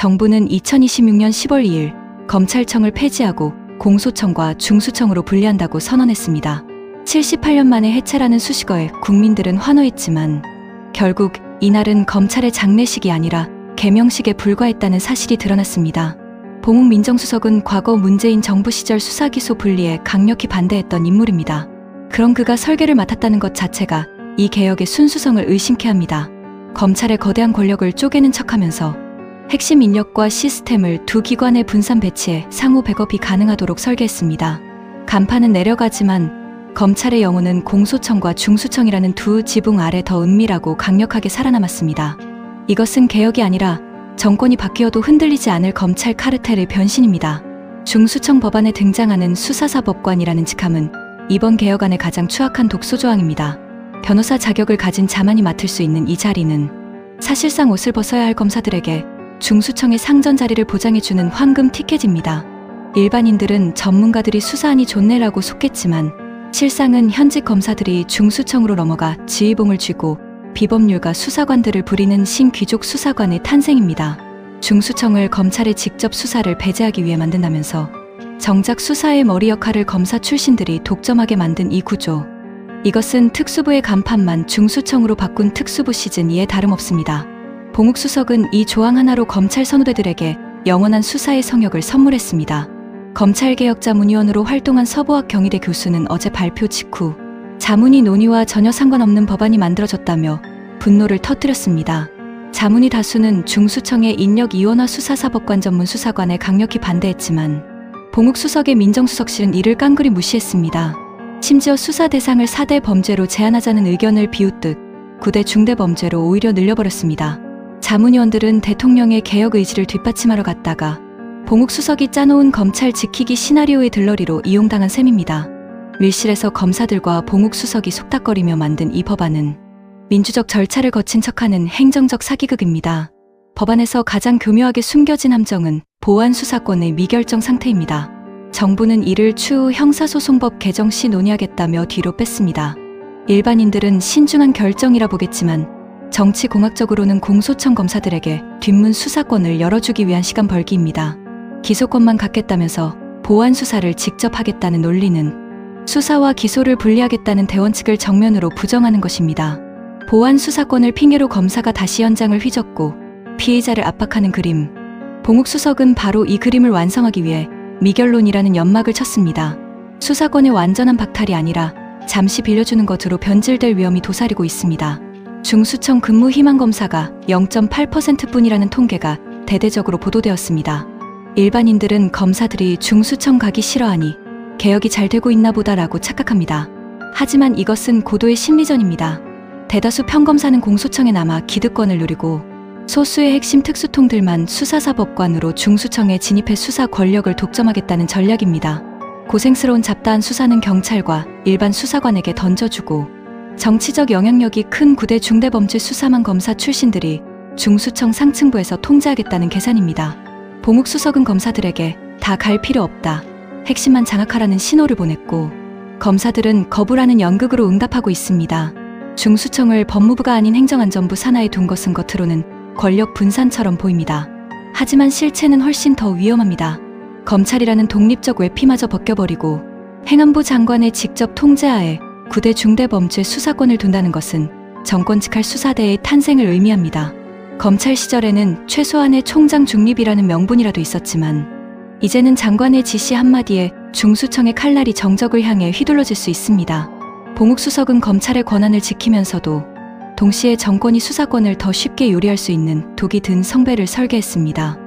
정부는 2026년 10월 2일 검찰청을 폐지하고 공소청과 중수청으로 분리한다고 선언했습니다. 78년 만에 해체라는 수식어에 국민들은 환호했지만 결국 이날은 검찰의 장례식이 아니라 개명식에 불과했다는 사실이 드러났습니다. 봉욱 민정수석은 과거 문재인 정부 시절 수사기소 분리에 강력히 반대했던 인물입니다. 그런 그가 설계를 맡았다는 것 자체가 이 개혁의 순수성을 의심케 합니다. 검찰의 거대한 권력을 쪼개는 척하면서 핵심 인력과 시스템을 두 기관에 분산 배치해 상호 백업이 가능하도록 설계했습니다. 간판은 내려가지만 검찰의 영혼은 공소청과 중수청이라는 두 지붕 아래 더 은밀하고 강력하게 살아남았습니다. 이것은 개혁이 아니라 정권이 바뀌어도 흔들리지 않을 검찰 카르텔의 변신입니다. 중수청 법안에 등장하는 수사사법관이라는 직함은 이번 개혁안의 가장 추악한 독소조항입니다. 변호사 자격을 가진 자만이 맡을 수 있는 이 자리는 사실상 옷을 벗어야 할 검사들에게 중수청의 상전 자리를 보장해주는 황금 티켓입니다. 일반인들은 전문가들이 수사하니 좋네라고 속겠지만 실상은 현직 검사들이 중수청으로 넘어가 지휘봉을 쥐고 비법률가 수사관들을 부리는 신귀족 수사관의 탄생입니다. 중수청을 검찰의 직접 수사를 배제하기 위해 만든다면서 정작 수사의 머리 역할을 검사 출신들이 독점하게 만든 이 구조. 이것은 특수부의 간판만 중수청으로 바꾼 특수부 시즌 2에 다름없습니다. 봉욱 수석은 이 조항 하나로 검찰 선후배들에게 영원한 수사의 성역을 선물했습니다. 검찰개혁자 문의원으로 활동한 서보학 경희대 교수는 어제 발표 직후 자문위 논의와 전혀 상관없는 법안이 만들어졌다며 분노를 터뜨렸습니다. 자문위 다수는 중수청의 인력 이원화 수사사법관 전문 수사관에 강력히 반대했지만 봉욱 수석의 민정수석실은 이를 깡그리 무시했습니다. 심지어 수사 대상을 4대 범죄로 제한하자는 의견을 비웃듯 9대 중대범죄로 오히려 늘려버렸습니다. 자문위원들은 대통령의 개혁 의지를 뒷받침하러 갔다가 봉욱 수석이 짜놓은 검찰 지키기 시나리오의 들러리로 이용당한 셈입니다. 밀실에서 검사들과 봉욱 수석이 속닥거리며 만든 이 법안은 민주적 절차를 거친 척하는 행정적 사기극입니다. 법안에서 가장 교묘하게 숨겨진 함정은 보안 수사권의 미결정 상태입니다. 정부는 이를 추후 형사소송법 개정 시 논의하겠다며 뒤로 뺐습니다. 일반인들은 신중한 결정이라 보겠지만 정치공학적으로는 공소청 검사들에게 뒷문 수사권을 열어주기 위한 시간 벌기입니다. 기소권만 갖겠다면서 보안 수사를 직접 하겠다는 논리는 수사와 기소를 분리하겠다는 대원칙을 정면으로 부정하는 것입니다. 보안 수사권을 핑계로 검사가 다시 현장을 휘젓고 피의자를 압박하는 그림. 봉욱 수석은 바로 이 그림을 완성하기 위해 미결론이라는 연막을 쳤습니다. 수사권의 완전한 박탈이 아니라 잠시 빌려주는 것으로 변질될 위험이 도사리고 있습니다. 중수청 근무 희망 검사가 0.8%뿐이라는 통계가 대대적으로 보도되었습니다. 일반인들은 검사들이 중수청 가기 싫어하니 개혁이 잘 되고 있나 보다라고 착각합니다. 하지만 이것은 고도의 심리전입니다. 대다수 평검사는 공소청에 남아 기득권을 누리고 소수의 핵심 특수통들만 수사사법관으로 중수청에 진입해 수사 권력을 독점하겠다는 전략입니다. 고생스러운 잡다한 수사는 경찰과 일반 수사관에게 던져주고 정치적 영향력이 큰 9대 중대범죄 수사만 검사 출신들이 중수청 상층부에서 통제하겠다는 계산입니다. 봉욱 수석은 검사들에게 다 갈 필요 없다. 핵심만 장악하라는 신호를 보냈고 검사들은 거부라는 연극으로 응답하고 있습니다. 중수청을 법무부가 아닌 행정안전부 산하에 둔 것은 겉으로는 권력 분산처럼 보입니다. 하지만 실체는 훨씬 더 위험합니다. 검찰이라는 독립적 외피마저 벗겨버리고 행안부 장관의 직접 통제하에 9대 중대범죄 수사권을 둔다는 것은 정권직할 수사대의 탄생을 의미합니다. 검찰 시절에는 최소한의 총장 중립이라는 명분이라도 있었지만 이제는 장관의 지시 한마디에 중수청의 칼날이 정적을 향해 휘둘러질 수 있습니다. 봉욱 수석은 검찰의 권한을 지키면서도 동시에 정권이 수사권을 더 쉽게 요리할 수 있는 독이 든 성배를 설계했습니다.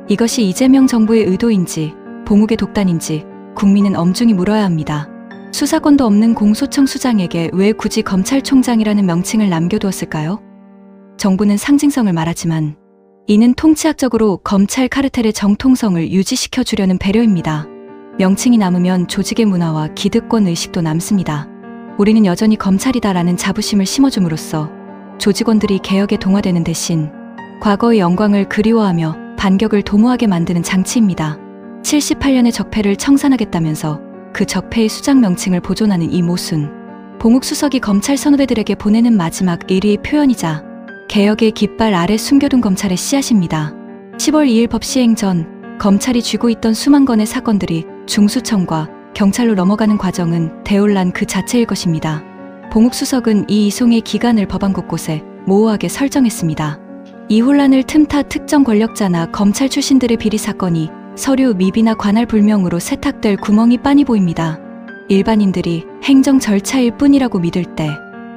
이것이 이재명 정부의 의도인지 봉욱의 독단인지 국민은 엄중히 물어야 합니다. 수사권도 없는 공소청 수장에게 왜 굳이 검찰총장이라는 명칭을 남겨두었을까요? 정부는 상징성을 말하지만 이는 통치학적으로 검찰 카르텔의 정통성을 유지시켜 주려는 배려입니다. 명칭이 남으면 조직의 문화와 기득권 의식도 남습니다. 우리는 여전히 검찰이다라는 자부심을 심어줌으로써 조직원들이 개혁에 동화되는 대신 과거의 영광을 그리워하며 반격을 도모하게 만드는 장치입니다. 78년의 적폐를 청산하겠다면서 그 적폐의 수장 명칭을 보존하는 이 모순. 봉욱 수석이 검찰 선후배들에게 보내는 마지막 의리의 표현이자 개혁의 깃발 아래 숨겨둔 검찰의 씨앗입니다. 10월 2일 법 시행 전 검찰이 쥐고 있던 수만 건의 사건들이 중수청과 경찰로 넘어가는 과정은 대혼란 그 자체일 것입니다. 봉욱 수석은 이 이송의 기간을 법안 곳곳에 모호하게 설정했습니다. 이 혼란을 틈타 특정 권력자나 검찰 출신들의 비리 사건이 서류 미비나 관할 불명으로 세탁될 구멍이 빤히 보입니다. 일반인들이 행정 절차일 뿐이라고 믿을 때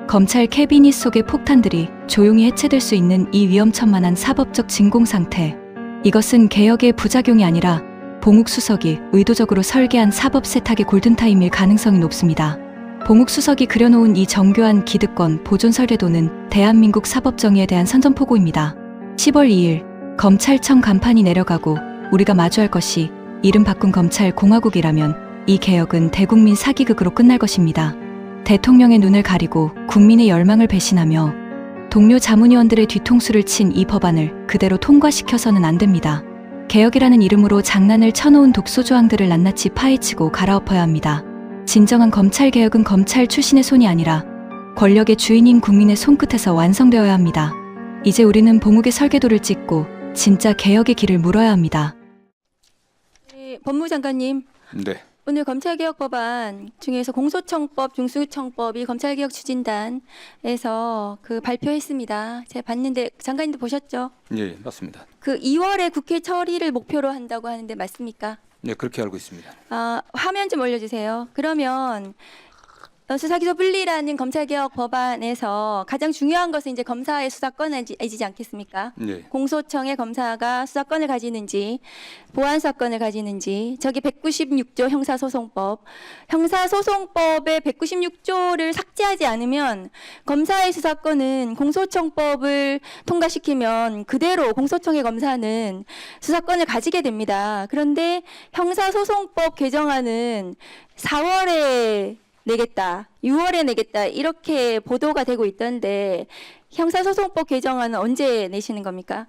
검찰 캐비닛 속의 폭탄들이 조용히 해체될 수 있는 이 위험천만한 사법적 진공 상태. 이것은 개혁의 부작용이 아니라 봉욱 수석이 의도적으로 설계한 사법 세탁의 골든타임일 가능성이 높습니다. 봉욱 수석이 그려놓은 이 정교한 기득권 보존 설계도는 대한민국 사법정의에 대한 선전포고입니다. 10월 2일 검찰청 간판이 내려가고 우리가 마주할 것이 이름 바꾼 검찰 공화국이라면 이 개혁은 대국민 사기극으로 끝날 것입니다. 대통령의 눈을 가리고 국민의 열망을 배신하며 동료 자문위원들의 뒤통수를 친 이 법안을 그대로 통과시켜서는 안 됩니다. 개혁이라는 이름으로 장난을 쳐놓은 독소조항들을 낱낱이 파헤치고 갈아엎어야 합니다. 진정한 검찰개혁은 검찰 출신의 손이 아니라 권력의 주인인 국민의 손끝에서 완성되어야 합니다. 이제 우리는 봉욱의 설계도를 찍고 진짜 개혁의 길을 물어야 합니다. 네, 법무장관님. 네. 오늘 검찰개혁 법안 중에서 공소청법, 중수청법이 검찰개혁 추진단에서 발표했습니다. 제가 봤는데 장관님도 보셨죠? 예, 맞습니다. 2월에 국회 처리를 목표로 한다고 하는데 맞습니까? 네, 그렇게 알고 있습니다. 화면 좀 올려주세요. 그러면 수사기소 분리라는 검찰개혁 법안에서 가장 중요한 것은 이제 검사의 수사권이지 않겠습니까? 네. 공소청의 검사가 수사권을 가지는지 보안사건을 가지는지 저기 196조 형사소송법의 196조를 삭제하지 않으면 검사의 수사권은 공소청법을 통과시키면 그대로 공소청의 검사는 수사권을 가지게 됩니다. 그런데 형사소송법 개정안은 4월에 내겠다, 6월에 내겠다 이렇게 보도가 되고 있던데 형사소송법 개정안은 언제 내시는 겁니까?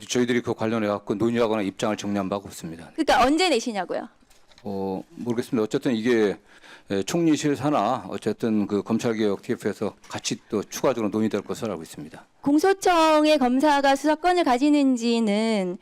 저희들이 그 관련해 갖고 논의하거나 입장을 정리한 바가 없습니다. 그러니까 언제 내시냐고요? 모르겠습니다. 어쨌든 이게 총리실 산하 어쨌든 그 검찰개혁 TF에서 같이 또 추가적으로 논의될 것으로 알고 있습니다. 공소청의 검사가 수사권을 가지는지는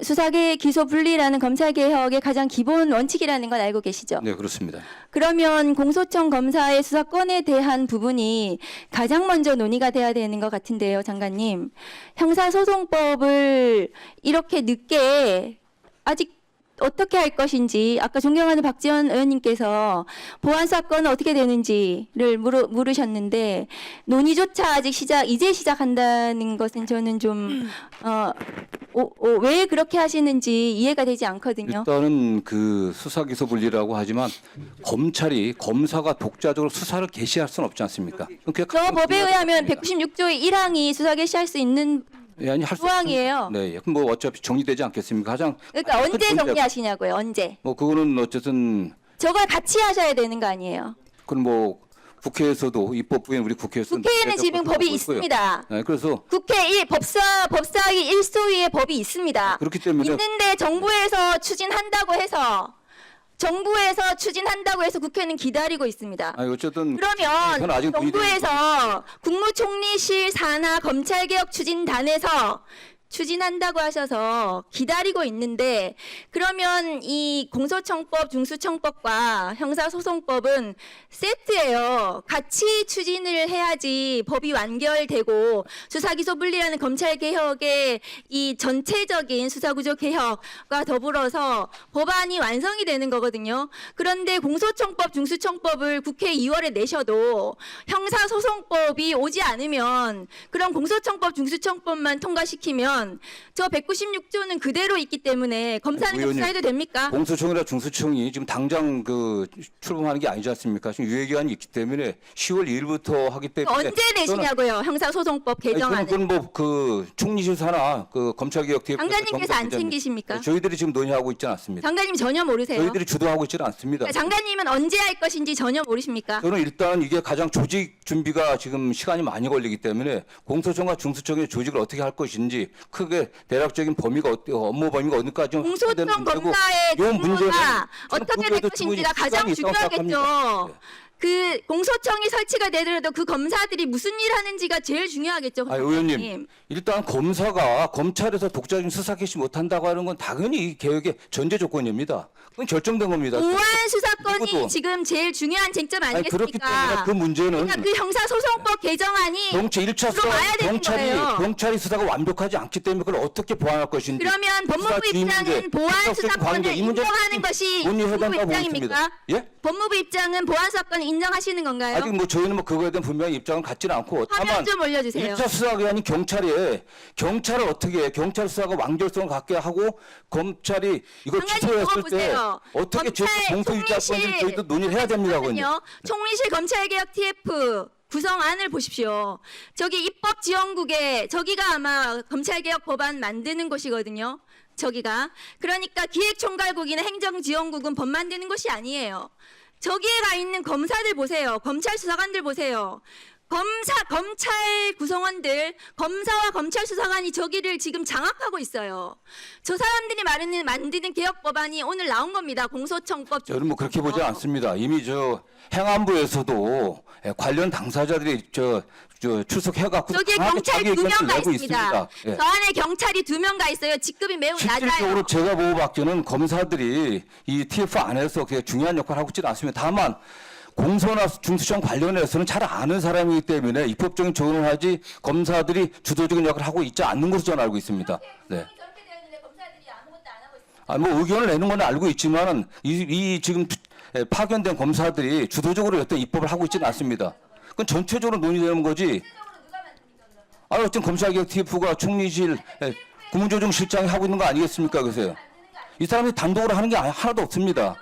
수사계 기소 분리라는 검찰개혁의 가장 기본 원칙이라는 걸 알고 계시죠? 네, 그렇습니다. 그러면 공소청 검사의 수사권에 대한 부분이 가장 먼저 논의가 돼야 되는 것 같은데요, 장관님. 형사소송법을 이렇게 늦게 아직 어떻게 할 것인지 아까 존경하는 박지원 의원님께서 보안사건은 어떻게 되는지를 물으셨는데 논의조차 아직 이제 시작한다는 것은 저는 좀 왜 그렇게 하시는지 이해가 되지 않거든요. 일단은 그 수사기소 분리라고 하지만 검사가 독자적으로 수사를 개시할 수는 없지 않습니까? 저 법에 의하면 196조의 1항이 수사 개시할 수 있는 아니, 조항이에요. 네, 그럼 어차피 정리되지 않겠습니까? 그러니까 언제 정리하시냐고요, 언제? 그거는 어쨌든 저걸 같이 하셔야 되는 거 아니에요? 그럼 국회에서도 입법부인 우리 국회에서는 국회에는 지금 법이 있습니다. 네, 그래서 국회 법사위 1소위의 법이 있습니다. 그렇기 때문에 있는데 정부에서 추진한다고 해서 국회는 기다리고 있습니다. 어쨌든 그러면 아직 정부에서 국무총리실 산하 검찰개혁 추진단에서 추진한다고 하셔서 기다리고 있는데 그러면 이 공소청법, 중수청법과 형사소송법은 세트예요. 같이 추진을 해야지 법이 완결되고 수사기소 분리라는 검찰개혁의 이 전체적인 수사구조 개혁과 더불어서 법안이 완성이 되는 거거든요. 그런데 공소청법, 중수청법을 국회 2월에 내셔도 형사소송법이 오지 않으면 그럼 공소청법, 중수청법만 통과시키면 저 196조는 그대로 있기 때문에 검사는 수사해도 됩니까? 공소청이나 중수청이 지금 당장 출범하는 게 아니지 않습니까? 지금 유예기한이 있기 때문에 10월 2일부터 하기 때문에 언제 내시냐고요? 형사소송법 개정안은. 그건 총리실 산하 검찰개혁 TF 장관님께서 안 챙기십니까? 저희들이 지금 논의하고 있지 않습니다. 장관님 전혀 모르세요? 저희들이 주도하고 있지는 않습니다. 그러니까 장관님은 언제 할 것인지 전혀 모르십니까? 저는 일단 이게 가장 조직 준비가 지금 시간이 많이 걸리기 때문에 공소청과 중수청의 조직을 어떻게 할 것인지 크게 대략적인 범위가 업무 범위가 어디까지 공소청 검사의 근무가 어떻게 될 것인지가 가장 중요하겠죠. 그 공소청이 설치가 되더라도 그 검사들이 무슨 일 하는지가 제일 중요하겠죠. 아, 의원님, 일단 검사가 검찰에서 독자적인 수사 개시 못한다고 하는 건 당연히 이 개혁의 전제 조건입니다. 그건 결정된 겁니다. 보안 수사권이 누구도. 지금 제일 중요한 쟁점 아니, 그렇기 때문에 아니겠습니까? 그 문제는 그러니까 그 형사소송법 개정안이 경찰 1차 들어와야 수사 되는 거예요. 경찰이 수사가 완벽하지 않기 때문에 그걸 어떻게 보완할 것인지. 그러면 법무부 수사 주의 문제, 입장은 보안 수사적인 수사권을 관계, 이 문제는 인정하는 것이 논의해야 법무부 된다고 입장입니까? 보겠습니다. 예? 법무부 입장은 보안 수사권을 인정하시는 건가요? 아직 뭐 저희는 뭐 그거에 대한 분명한 입장은 갖지는 않고 화면 다만 좀 올려주세요. 1차 수사기관인 경찰을 어떻게 해? 경찰 수사가 완결성을 갖게 하고 검찰이 이걸 당연히 취소했을 그거 때 보세요. 어떻게 검찰 공소유지할 건지 총리실 저희도 논의를 해야 됩니다. 그건요. 잠깐만요. 총리실 검찰개혁 TF 구성안을 보십시오. 저기 입법지원국에 저기가 아마 검찰개혁 법안 만드는 곳이거든요. 저기가. 그러니까 기획총괄국이나 행정지원국은 법 만드는 곳이 아니에요. 저기에 가 있는 검사들 보세요. 검찰 수사관들 보세요. 검찰 구성원들, 검사와 검찰 수사관이 저기를 지금 장악하고 있어요. 저 사람들이 만드는 개혁 법안이 오늘 나온 겁니다. 공소청법. 저는 뭐 그렇게 보지 않습니다. 이미 저 행안부에서도 관련 당사자들이 출석해갖고 저기에 강하게 경찰 자기 의견을 2명 가 내고 있습니다. 예. 저 안에 경찰이 2명 가 있어요. 직급이 매우 실질적으로 낮아요. 제가 보고받기는 검사들이 이 TF 안에서 그게 중요한 역할을 하고 있지는 않습니다. 다만 공소나 중수청 관련해서는 잘 아는 사람이기 때문에 입법적인 조언을 하지 검사들이 주도적인 역할을 하고 있지 않는 것으로 저는 알고 있습니다. 네. 저렇게 되는데 검사들이 아무것도 안 하고 있습니다. 아, 뭐 의견을 내는 건 알고 있지만은 이 지금 파견된 검사들이 주도적으로 어떤 입법을 하고 있지는 않습니다. 그건 전체적으로 논의되는 거지. 아, 어쨌든 검찰개혁 TF가 총리실 국무조정실장이 하고 있는 거 아니겠습니까? 그래서요. 이 사람이 단독으로 하는 게 하나도 없습니다.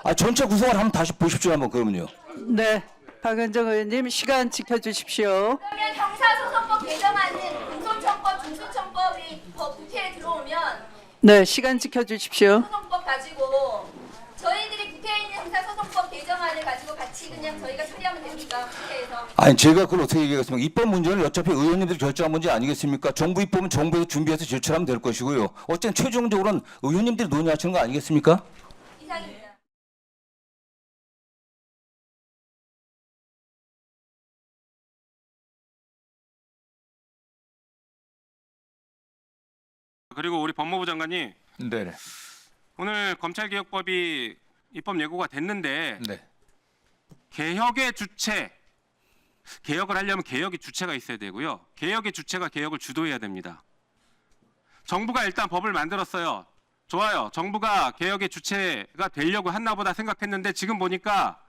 아, 전체 구성을 한번 다시 보십시오, 한번 그러면요. 네, 박은정 의원님 시간 지켜주십시오. 그러면 형사소송법 개정안은 공소청법, 중수청법이 국회에 들어오면 네, 시간 지켜주십시오. 소송법 가지고 저희들이 국회에 있는 형사소송법 개정안을 가지고 같이 그냥 저희가 처리하면 됩니까? 국회에서. 아니, 제가 그걸 어떻게 얘기하겠습니까? 입법 문제는 어차피 의원님들이 결정한 문제 아니겠습니까? 정부 입법은 정부에서 준비해서 제출하면 될 것이고요. 어쨌든 최종적으로는 의원님들이 논의하시는 거 아니겠습니까? 이상입니다. 그리고 우리 법무부 장관님 네. 오늘 검찰개혁법이 입법 예고가 됐는데 네. 개혁의 주체, 개혁을 하려면 개혁의 주체가 있어야 되고요. 개혁의 주체가 개혁을 주도해야 됩니다. 정부가 일단 법을 만들었어요. 좋아요. 정부가 개혁의 주체가 되려고 했나 보다 생각했는데 지금 보니까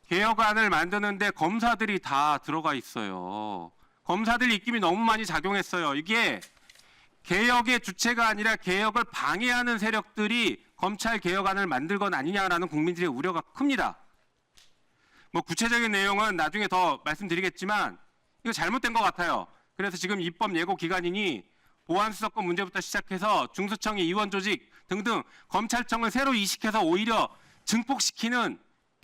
개혁안을 만드는데 검사들이 다 들어가 있어요. 검사들 입김이 너무 많이 작용했어요. 이게 개혁의 주체가 아니라 개혁을 방해하는 세력들이 검찰 개혁안을 만들 건 아니냐라는 국민들의 우려가 큽니다. 뭐 구체적인 내용은 나중에 더 말씀드리겠지만 이거 잘못된 것 같아요. 그래서 지금 입법 예고 기간이니 보안 수사권 문제부터 시작해서 중수청의 이원 조직 등등 검찰청을 새로 이식해서 오히려 증폭시키는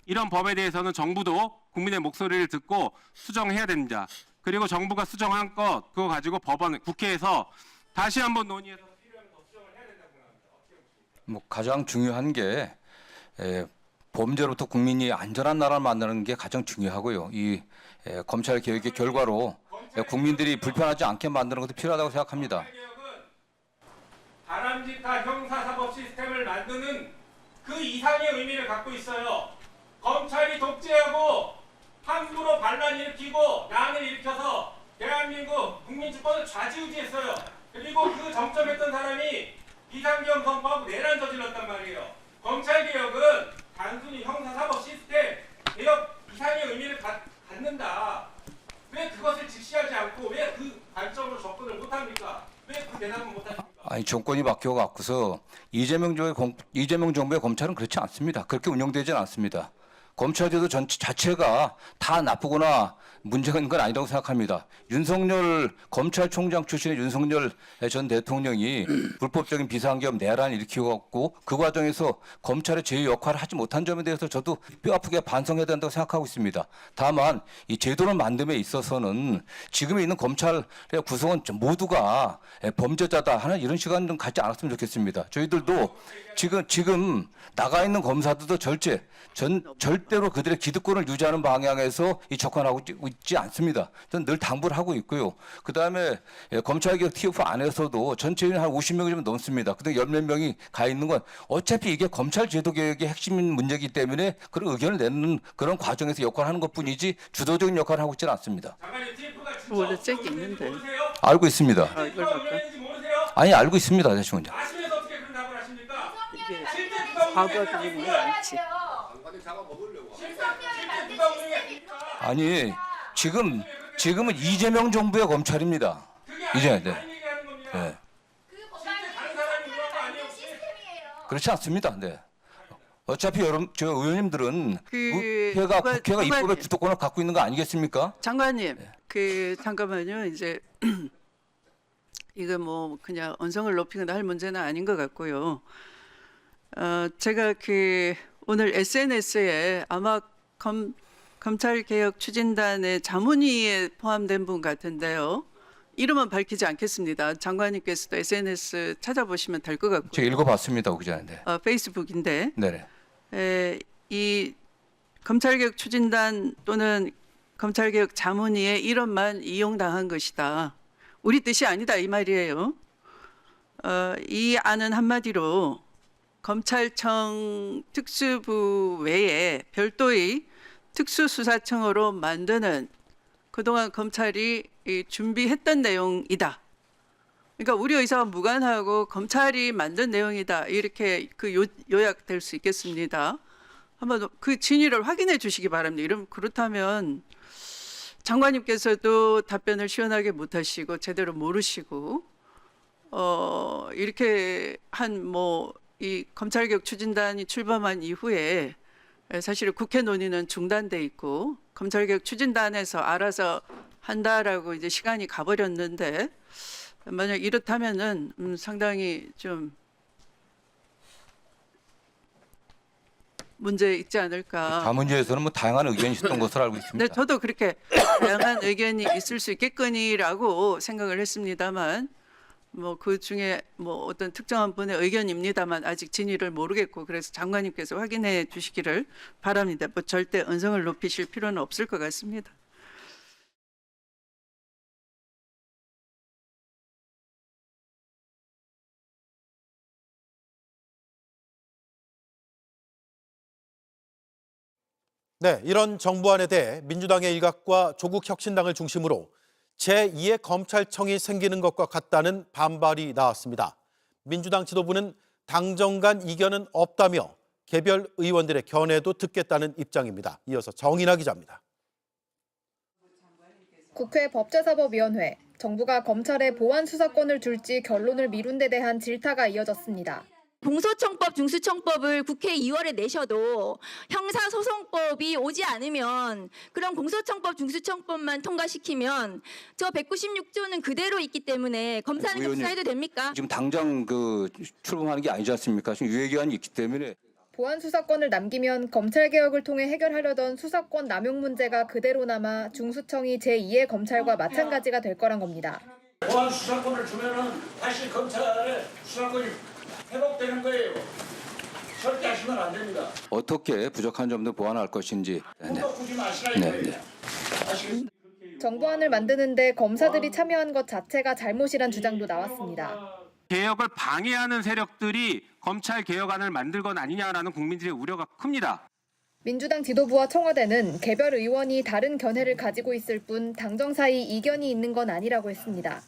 이런 법에 대해서는 정부도 국민의 목소리를 듣고 수정해야 됩니다. 그리고 정부가 수정한 것 그거 가지고 법원 국회에서 다시 한번 논의해서 필요하면 더 수정을 해야 된다고 생각합니다. 뭐 가장 중요한 게 범죄로부터 국민이 안전한 나라를 만드는 게 가장 중요하고요. 이 검찰 개혁의 결과로 국민들이 불편하지 않게 만드는 것도 필요하다고 생각합니다. 개혁은 바람직한 형사사법 시스템을 만드는 그 이상의 의미를 갖고 있어요. 검찰이 독재하고 함부로 반란 일으키고 난을 일으켜서 대한민국 국민 주권을 좌지우지했어요. 그리고 그 정점했던 사람이 비상계엄 선포하고 내란 저질렀단 말이에요. 검찰개혁은 단순히 형사사법 시스템 개혁 이상의 의미를 갖는다. 왜 그것을 직시하지 않고 왜 그 관점으로 접근을 못합니까? 왜 그 대답을 못합니까? 아니 정권이 바뀌어갖고서 이재명 정부의 검찰은 그렇지 않습니다. 그렇게 운영되지는 않습니다. 검찰제도 자체가 다 나쁘거나 문제가 있는 건 아니라고 생각합니다. 윤석열 검찰총장 출신의 윤석열 전 대통령이 불법적인 비상계엄 내란을 일으키고 그 과정에서 검찰의 제 역할을 하지 못한 점에 대해서 저도 뼈아프게 반성해야 된다고 생각하고 있습니다. 다만 이 제도를 만듦에 있어서는 지금 있는 검찰의 구성원 모두가 범죄자다 하는 이런 시간 좀 갖지 않았으면 좋겠습니다. 저희들도 지금 나가 있는 검사들도 절대로 그들의 기득권을 유지하는 방향에서 접근하고 있지 않습니다. 저는 늘 당부를 하고 있고요. 그 다음에 검찰개혁 TF 안에서도 전체인이 한 50명이 좀 넘습니다. 근데 10몇 명이 가 있는 건 어차피 이게 검찰 제도 개혁의 핵심 문제이기 때문에 그런 의견을 내는 그런 과정에서 역할을 하는 것뿐이지 주도적인 역할을 하고 있지는 않습니다. 원래 잭이 있는데. 알고 있습니다. 이걸 바꿔. 아니 알고 있습니다. 대충은요. 아시면서 어떻게 그런 답을 하십니까? 이게 과부하 들리는 건 아니지. 아니 지금은 이재명 정부의 검찰입니다. 이제 네. 그렇지 않습니다. 네. 어차피 저 의원님들은 국회가 입법의 주도권을 갖고 있는 거 아니겠습니까? 장관님, 잠깐만요. 이제 이거 뭐 그냥 언성을 높이거나 할 문제는 아닌 것 같고요. 제가 오늘 SNS에 아마 검찰개혁 추진단의 자문위에 포함된 분 같은데요. 이름은 밝히지 않겠습니다. 장관님께서도 SNS 찾아보시면 될 것 같고요. 제가 읽어봤습니다. 그 전에. 페이스북인데 네네. 이 검찰개혁 추진단 또는 검찰개혁 자문위의 이름만 이용당한 것이다. 우리 뜻이 아니다 이 말이에요. 이 안은 한마디로 검찰청 특수부 외에 별도의 특수수사청으로 만드는 그동안 검찰이 준비했던 내용이다. 그러니까 우리 의사와 무관하고 검찰이 만든 내용이다. 이렇게 요약될 수 있겠습니다. 한번 그 진위를 확인해 주시기 바랍니다. 그렇다면 장관님께서도 답변을 시원하게 못하시고 제대로 모르시고 이렇게 이 검찰개혁 추진단이 출범한 이후에 사실 국회 논의는 중단돼 있고 검찰개혁 추진단에서 알아서 한다라고 이제 시간이 가버렸는데 만약 이렇다면은 상당히 좀 문제 있지 않을까. 자문위에서는 뭐 다양한 의견이 있었던 것으로 알고 있습니다. 네, 저도 그렇게 다양한 의견이 있을 수 있겠거니라고 생각을 했습니다만 그 중에 어떤 특정한 분의 의견입니다만 아직 진위를 모르겠고 그래서 장관님께서 확인해 주시기를 바랍니다. 절대 언성을 높이실 필요는 없을 것 같습니다. 네, 이런 정부안에 대해 민주당의 일각과 조국혁신당을 중심으로 제2의 검찰청이 생기는 것과 같다는 반발이 나왔습니다. 민주당 지도부는 당정 간 이견은 없다며 개별 의원들의 견해도 듣겠다는 입장입니다. 이어서 정인아 기자입니다. 국회 법제사법위원회, 정부가 검찰에 보안 수사권을 줄지 결론을 미룬 데 대한 질타가 이어졌습니다. 공소청법, 중수청법을 국회 2월에 내셔도 형사소송법이 오지 않으면 그런 공소청법, 중수청법만 통과시키면 저 196조는 그대로 있기 때문에 검사는 수사해도 됩니까? 지금 당장 출범하는 게 아니지 않습니까? 지금 유예기한이 있기 때문에. 보안 수사권을 남기면 검찰개혁을 통해 해결하려던 수사권 남용 문제가 그대로 남아 중수청이 제2의 검찰과 마찬가지가 될 거란 겁니다. 보안 수사권을 주면은 다시 검찰의 수사권이 회복되는 거예요. 절대 하시면 안 됩니다. 어떻게 부족한 점도 보완할 것인지. 굳이 마시라 이거예요. 정부안을 만드는데 검사들이 참여한 것 자체가 잘못이란 주장도 나왔습니다. 개혁을 방해하는 세력들이 검찰 개혁안을 만들 건 아니냐라는 국민들의 우려가 큽니다. 민주당 지도부와 청와대는 개별 의원이 다른 견해를 가지고 있을 뿐 당정 사이 이견이 있는 건 아니라고 했습니다.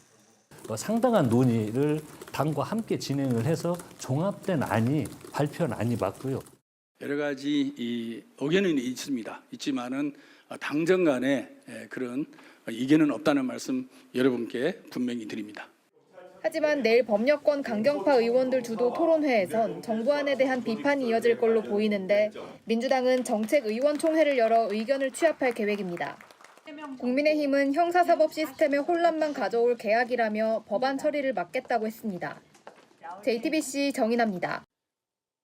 상당한 논의를 당과 함께 진행을 해서 종합된 안이 발표한 안이 맞고요. 여러 가지 의견은 있지만은 당정 간에 그런 이견은 없다는 말씀 여러분께 분명히 드립니다. 하지만 내일 법여권 강경파 의원들 주도 토론회에선 정부안에 대한 비판이 이어질 걸로 보이는데 민주당은 정책의원총회를 열어 의견을 취합할 계획입니다. 국민의힘은 형사사법 시스템의 혼란만 가져올 계약이라며 법안 처리를 막겠다고 했습니다. JTBC 정인아입니다.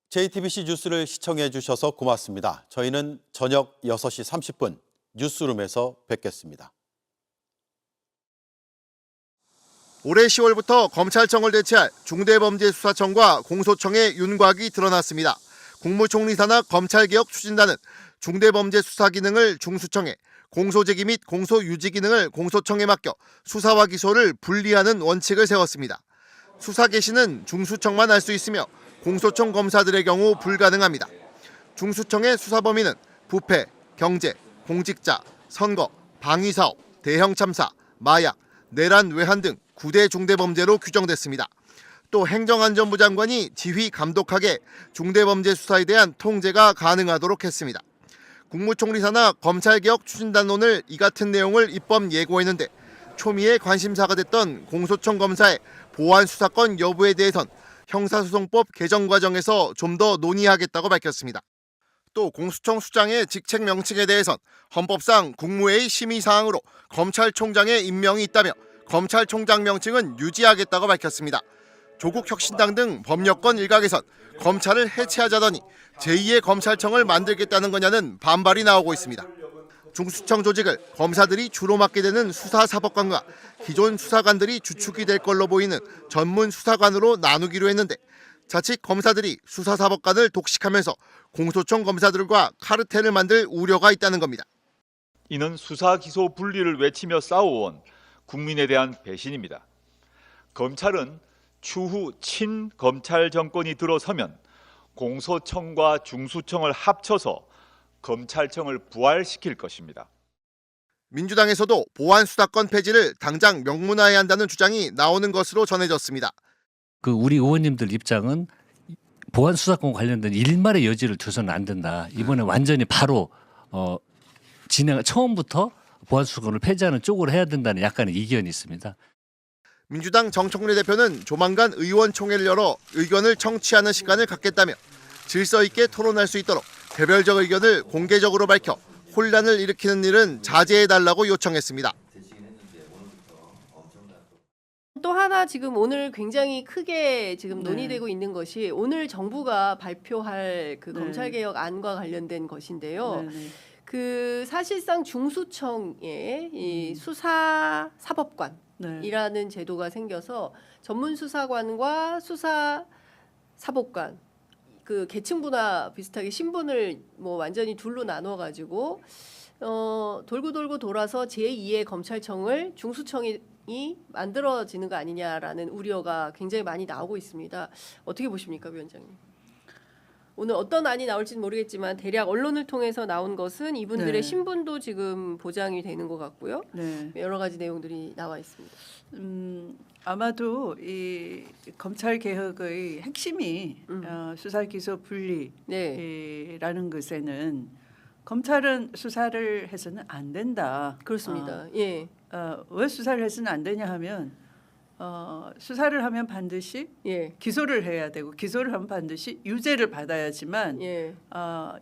JTBC 뉴스를 시청해 주셔서 고맙습니다. 저희는 저녁 6시 30분 뉴스룸에서 뵙겠습니다. 올해 10월부터 검찰청을 대체할 중대범죄수사청과 공소청의 윤곽이 드러났습니다. 국무총리 산하 검찰개혁 추진단은 중대범죄수사 기능을 중수청에, 공소제기 및 공소유지 기능을 공소청에 맡겨 수사와 기소를 분리하는 원칙을 세웠습니다. 수사 개시는 중수청만 할 수 있으며 공소청 검사들의 경우 불가능합니다. 중수청의 수사 범위는 부패, 경제, 공직자, 선거, 방위사업, 대형 참사, 마약, 내란 외환 등 9대 중대범죄로 규정됐습니다. 또 행정안전부 장관이 지휘 감독하게 중대범죄 수사에 대한 통제가 가능하도록 했습니다. 국무총리 산하 검찰개혁 추진단론을 이 같은 내용을 입법 예고했는데 초미의 관심사가 됐던 공소청 검사의 보안 수사권 여부에 대해선 형사소송법 개정 과정에서 좀 더 논의하겠다고 밝혔습니다. 또 공수청 수장의 직책 명칭에 대해선 헌법상 국무회의 심의사항으로 검찰총장의 임명이 있다며 검찰총장 명칭은 유지하겠다고 밝혔습니다. 조국 혁신당 등 법여권 일각에선 검찰을 해체하자더니 제2의 검찰청을 만들겠다는 거냐는 반발이 나오고 있습니다. 중수청 조직을 검사들이 주로 맡게 되는 수사사법관과 기존 수사관들이 주축이 될 걸로 보이는 전문 수사관으로 나누기로 했는데 자칫 검사들이 수사사법관을 독식하면서 공소청 검사들과 카르텔을 만들 우려가 있다는 겁니다. 이는 수사 기소 분리를 외치며 싸워온 국민에 대한 배신입니다. 검찰은 추후 친검찰 정권이 들어서면 공소청과 중수청을 합쳐서 검찰청을 부활시킬 것입니다. 민주당에서도 보안 수사권 폐지를 당장 명문화해야 한다는 주장이 나오는 것으로 전해졌습니다. 우리 의원님들 입장은 보안 수사권 관련된 일말의 여지를 줘서는 안 된다. 이번에 완전히 바로 처음부터 보안 수사권을 폐지하는 쪽으로 해야 된다는 약간의 이견이 있습니다. 민주당 정청래 대표는 조만간 의원총회를 열어 의견을 청취하는 시간을 갖겠다며 질서 있게 토론할 수 있도록 개별적 의견을 공개적으로 밝혀 혼란을 일으키는 일은 자제해달라고 요청했습니다. 또 하나 지금 오늘 굉장히 크게 지금 논의되고 있는 것이 오늘 정부가 발표할 그 검찰개혁안과 관련된 것인데요. 그 사실상 중수청의 이 수사사법관이라는 제도가 생겨서 전문수사관과 수사사법관 그 계층분화 비슷하게 신분을 뭐 완전히 둘로 나눠 가지고 돌고 돌아서 제2의 검찰청을 중수청이 만들어지는 거 아니냐라는 우려가 굉장히 많이 나오고 있습니다. 어떻게 보십니까, 위원장님? 오늘 어떤 안이 나올지는 모르겠지만 대략 언론을 통해서 나온 것은 이분들의 신분도 지금 보장이 되는 것 같고요. 여러 가지 내용들이 나와 있습니다. 아마도 이 검찰 개혁의 핵심이 수사 기소 분리라는 것에는 검찰은 수사를 해서는 안 된다. 그렇습니다. 왜 수사를 해서는 안 되냐 하면 수사를 하면 반드시 기소를 해야 되고 기소를 하면 반드시 유죄를 받아야지만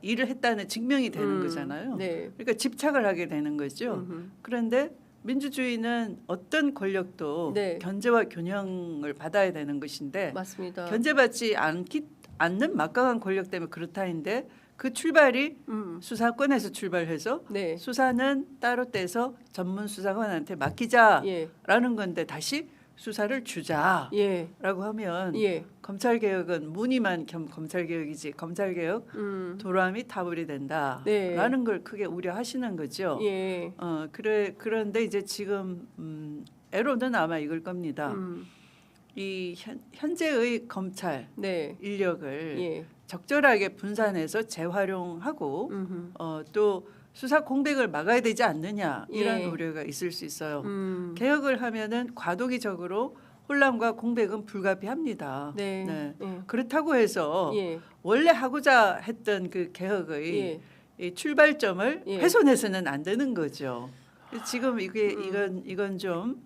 일을 했다는 증명이 되는 거잖아요. 그러니까 집착을 하게 되는 거죠. 그런데 민주주의는 어떤 권력도 견제와 균형을 받아야 되는 것인데 맞습니다. 견제받지 않는 막강한 권력 때문에 그렇다는데 그 출발이 수사권에서 출발해서 수사는 따로 떼서 전문 수사관한테 맡기자라는 건데 다시 수사를 주자라고 하면 검찰개혁은 무늬만 검찰개혁이지 검찰개혁 도람이 타불이 된다라는 걸 크게 우려하시는 거죠. 그런데 이제 지금 애로는 아마 이걸 겁니다. 이 현재의 검찰 인력을 적절하게 분산해서 재활용하고 또 수사 공백을 막아야 되지 않느냐 이런 우려가 있을 수 있어요. 개혁을 하면은 과도기적으로 혼란과 공백은 불가피합니다. 그렇다고 해서 원래 하고자 했던 그 개혁의 이 출발점을 훼손해서는 안 되는 거죠. 지금 이건 좀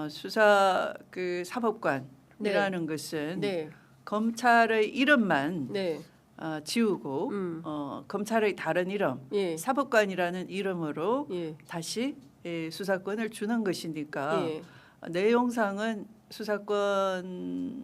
수사 그 사법관이라는 것은 네. 검찰의 이름만 네. 지우고 검찰의 다른 이름 예. 사법관이라는 이름으로 예. 다시 수사권을 주는 것이니까 예. 내용상은 수사권을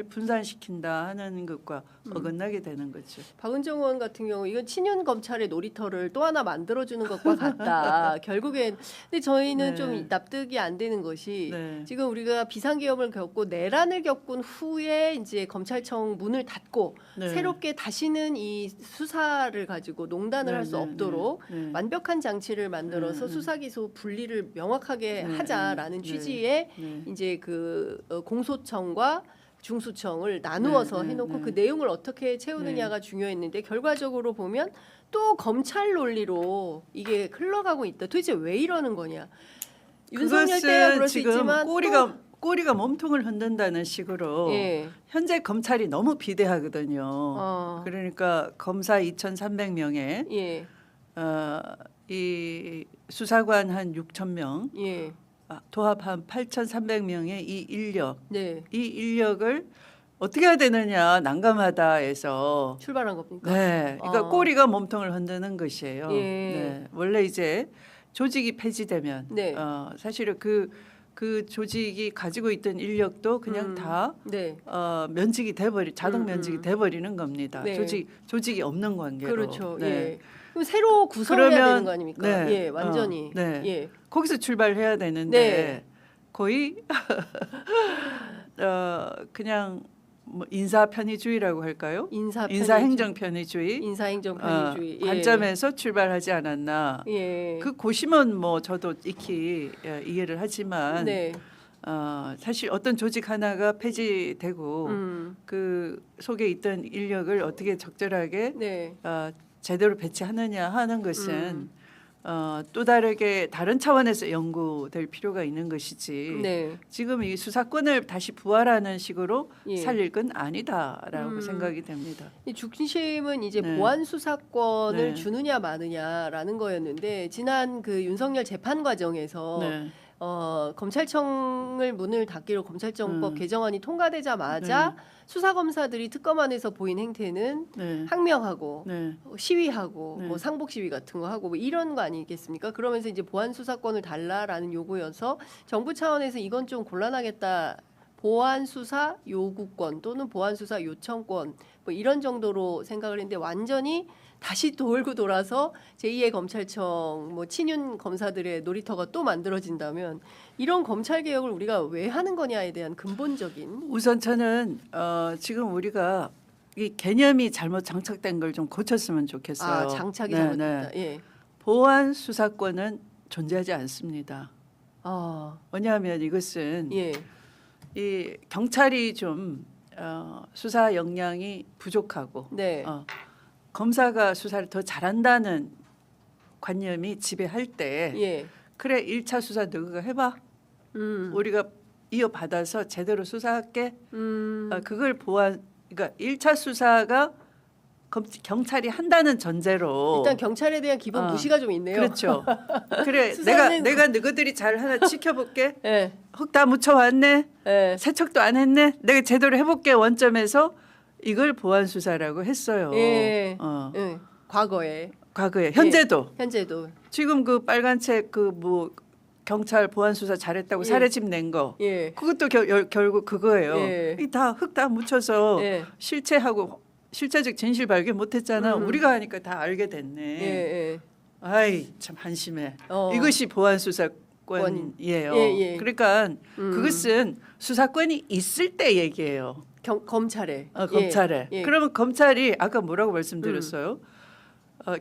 분산시킨다 하는 것과 어긋나게 되는 거죠. 박은정 의원 같은 경우 이건 친윤 검찰의 놀이터를 또 하나 만들어주는 것과 같다. 결국엔 근데 저희는 네. 좀 납득이 안 되는 것이 네. 지금 우리가 비상계엄을 겪고 내란을 겪은 후에 이제 검찰청 문을 닫고 네. 새롭게 다시는 이 수사를 가지고 농단을 할 수 없도록 네. 완벽한 장치를 만들어서 네. 수사기소 분리를 명확하게 네. 하자라는 네. 취지의 네. 이제 그 공소청과 중수청을 나누어서 네, 해놓고 네. 그 내용을 어떻게 채우느냐가 중요했는데 결과적으로 보면 또 검찰 논리로 이게 흘러가고 있다. 도대체 왜 이러는 거냐? 윤석열 때야 그럴 수 지금 있지만 꼬리가 몸통을 흔든다는 식으로 예. 현재 검찰이 너무 비대하거든요. 어. 그러니까 검사 2,300명에 예. 이 수사관 한 6,000명, 예. 도합 한 8,300명의 이 인력, 네. 이 인력을 어떻게 해야 되느냐 난감하다 해서 출발한 겁니까? 네, 그러니까 아. 꼬리가 몸통을 흔드는 것이에요. 예. 네, 원래 이제 조직이 폐지되면 네. 사실은 그 조직이 가지고 있던 인력도 그냥 다 네. 면직이 자동 면직이 돼버리는 겁니다. 네. 조직이 없는 관계로. 그렇죠. 네. 예. 그럼 새로 구성해야 그러면- 되는 거 아닙니까? 네. 예, 완전히. 네. 예. 거기서 출발해야 되는데 네. 거의 그냥 뭐 인사 편의주의라고 할까요? 인사행정 편의주의 인사행정 편의주의 예. 관점에서 출발하지 않았나. 예. 그 고심은 뭐 저도 익히 이해를 하지만 네. 사실 어떤 조직 하나가 폐지되고 음. 그 속에 있던 인력을 어떻게 적절하게 네. 제대로 배치하느냐 하는 것은 음. 또 다르게 다른 차원에서 연구될 필요가 있는 것이지. 네. 지금 이 수사권을 다시 부활하는 식으로 예. 살릴 건 아니다라고 음. 생각이 됩니다. 이 중심은 이제 네. 보안 수사권을 네. 주느냐 마느냐라는 거였는데 지난 그 윤석열 재판 과정에서 네. 검찰청을 문을 닫기로 검찰청법 음. 개정안이 통과되자마자 수사검사들이 특검 안에서 보인 행태는 네. 항명하고 네. 시위하고 네. 뭐 상복 시위 같은 거 하고 뭐 이런 거 아니겠습니까? 그러면서 이제 보안 수사권을 달라라는 요구여서 정부 차원에서 이건 좀 곤란하겠다. 보안 수사 요구권 또는 보안 수사 요청권 뭐 이런 정도로 생각을 했는데 완전히 다시 돌고 돌아서 제2의 검찰청 뭐 친윤 검사들의 놀이터가 또 만들어진다면 이런 검찰 개혁을 우리가 왜 하는 거냐에 대한 근본적인 우선 저는 지금 우리가 이 개념이 잘못 장착된 걸 좀 고쳤으면 좋겠어요. 장착이 네, 잘못됐다. 네. 예. 보안 수사권은 존재하지 않습니다. 아, 왜냐하면 이것은 예. 이 경찰이 좀 수사 역량이 부족하고 네. 검사가 수사를 더 잘한다는 관념이 지배할 때 예. 그래 1차 수사 너가 해봐. 우리가 이어받아서 제대로 수사할게. 그걸 그러니까 1차 수사가 경찰이 한다는 전제로 일단 경찰에 대한 기본 무시가 좀 있네요. 그렇죠. 그래 수사는 내가 너희들이 잘 하나 지켜볼게. 예. 흙 다 묻혀왔네. 예. 세척도 안 했네. 내가 제대로 해볼게 원점에서 이걸 보안 수사라고 했어요. 예. 예. 과거에 현재도 현재도 지금 그 빨간 책 그 뭐 경찰 보안 수사 잘했다고 예. 사례집 낸 거 예. 그것도 결국 그거예요. 예. 다 흙 다 묻혀서 예. 실체적 진실 발견 못했잖아. 우리가 하니까 다 알게 됐네. 예. 아이 참 한심해. 어. 이것이 보안 수사권이에요. 예. 그러니까 그것은 수사권이 있을 때 얘기예요. 검찰에 검찰에. 예. 그러면 검찰이 아까 뭐라고 말씀드렸어요?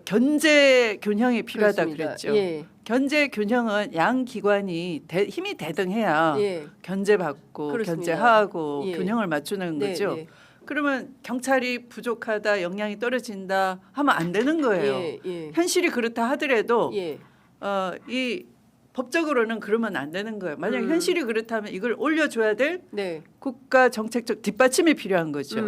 견제 균형이 필요하다 그렇습니다. 그랬죠. 예. 견제 균형은 양 기관이 힘이 대등해야 예. 견제받고 그렇습니다. 견제하고 예. 균형을 맞추는 네, 거죠. 네. 그러면 경찰이 부족하다, 역량이 떨어진다 하면 안 되는 거예요. 예. 현실이 그렇다 하더라도 예. 이 법적으로는 그러면 안 되는 거예요. 만약 현실이 그렇다면 이걸 올려줘야 될 네. 국가 정책적 뒷받침이 필요한 거죠.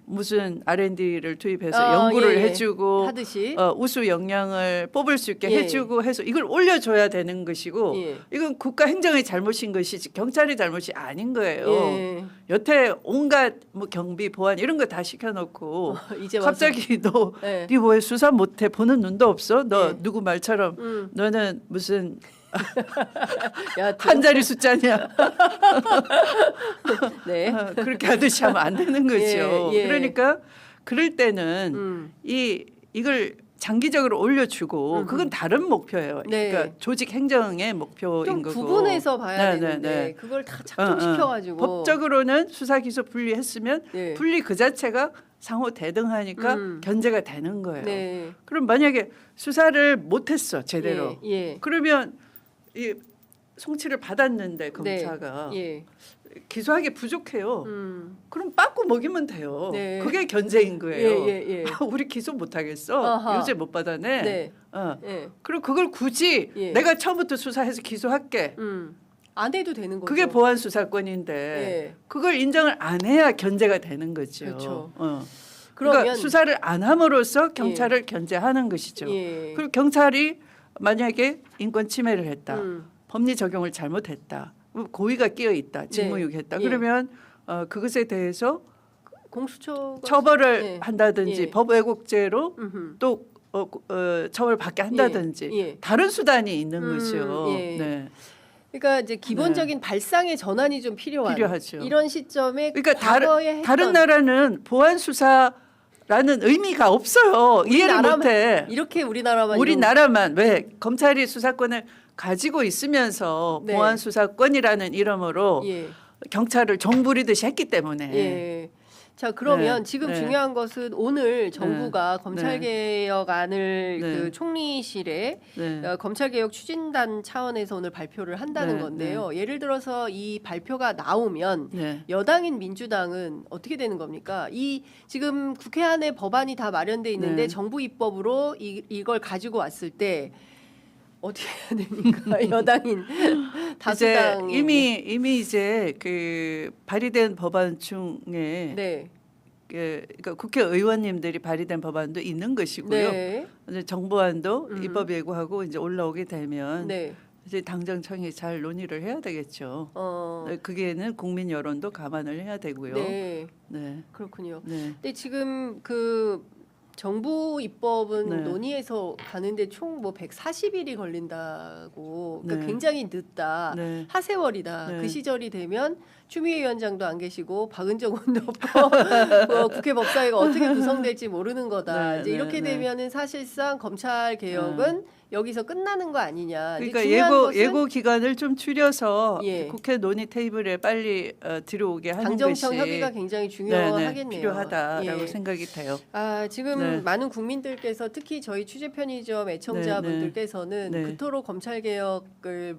무슨 R&D를 투입해서 아, 연구를 예, 예. 해주고 하듯이. 우수 역량을 뽑을 수 있게 예. 해주고 해서 이걸 올려줘야 되는 것이고 예. 이건 국가 행정의 잘못인 것이지 경찰의 잘못이 아닌 거예요. 예. 여태 온갖 뭐 경비 보안 이런 거 다 시켜놓고 이제 와서. 갑자기 너 예. 네 왜 수사 못해 보는 눈도 없어? 너 예. 누구 말처럼 너는 무슨 야, 한 자리 숫자냐? 네. 그렇게 하듯이 하면 안 되는 거죠. 예, 예. 그러니까 그럴 때는 이걸 장기적으로 올려주고 그건 다른 목표예요. 네. 그러니까 조직 행정의 목표인 좀 거고. 구분해서 봐야 네, 되는데 네, 네. 그걸 다 착종시켜가지고 법적으로는 수사 기소 분리했으면 네. 분리 그 자체가 상호 대등하니까 견제가 되는 거예요. 네. 그럼 만약에 수사를 못했어 제대로. 예. 예. 그러면 이 송치를 받았는데 검사가 예. 기소하기 부족해요. 그럼 빠꾸 먹이면 돼요. 네. 그게 견제인 거예요. 예. 우리 기소 못 하겠어. 아하. 유죄 못 받아내. 네. 예. 그리고 그걸 굳이 예. 내가 처음부터 수사해서 기소할게. 안 해도 되는 거죠. 그게 보안 수사권인데 예. 그걸 인정을 안 해야 견제가 되는 거죠. 그렇죠. 그러니까 그러면 수사를 안 함으로써 경찰을 견제하는 것이죠. 예. 그리고 경찰이 만약에 인권 침해를 했다. 법리 적용을 잘못했다. 고의가 끼어 있다. 직무유기했다. 예. 그러면 그것에 대해서 공수처 처벌을 예. 한다든지 예. 법 왜곡죄로 또 처벌받게 한다든지 예. 다른 수단이 있는 거죠. 예. 네. 그러니까 이제 기본적인 발상의 전환이 좀 필요하죠. 이런 시점에 그러니까 과거에 다른 했던 나라는 보안 수사라는 의미가 없어요. 이해를 우리나라만- 못해. 이렇게 우리나라만 우리나라만 왜 검찰이 수사권을 가지고 있으면서 네. 보안 수사권이라는 이름으로 예. 경찰을 종부리듯이 했기 때문에 예. 자 그러면 네. 지금 네. 중요한 것은 오늘 정부가 네. 검찰개혁안을 네. 그 총리실에 네. 검찰개혁 추진단 차원에서 오늘 발표를 한다는 네. 건데요. 예를 들어서 이 발표가 나오면 네. 여당인 민주당은 어떻게 되는 겁니까? 이 지금 국회 안에 법안이 다 마련돼 있는데 네. 정부 입법으로 이걸 가지고 왔을 때 어떻게 해야 됩니까? 여당인 이제 다수당 이미 이제 그 발의된 법안 중에 네. 그러니까 국회의원님들이 발의된 법안도 있는 것이고요. 네. 이제 정부안도 입법 예고하고 이제 올라오게 되면 네. 이제 당정청이 잘 논의를 해야 되겠죠. 그게는 국민 여론도 감안을 해야 되고요. 네. 네. 그렇군요. 네. 근데 지금 그 정부 입법은 네. 논의해서 가는데 총 뭐 140일이 걸린다고 그러니까 네. 굉장히 늦다. 네. 하세월이다. 네. 그 시절이 되면 추미애 위원장도 안 계시고 박은정 의원도 없고 국회 법사위가 어떻게 구성될지 모르는 거다. 네, 이제 네, 이렇게 네. 되면은 사실상 검찰 개혁은 여기서 끝나는 거 아니냐. 이제 그러니까 중요한 것은 예고 기간을 좀 줄여서 예. 국회 논의 테이블에 빨리 들어오게 하는 당정청 것이 협의가 굉장히 네, 중요하겠네요. 필요하다라고 예. 생각이 돼요. 아, 지금 네. 많은 국민들께서 특히 저희 취재 편의점 애청자분들께서는 네. 그토록 검찰 개혁을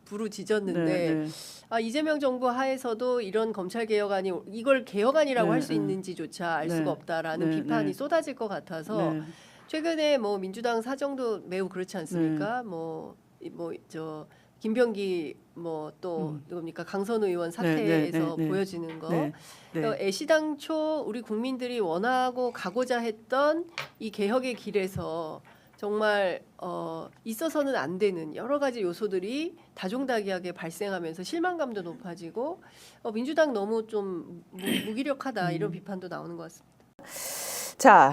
부르짖었는데 네, 네. 아, 이재명 정부 하에서도 이런 검찰 개혁안이 이걸 개혁안이라고 네, 할 수 네. 있는지조차 알 네. 수가 없다라는 네, 비판이 네. 쏟아질 것 같아서 네. 최근에 뭐 민주당 사정도 매우 그렇지 않습니까? 뭐 저 김병기 뭐 또 누굽니까 강선 의원 사태에서 네. 보여지는 거. 네. 네. 애시당초 우리 국민들이 원하고 가고자 했던 이 개혁의 길에서 정말 있어서는 안 되는 여러 가지 요소들이 다종다기하게 발생하면서 실망감도 높아지고 민주당 너무 좀 무기력하다 이런 비판도 나오는 것 같습니다. 자,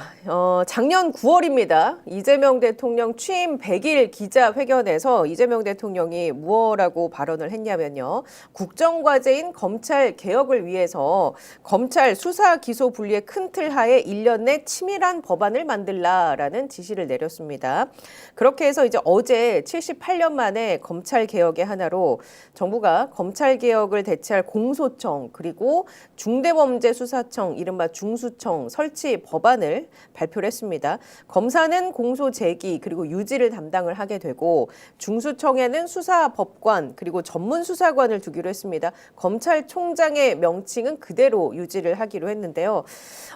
작년 9월입니다. 이재명 대통령 취임 100일 기자회견에서 이재명 대통령이 무엇라고 발언을 했냐면요. 국정과제인 검찰 개혁을 위해서 검찰 수사 기소 분리의 큰 틀 하에 1년 내 치밀한 법안을 만들라라는 지시를 내렸습니다. 그렇게 해서 이제 어제 78년 만에 검찰 개혁의 하나로 정부가 검찰 개혁을 대체할 공소청 그리고 중대범죄수사청 이른바 중수청 설치 법안을 발표를 했습니다. 검사는 공소 제기 그리고 유지를 담당을 하게 되고 중수청에는 수사법관 그리고 전문수사관을 두기로 했습니다. 검찰총장의 명칭은 그대로 유지를 하기로 했는데요.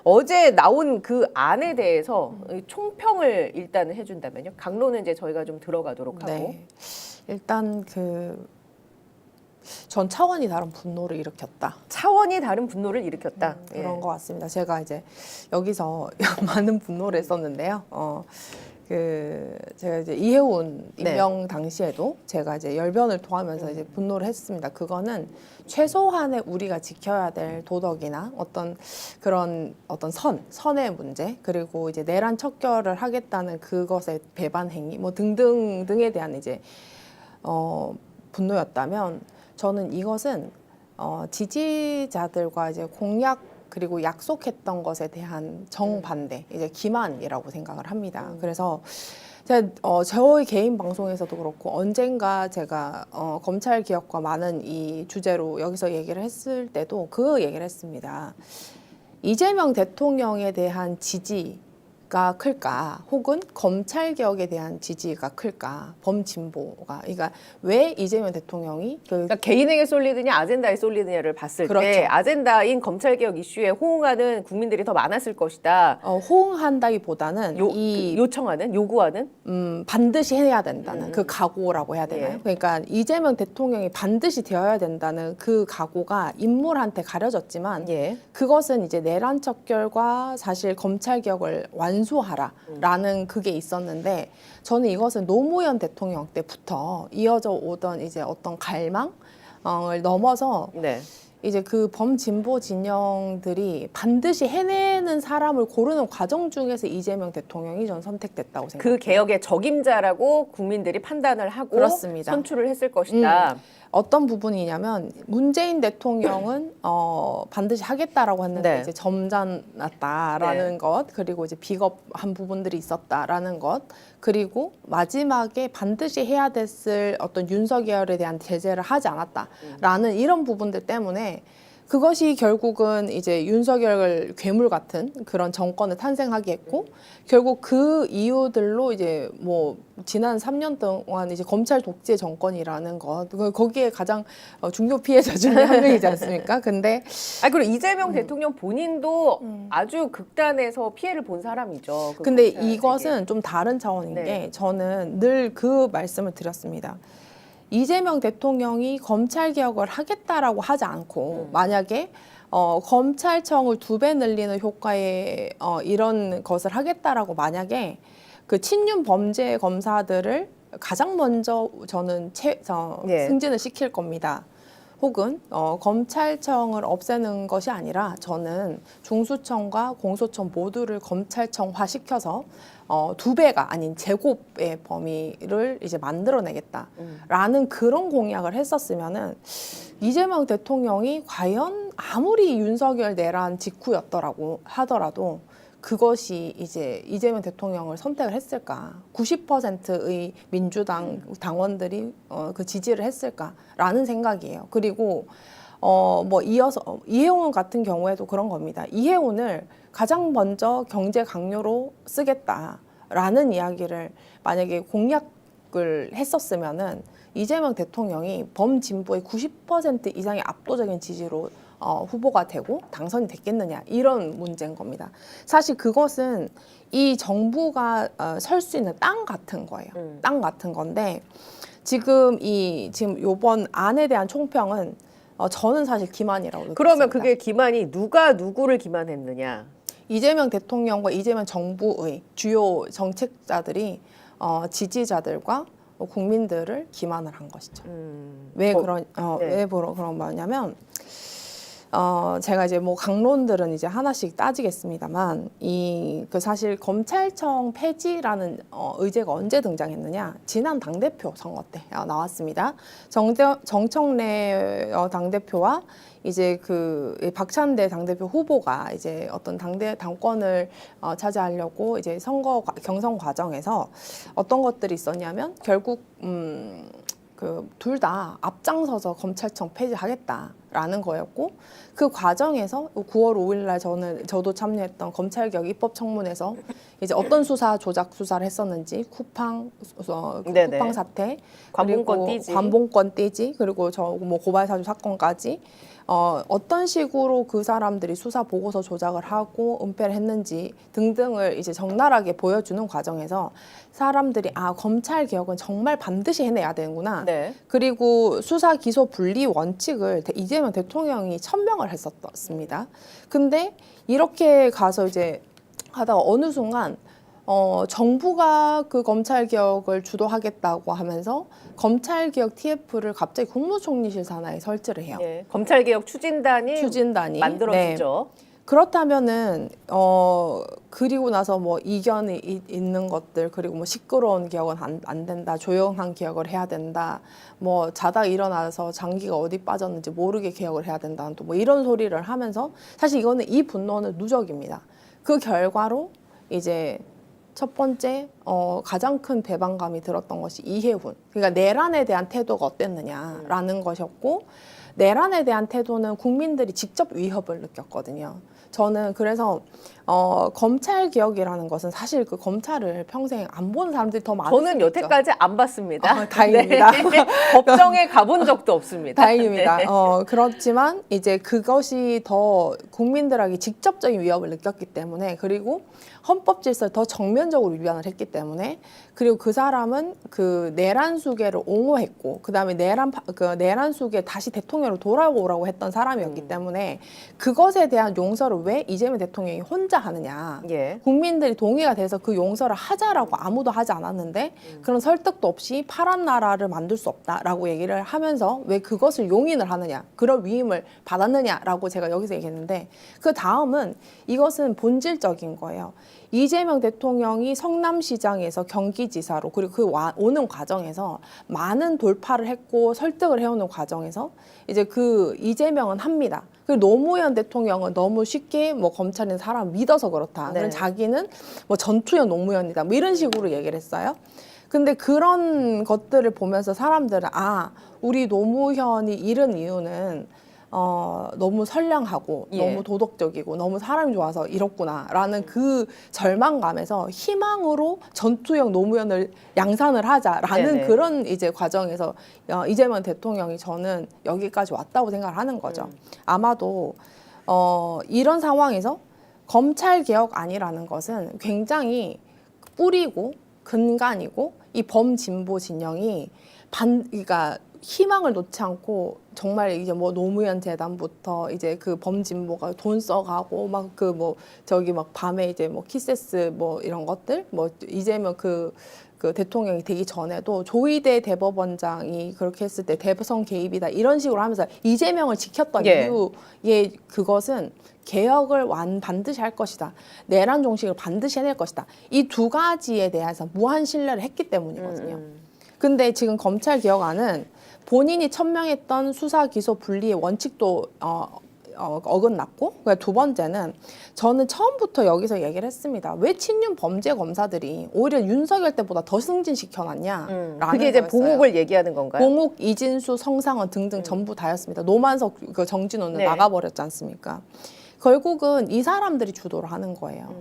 어제 나온 그 안에 대해서 총평을 일단 해준다면요. 강론은 이제 저희가 좀 들어가도록 하고. 네. 일단 전 차원이 다른 분노를 일으켰다. 차원이 다른 분노를 일으켰다. 그런 것 같습니다. 제가 이제 여기서 많은 분노를 했었는데요. 제가 이제 이해운 임명 당시에도 제가 이제 열변을 토하면서 이제 분노를 했습니다. 그거는 최소한의 우리가 지켜야 될 도덕이나 어떤 그런 선의 문제, 그리고 이제 내란 척결을 하겠다는 그것의 배반 행위, 뭐 등등등에 대한 이제 분노였다면, 저는 이것은 지지자들과 이제 공약 그리고 약속했던 것에 대한 정반대, 이제 기만이라고 생각을 합니다. 그래서 제가 저의 개인 방송에서도 그렇고 언젠가 제가 검찰 개혁과 많은 이 주제로 여기서 얘기를 했을 때도 그 얘기를 했습니다. 이재명 대통령에 대한 지지가 클까, 혹은 검찰 개혁에 대한 지지가 클까, 범진보가. 그러니까 왜 이재명 대통령이 그러니까 개인에게 쏠리느냐 아젠다에 쏠리느냐를 봤을 그렇죠. 때 아젠다인 검찰 개혁 이슈에 호응하는 국민들이 더 많았을 것이다. 호응한다기보다는 요구하는 반드시 해야 된다는 그 각오라고 해야 되나요? 예. 그러니까 이재명 대통령이 반드시 되어야 된다는 그 각오가 인물한테 가려졌지만, 그것은 이제 내란 척결과 사실 검찰 개혁을 완수하라라는 그게 있었는데, 저는 이것은 노무현 대통령 때부터 이어져 오던 이제 어떤 갈망을 넘어서 이제 그 범진보 진영들이 반드시 해내는 사람을 고르는 과정 중에서 이재명 대통령이 전 선택됐다고 생각해요. 그 개혁의 적임자라고 국민들이 판단을 하고 그렇습니다. 선출을 했을 것이다. 어떤 부분이냐면, 문재인 대통령은 반드시 하겠다라고 했는데 이제 점잖았다라는 것, 그리고 이제 비겁한 부분들이 있었다라는 것, 그리고 마지막에 반드시 해야 됐을 어떤 윤석열에 대한 제재를 하지 않았다라는 이런 부분들 때문에 그것이 결국은 이제 윤석열 괴물 같은 그런 정권을 탄생하게 했고, 결국 그 이유들로 이제 뭐 지난 3년 동안 이제 검찰 독재 정권이라는 것, 거기에 가장 중요 피해자 중에 한 명이지 않습니까? 근데 그리고 이재명 대통령 본인도 아주 극단에서 피해를 본 사람이죠. 근데 이것은 좀 다른 차원인 게, 저는 늘 그 말씀을 드렸습니다. 이재명 대통령이 검찰 개혁을 하겠다라고 하지 않고 만약에 검찰청을 2배 늘리는 효과의 이런 것을 하겠다라고 만약에 그 친윤 범죄 검사들을 가장 먼저 저는 승진을 시킬 겁니다. 혹은 검찰청을 없애는 것이 아니라 저는 중수청과 공소청 모두를 검찰청화 시켜서 2배가 아닌 제곱의 범위를 이제 만들어내겠다라는 그런 공약을 했었으면은 이재명 대통령이 과연 아무리 윤석열 내란 직후였더라고 하더라도 그것이 이제 이재명 대통령을 선택을 했을까? 90%의 민주당 당원들이 그 지지를 했을까라는 생각이에요. 그리고 뭐 이어서 이해운 같은 경우에도 그런 겁니다. 이해운을 가장 먼저 경제 강요로 쓰겠다라는 이야기를 만약에 공약을 했었으면은 이재명 대통령이 범진보의 90% 이상의 압도적인 지지로 후보가 되고 당선이 됐겠느냐, 이런 문제인 겁니다. 사실 그것은 이 정부가 설 수 있는 땅 같은 거예요. 땅 같은 건데, 지금 요번 안에 대한 총평은 저는 사실 기만이라고 느꼈습니다. 그러면 그게 기만이 누가 누구를 기만했느냐? 이재명 대통령과 이재명 정부의 주요 정책자들이 지지자들과 국민들을 기만을 한 것이죠. 왜 그런 말이냐면, 제가 이제 뭐 강론들은 이제 하나씩 따지겠습니다만, 그 사실 검찰청 폐지라는 의제가 언제 등장했느냐? 지난 당대표 선거 때 나왔습니다. 정청래 당대표와 이제 그 박찬대 당대표 후보가 이제 어떤 당권을 차지하려고 이제 선거 경선 과정에서 어떤 것들이 있었냐면, 결국 둘 다 앞장서서 검찰청 폐지하겠다라는 거였고, 그 과정에서 9월 5일 날 저도 참여했던 검찰개혁 입법청문회에서 이제 어떤 조작 수사를 했었는지, 쿠팡 사태, 관봉권 띠지, 그리고 뭐 고발사주 사건까지 어떤 식으로 그 사람들이 수사 보고서 조작을 하고 은폐를 했는지 등등을 이제 적나라하게 보여주는 과정에서 사람들이 검찰 개혁은 정말 반드시 해내야 되는구나. 네. 그리고 수사 기소 분리 원칙을 이재명 대통령이 천명을 했었습니다. 근데 이렇게 가서 이제 하다가 어느 순간 정부가 그 검찰 개혁을 주도하겠다고 하면서 검찰 개혁 TF를 갑자기 국무총리실 산하에 설치를 해요. 예. 검찰 개혁 추진단이 만들어지죠. 네. 그렇다면은 그리고 나서 뭐 이견이 있는 것들, 그리고 뭐 시끄러운 개혁은 안 된다, 조용한 개혁을 해야 된다, 뭐 자다 일어나서 장기가 어디 빠졌는지 모르게 개혁을 해야 된다, 또 뭐 이런 소리를 하면서 사실 이 분노는 누적입니다. 그 결과로 이제 첫 번째 가장 큰 배반감이 들었던 것이 이해훈, 그러니까 내란에 대한 태도가 어땠느냐라는 것이었고, 내란에 대한 태도는 국민들이 직접 위협을 느꼈거든요. 저는 그래서 검찰 개혁이라는 것은 사실 그 검찰을 평생 안 본 사람들이 더 많을 수도 있죠. 저는 여태까지 안 봤습니다. 다행입니다. 네. 법정에 가본 적도 없습니다. 다행입니다. 네. 그렇지만 이제 그것이 더 국민들에게 직접적인 위협을 느꼈기 때문에, 그리고 헌법 질서를 더 정면적으로 위반을 했기 때문에, 그리고 그 사람은 그 내란 수계를 옹호했고, 그다음에 내란 수계 다시 대통령으로 돌아오라고 했던 사람이었기 때문에 그것에 대한 용서를 왜 이재명 대통령이 혼자 하느냐. 예. 국민들이 동의가 돼서 그 용서를 하자라고 아무도 하지 않았는데 그런 설득도 없이 파란 나라를 만들 수 없다라고 얘기를 하면서 왜 그것을 용인을 하느냐, 그런 위임을 받았느냐라고 제가 여기서 얘기했는데, 그 다음은 이것은 본질적인 거예요. 이재명 대통령이 성남시장에서 경기지사로, 그리고 그 오는 과정에서 많은 돌파를 했고 설득을 해오는 과정에서 이제 그 이재명은 합니다. 그리고 노무현 대통령은 너무 쉽게 뭐 검찰인 사람 믿어서 그렇다. 네. 그럼 자기는 뭐 전투형 노무현이다. 뭐 이런 식으로 얘기를 했어요. 근데 그런 것들을 보면서 사람들은 우리 노무현이 잃은 이유는 너무 선량하고 예. 너무 도덕적이고 너무 사람이 좋아서 이렇구나라는 그 절망감에서 희망으로 전투형 노무현을 양산을 하자라는 네네. 그런 이제 과정에서 이재명 대통령이 저는 여기까지 왔다고 생각을 하는 거죠. 아마도 이런 상황에서 검찰 개혁 아니라는 것은 굉장히 뿌리고 근간이고, 이 범진보 진영이 그러니까 희망을 놓지 않고 정말 이제 뭐 노무현 재단부터 이제 그 범진보가 돈 써가고 막 그 뭐 저기 막 밤에 이제 뭐 키세스 뭐 이런 것들, 뭐 이재명 그 대통령이 되기 전에도 조희대 대법원장이 그렇게 했을 때 대선 개입이다 이런 식으로 하면서 이재명을 지켰던 이유의 그것은 개혁을 반드시 할 것이다, 내란 종식을 반드시 해낼 것이다, 이 두 가지에 대해서 무한 신뢰를 했기 때문이거든요. 근데 지금 검찰 개혁안은 본인이 천명했던 수사 기소 분리의 원칙도 어긋났고, 그러니까 두 번째는 저는 처음부터 여기서 얘기를 했습니다. 왜 친윤 범죄 검사들이 오히려 윤석열 때보다 더 승진시켜놨냐? 그게 이제 봉욱을 얘기하는 건가요? 봉욱, 이진수, 성상원 등등 전부 다였습니다. 노만석, 정진호는 네. 나가버렸지 않습니까? 결국은 이 사람들이 주도를 하는 거예요.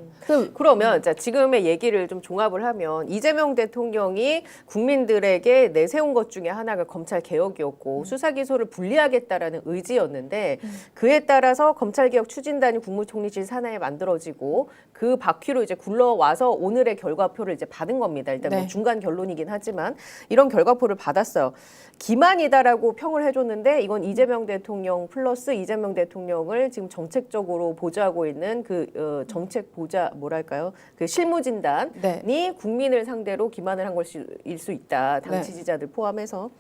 그러면 자, 지금의 얘기를 좀 종합을 하면 이재명 대통령이 국민들에게 내세운 것 중에 하나가 검찰 개혁이었고 수사 기소를 분리하겠다라는 의지였는데 그에 따라서 검찰 개혁 추진단이 국무총리실 산하에 만들어지고 그 바퀴로 이제 굴러와서 오늘의 결과표를 이제 받은 겁니다. 일단 뭐 중간 결론이긴 하지만 이런 결과표를 받았어요. 기만이다라고 평을 해줬는데 이건 이재명 대통령 플러스 이재명 대통령을 지금 정책적으로 보좌하고 있는 그 정책 보좌 뭐랄까요? 그 실무진단이 국민을 상대로 기만을 한 것일 수 있다. 당 지지자들 포함해서.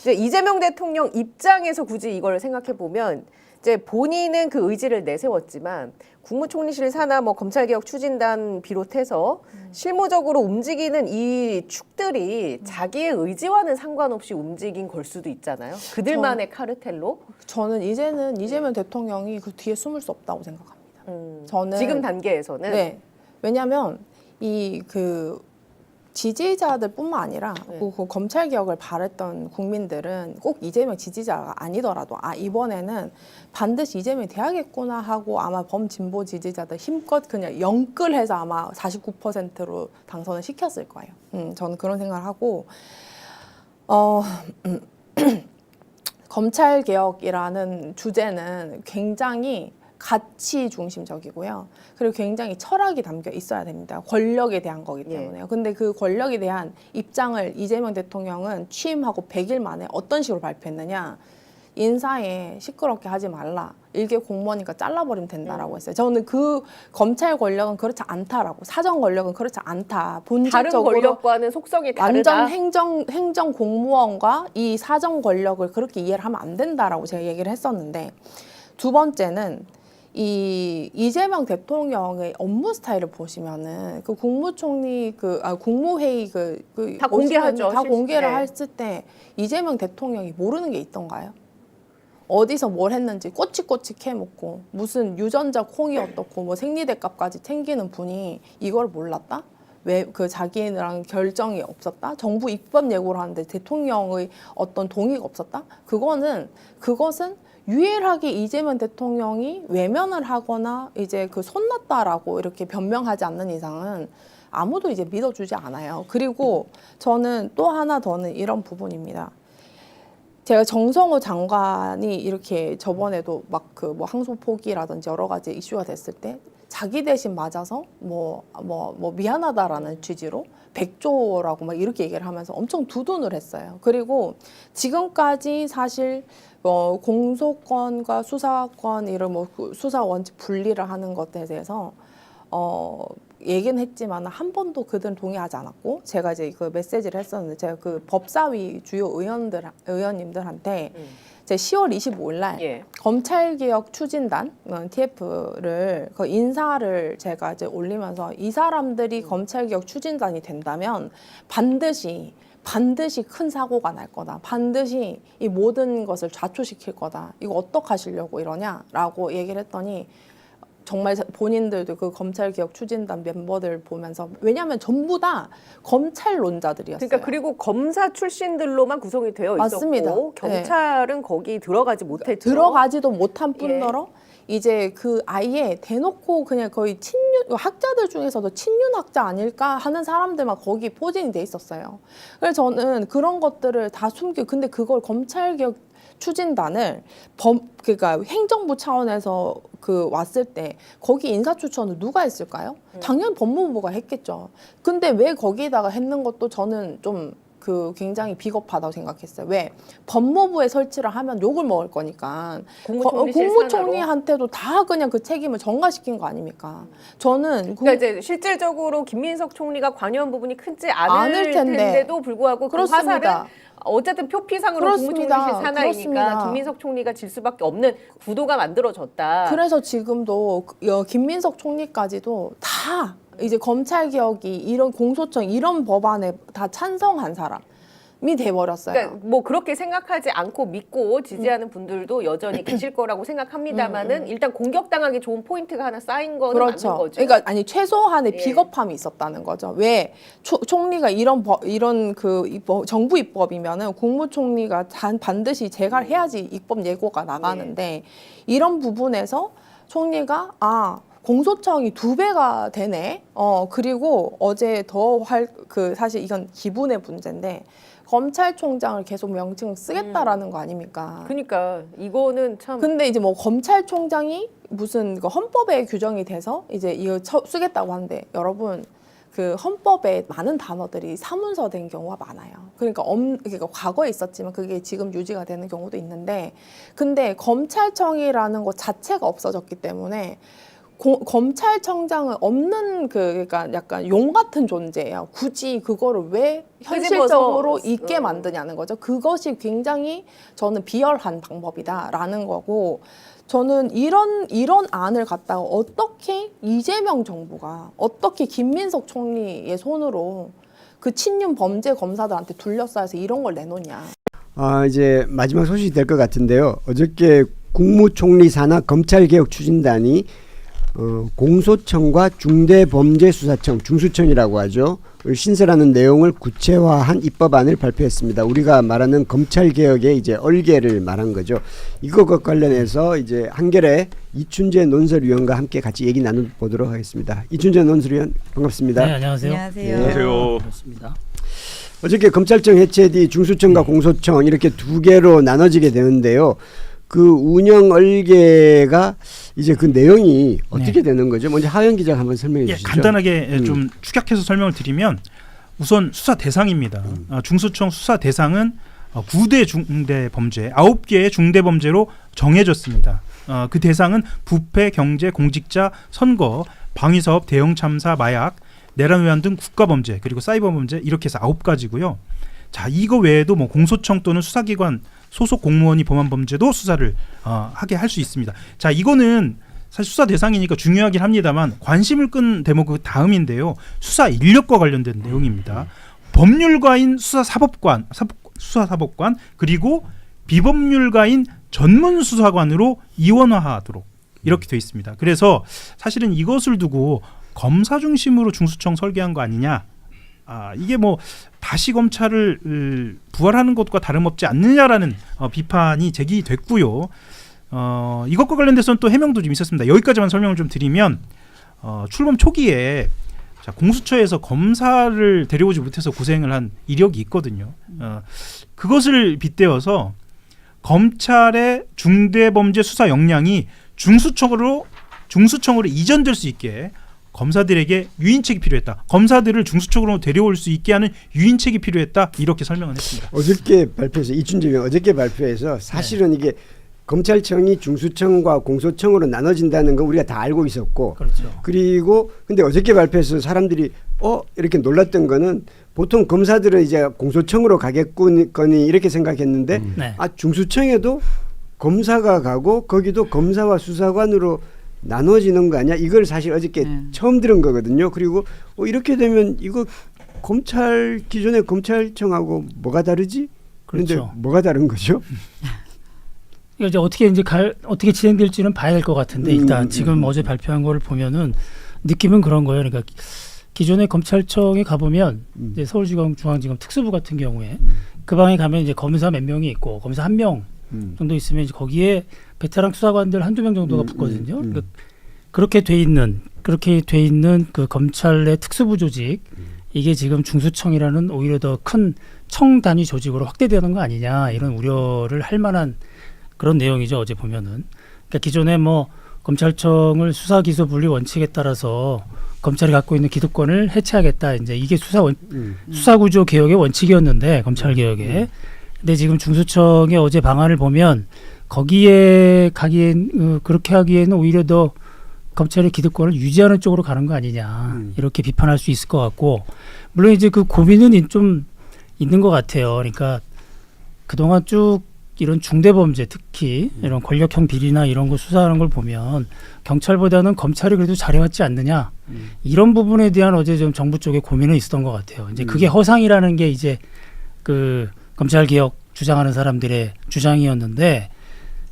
이제 이재명 대통령 입장에서 굳이 이걸 생각해 보면 이제 본인은 그 의지를 내세웠지만 국무총리실 산하 뭐 검찰개혁 추진단 비롯해서 실무적으로 움직이는 이 축들이 자기의 의지와는 상관없이 움직인 걸 수도 있잖아요. 그들만의 카르텔로. 저는 이제는 이재명 대통령이 그 뒤에 숨을 수 없다고 생각합니다. 저는 지금 단계에서는. 네. 왜냐하면 이 그 지지자들뿐만 아니라 그 검찰 개혁을 바랬던 국민들은 꼭 이재명 지지자가 아니더라도 이번에는 반드시 이재명이 돼야겠구나 하고 아마 범진보 지지자들 힘껏 그냥 영끌해서 아마 49%로 당선을 시켰을 거예요. 저는 그런 생각을 하고 검찰 개혁이라는 주제는 굉장히 가치 중심적이고요. 그리고 굉장히 철학이 담겨 있어야 됩니다. 권력에 대한 거기 때문에요. 근데 그 권력에 대한 입장을 이재명 대통령은 취임하고 100일 만에 어떤 식으로 발표했느냐. 인사에 시끄럽게 하지 말라. 일개 공무원이니까 잘라버리면 된다라고 했어요. 저는 그 검찰 권력은 그렇지 않다라고. 사정 권력은 그렇지 않다. 본질적으로 다른 권력과는 속성이 다르다. 완전 행정 공무원과 이 사정 권력을 그렇게 이해를 하면 안 된다라고 제가 얘기를 했었는데, 두 번째는 이 이재명 대통령의 업무 스타일을 보시면은 그 국무총리 국무회의 다 공개하죠. 다 공개를 네. 했을 때 이재명 대통령이 모르는 게 있던가요? 어디서 뭘 했는지 꼬치꼬치 캐묻고 무슨 유전자 콩이 어떻고 뭐 생리대값까지 챙기는 분이 이걸 몰랐다? 왜 그 자기랑 결정이 없었다? 정부 입법 예고를 하는데 대통령의 어떤 동의가 없었다? 그것은 유일하게 이재명 대통령이 외면을 하거나 이제 그 손났다라고 이렇게 변명하지 않는 이상은 아무도 이제 믿어주지 않아요. 그리고 저는 또 하나 더는 이런 부분입니다. 제가 정성호 장관이 이렇게 저번에도 막 그 뭐 항소 포기라든지 여러 가지 이슈가 됐을 때 자기 대신 맞아서 뭐 미안하다라는 취지로 100조라고 막 이렇게 얘기를 하면서 엄청 두둔을 했어요. 그리고 지금까지 사실 공소권과 수사권 이런 뭐 수사 원칙 분리를 하는 것에 대해서 얘기는 했지만 한 번도 그들은 동의하지 않았고, 제가 이제 그 메시지를 했었는데 제가 그 법사위 주요 의원님들한테 제 10월 25일 날 검찰개혁 추진단 TF를 그 인사를 제가 이제 올리면서 이 사람들이 검찰개혁 추진단이 된다면 반드시 큰 사고가 날 거다. 반드시 이 모든 것을 좌초시킬 거다. 이거 어떡하시려고 이러냐라고 얘기를 했더니 정말 본인들도 그 검찰개혁 추진단 멤버들 보면서, 왜냐하면 전부 다 검찰론자들이었어요. 그러니까 그리고 검사 출신들로만 구성이 되어 맞습니다. 있었고 경찰은 거기 들어가지 못했죠. 들어가지도 못한 뿐더러 이제 그 아예 대놓고 그냥 거의 학자들 중에서도 친윤학자 아닐까 하는 사람들만 거기 포진이 돼 있었어요. 그래서 저는 그런 것들을 다 근데 그걸 검찰개혁 추진단을 그러니까 행정부 차원에서 그 왔을 때 거기 인사 추천을 누가 했을까요? 당연히 법무부가 했겠죠. 근데 왜 거기다가 했는 것도 저는 좀 굉장히 비겁하다고 생각했어요. 왜? 법무부에 설치를 하면 욕을 먹을 거니까 국무총리한테도 다 그냥 그 책임을 전가시킨 거 아닙니까? 저는 그러니까 이제 실질적으로 김민석 총리가 관여한 부분이 크지 않을 텐데도 불구하고 그 화살은 어쨌든 표피상으로 국무총리실 산하이니까 김민석 총리가 질 수밖에 없는 구도가 만들어졌다. 그래서 지금도 김민석 총리까지도 다 이제 검찰개혁이 이런 공소청 이런 법안에 다 찬성한 사람이 돼버렸어요. 그러니까 뭐 그렇게 생각하지 않고 믿고 지지하는 분들도 여전히 계실 거라고 생각합니다만은 일단 공격당하기 좋은 포인트가 하나 쌓인 거는 맞는 거죠. 그러니까 아니 최소한의 비겁함이 있었다는 거죠. 왜 총리가 이런 정부 입법이면은 국무총리가 반드시 제갈 해야지 입법 예고가 나가는데 이런 부분에서 총리가 공소청이 2배가 되네. 그리고 어제 사실 이건 기분의 문제인데 검찰총장을 계속 명칭을 쓰겠다라는 거 아닙니까? 그러니까 이거는 참. 근데 이제 뭐 검찰총장이 무슨 헌법에 규정이 돼서 이제 이거 쓰겠다고 하는데 여러분 그 헌법에 많은 단어들이 사문서된 경우가 많아요. 그러니까 과거에 있었지만 그게 지금 유지가 되는 경우도 있는데, 근데 검찰청이라는 것 자체가 없어졌기 때문에. 검찰청장은 없는 그러니까 약간 용 같은 존재예요. 굳이 그거를 왜 현실적으로 있게 만드냐는 거죠. 그것이 굉장히 저는 비열한 방법이다라는 거고, 저는 이런 안을 갖다가 어떻게 이재명 정부가 어떻게 김민석 총리의 손으로 그 친윤 범죄 검사들한테 둘러싸여서 이런 걸 내놓냐. 이제 마지막 소식이 될 것 같은데요. 어저께 국무총리 산하 검찰개혁 추진단이 공소청과 중대범죄수사청, 중수청이라고 하죠. 신설하는 내용을 구체화한 입법안을 발표했습니다. 우리가 말하는 검찰개혁의 이제 얼개를 말한 거죠. 이것과 관련해서 이제 한겨레 이춘재 논설위원과 함께 같이 얘기 나눠보도록 하겠습니다. 이춘재 논설위원 반갑습니다. 네, 안녕하세요. 안녕하세요. 반갑습니다. 어저께 검찰청 해체 뒤 중수청과 공소청 이렇게 두 개로 나눠지게 되는데요. 그 운영 얼개가 이제 그 내용이 어떻게 되는 거죠? 먼저 하영 기자 한번 설명해 주시죠. 간단하게 좀 축약해서 설명을 드리면 우선 수사 대상입니다. 중수청 수사 대상은 9대 중대 범죄, 9개의 중대 범죄로 정해졌습니다. 그 대상은 부패, 경제, 공직자, 선거, 방위사업, 대형 참사, 마약, 내란 외환 등 국가범죄, 그리고 사이버 범죄 이렇게 해서 9가지고요. 자, 이거 외에도 뭐 공소청 또는 수사기관 소속 공무원이 범한 범죄도 수사를 하게 할 수 있습니다. 자, 이거는 사실 수사 대상이니까 중요하긴 합니다만 관심을 끈 대목은 다음인데요. 수사 인력과 관련된 내용입니다. 법률가인 수사사법관 그리고 비법률가인 전문수사관으로 이원화하도록 이렇게 되어 있습니다. 그래서 사실은 이것을 두고 검사 중심으로 중수청 설계한 거 아니냐. 이게 뭐 다시 검찰을 부활하는 것과 다름없지 않느냐라는 비판이 제기됐고요. 이것과 관련돼서는 또 해명도 좀 있었습니다. 여기까지만 설명을 좀 드리면 출범 초기에 공수처에서 검사를 데려오지 못해서 고생을 한 이력이 있거든요. 그것을 빗대어서 검찰의 중대범죄 수사 역량이 중수청으로 이전될 수 있게 검사들에게 유인책이 필요했다. 검사들을 중수청으로 데려올 수 있게 하는 유인책이 필요했다. 이렇게 설명을 했습니다. 어저께 발표해서 이춘재 의원 어저께 발표해서 사실은 이게 검찰청이 중수청과 공소청으로 나눠진다는 건 우리가 다 알고 있었고, 그렇죠. 그리고 근데 어저께 발표해서 사람들이 이렇게 놀랐던 거는 보통 검사들은 이제 공소청으로 가겠거니 이렇게 생각했는데 중수청에도 검사가 가고 거기도 검사와 수사관으로 나눠지는 거 아니야? 이걸 사실 어저께 처음 들은 거거든요. 그리고 이렇게 되면 이거 기존의 검찰청하고 뭐가 다르지? 그런데 그렇죠. 뭐가 다른 거죠? 이제 어떻게 진행될지는 봐야 될 것 같은데 일단 지금 어제 발표한 거를 보면은 느낌은 그런 거예요. 그러니까 기존의 검찰청에 가보면 이제 서울중앙지검 특수부 같은 경우에 그 방에 가면 이제 검사 몇 명이 있고 검사 1명 정도 있으면 이제 거기에 베테랑 수사관들 한두 명 정도가 붙거든요. 그러니까 그렇게 돼 있는 그 검찰의 특수부 조직 이게 지금 중수청이라는 오히려 더 큰 청 단위 조직으로 확대되는 거 아니냐 이런 우려를 할 만한 그런 내용이죠. 어제 보면은 그러니까 기존에 뭐 검찰청을 수사 기소 분리 원칙에 따라서 검찰이 갖고 있는 기득권을 해체하겠다. 이제 이게 수사 구조 개혁의 원칙이었는데 검찰 개혁의. 근데 지금 중수청의 어제 방안을 보면 거기에 가기엔 그렇게 하기에는 오히려 더 검찰의 기득권을 유지하는 쪽으로 가는 거 아니냐 이렇게 비판할 수 있을 것 같고 물론 이제 그 고민은 좀 있는 것 같아요. 그러니까 그동안 쭉 이런 중대범죄 특히 이런 권력형 비리나 이런 거 수사하는 걸 보면 경찰보다는 검찰이 그래도 잘해왔지 않느냐 이런 부분에 대한 어제 좀 정부 쪽에 고민은 있었던 것 같아요. 이제 그게 허상이라는 게 이제 그 검찰 개혁 주장하는 사람들의 주장이었는데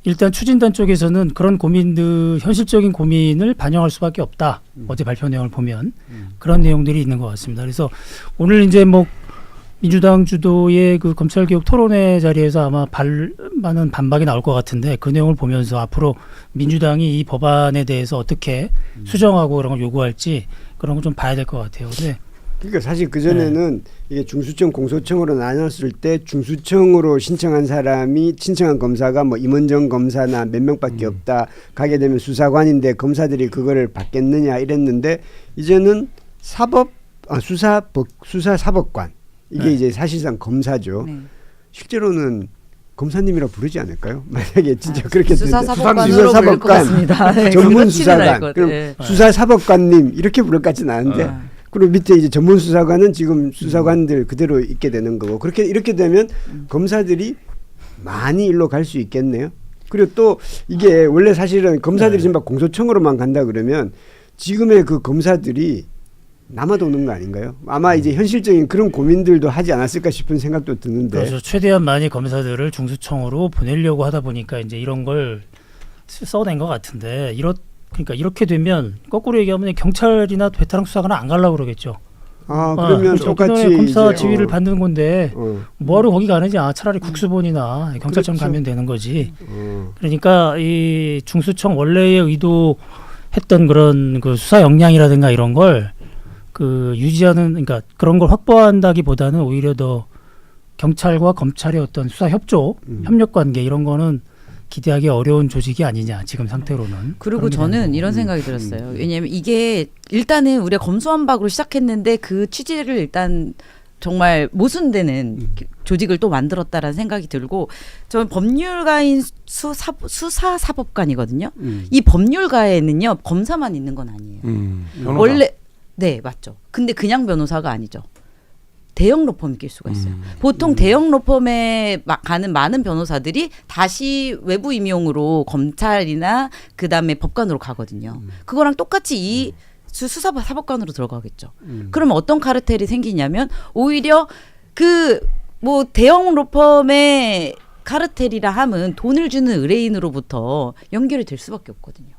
일단 추진단 쪽에서는 그런 고민들 현실적인 고민을 반영할 수밖에 없다. 어제 발표 내용을 보면 그런 내용들이 있는 것 같습니다. 그래서 오늘 이제 뭐 민주당 주도의 그 검찰개혁 토론회 자리에서 아마 많은 반박이 나올 것 같은데 그 내용을 보면서 앞으로 민주당이 이 법안에 대해서 어떻게 수정하고 그런 걸 요구할지 그런 걸 좀 봐야 될 것 같아요. 네. 그러니까 사실 그전에는 이게 중수청, 공소청으로 나눴을 때 중수청으로 신청한 검사가 뭐 임원정 검사나 몇 명밖에 없다. 가게 되면 수사관인데 검사들이 그거를 받겠느냐 이랬는데 이제는 수사사법관 이게 이제 사실상 검사죠. 실제로는 검사님이라 부르지 않을까요? 만약에 진짜 그렇게 수사사법관 전문수사관 그럼 수사사법관님 이렇게 부를 것 같지는 않은데 그리고 밑에 이제 전문수사관은 지금 수사관들 그대로 있게 되는 거고 이렇게 되면 검사들이 많이 일로 갈 수 있겠네요. 그리고 또 이게 원래 사실은 검사들이 지금 막 공소청으로만 간다 그러면 지금의 그 검사들이 남아도 오는 거 아닌가요? 아마 이제 현실적인 그런 고민들도 하지 않았을까 싶은 생각도 드는데. 그래서 최대한 많이 검사들을 중수청으로 보내려고 하다 보니까 이제 이런 걸 써낸 것 같은데 그러니까 이렇게 되면 거꾸로 얘기하면 경찰이나 베테랑 수사관은 안 가려고 그러겠죠. 그러면 똑같이 검사 지위를 받는 건데 뭐하러 거기 가는지 차라리 국수본이나 경찰청 가면 되는 거지. 그러니까 이 중수청 원래의 의도했던 그런 그 수사 역량이라든가 이런 걸 그 유지하는 그러니까 그런 걸 확보한다기보다는 오히려 더 경찰과 검찰의 어떤 수사 협조, 협력 관계 이런 거는 기대하기 어려운 조직이 아니냐 지금 상태로는. 그리고 저는 이런 생각이 들었어요. 왜냐하면 이게 일단은 우리가 검수완박으로 시작했는데 그 취지를 일단 정말 모순되는 조직을 또 만들었다라는 생각이 들고, 저는 법률가인 수사사법관이거든요. 이 법률가에는요 검사만 있는 건 아니에요. 변호사. 원래 네 맞죠. 근데 그냥 변호사가 아니죠. 대형 로펌이 낄 수가 있어요. 보통 대형 로펌에 가는 많은 변호사들이 다시 외부 임용으로 검찰이나 그다음에 법관으로 가거든요. 그거랑 똑같이 이 수사사법관으로 들어가겠죠. 그러면 어떤 카르텔이 생기냐면 오히려 그 뭐 대형 로펌의 카르텔이라 함은 돈을 주는 의뢰인으로부터 연결이 될 수밖에 없거든요.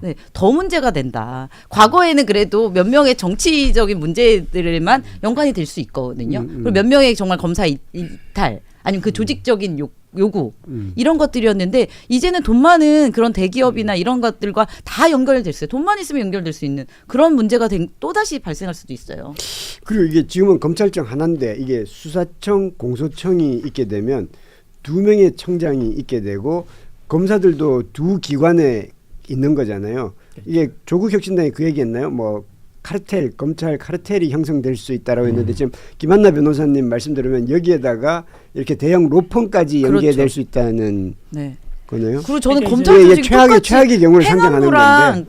네, 더 문제가 된다. 과거에는 그래도 몇 명의 정치적인 문제들만 연관이 될 수 있거든요. 그리고 몇 명의 정말 검사 이탈 아니면 그 조직적인 요구 이런 것들이었는데 이제는 돈 많은 그런 대기업이나 이런 것들과 다 연결됐어요. 돈만 있으면 연결될 수 있는 그런 문제가 또다시 발생할 수도 있어요. 그리고 이게 지금은 검찰청 하나인데 이게 수사청, 공소청이 있게 되면 2명의 청장이 있게 되고 검사들도 2 기관에 있는 거잖아요. 이게 조국 혁신당이 그 얘기했나요? 뭐 카르텔, 검찰 카르텔이 형성될 수 있다라고 했는데 지금 김한나 변호사님 말씀 들으면 여기에다가 이렇게 대형 로펌까지 연계될 그렇죠. 수 있다는 네. 거네요. 그리고 저는 그러니까 검찰 조직 최악의 경우를 상정하는 건데.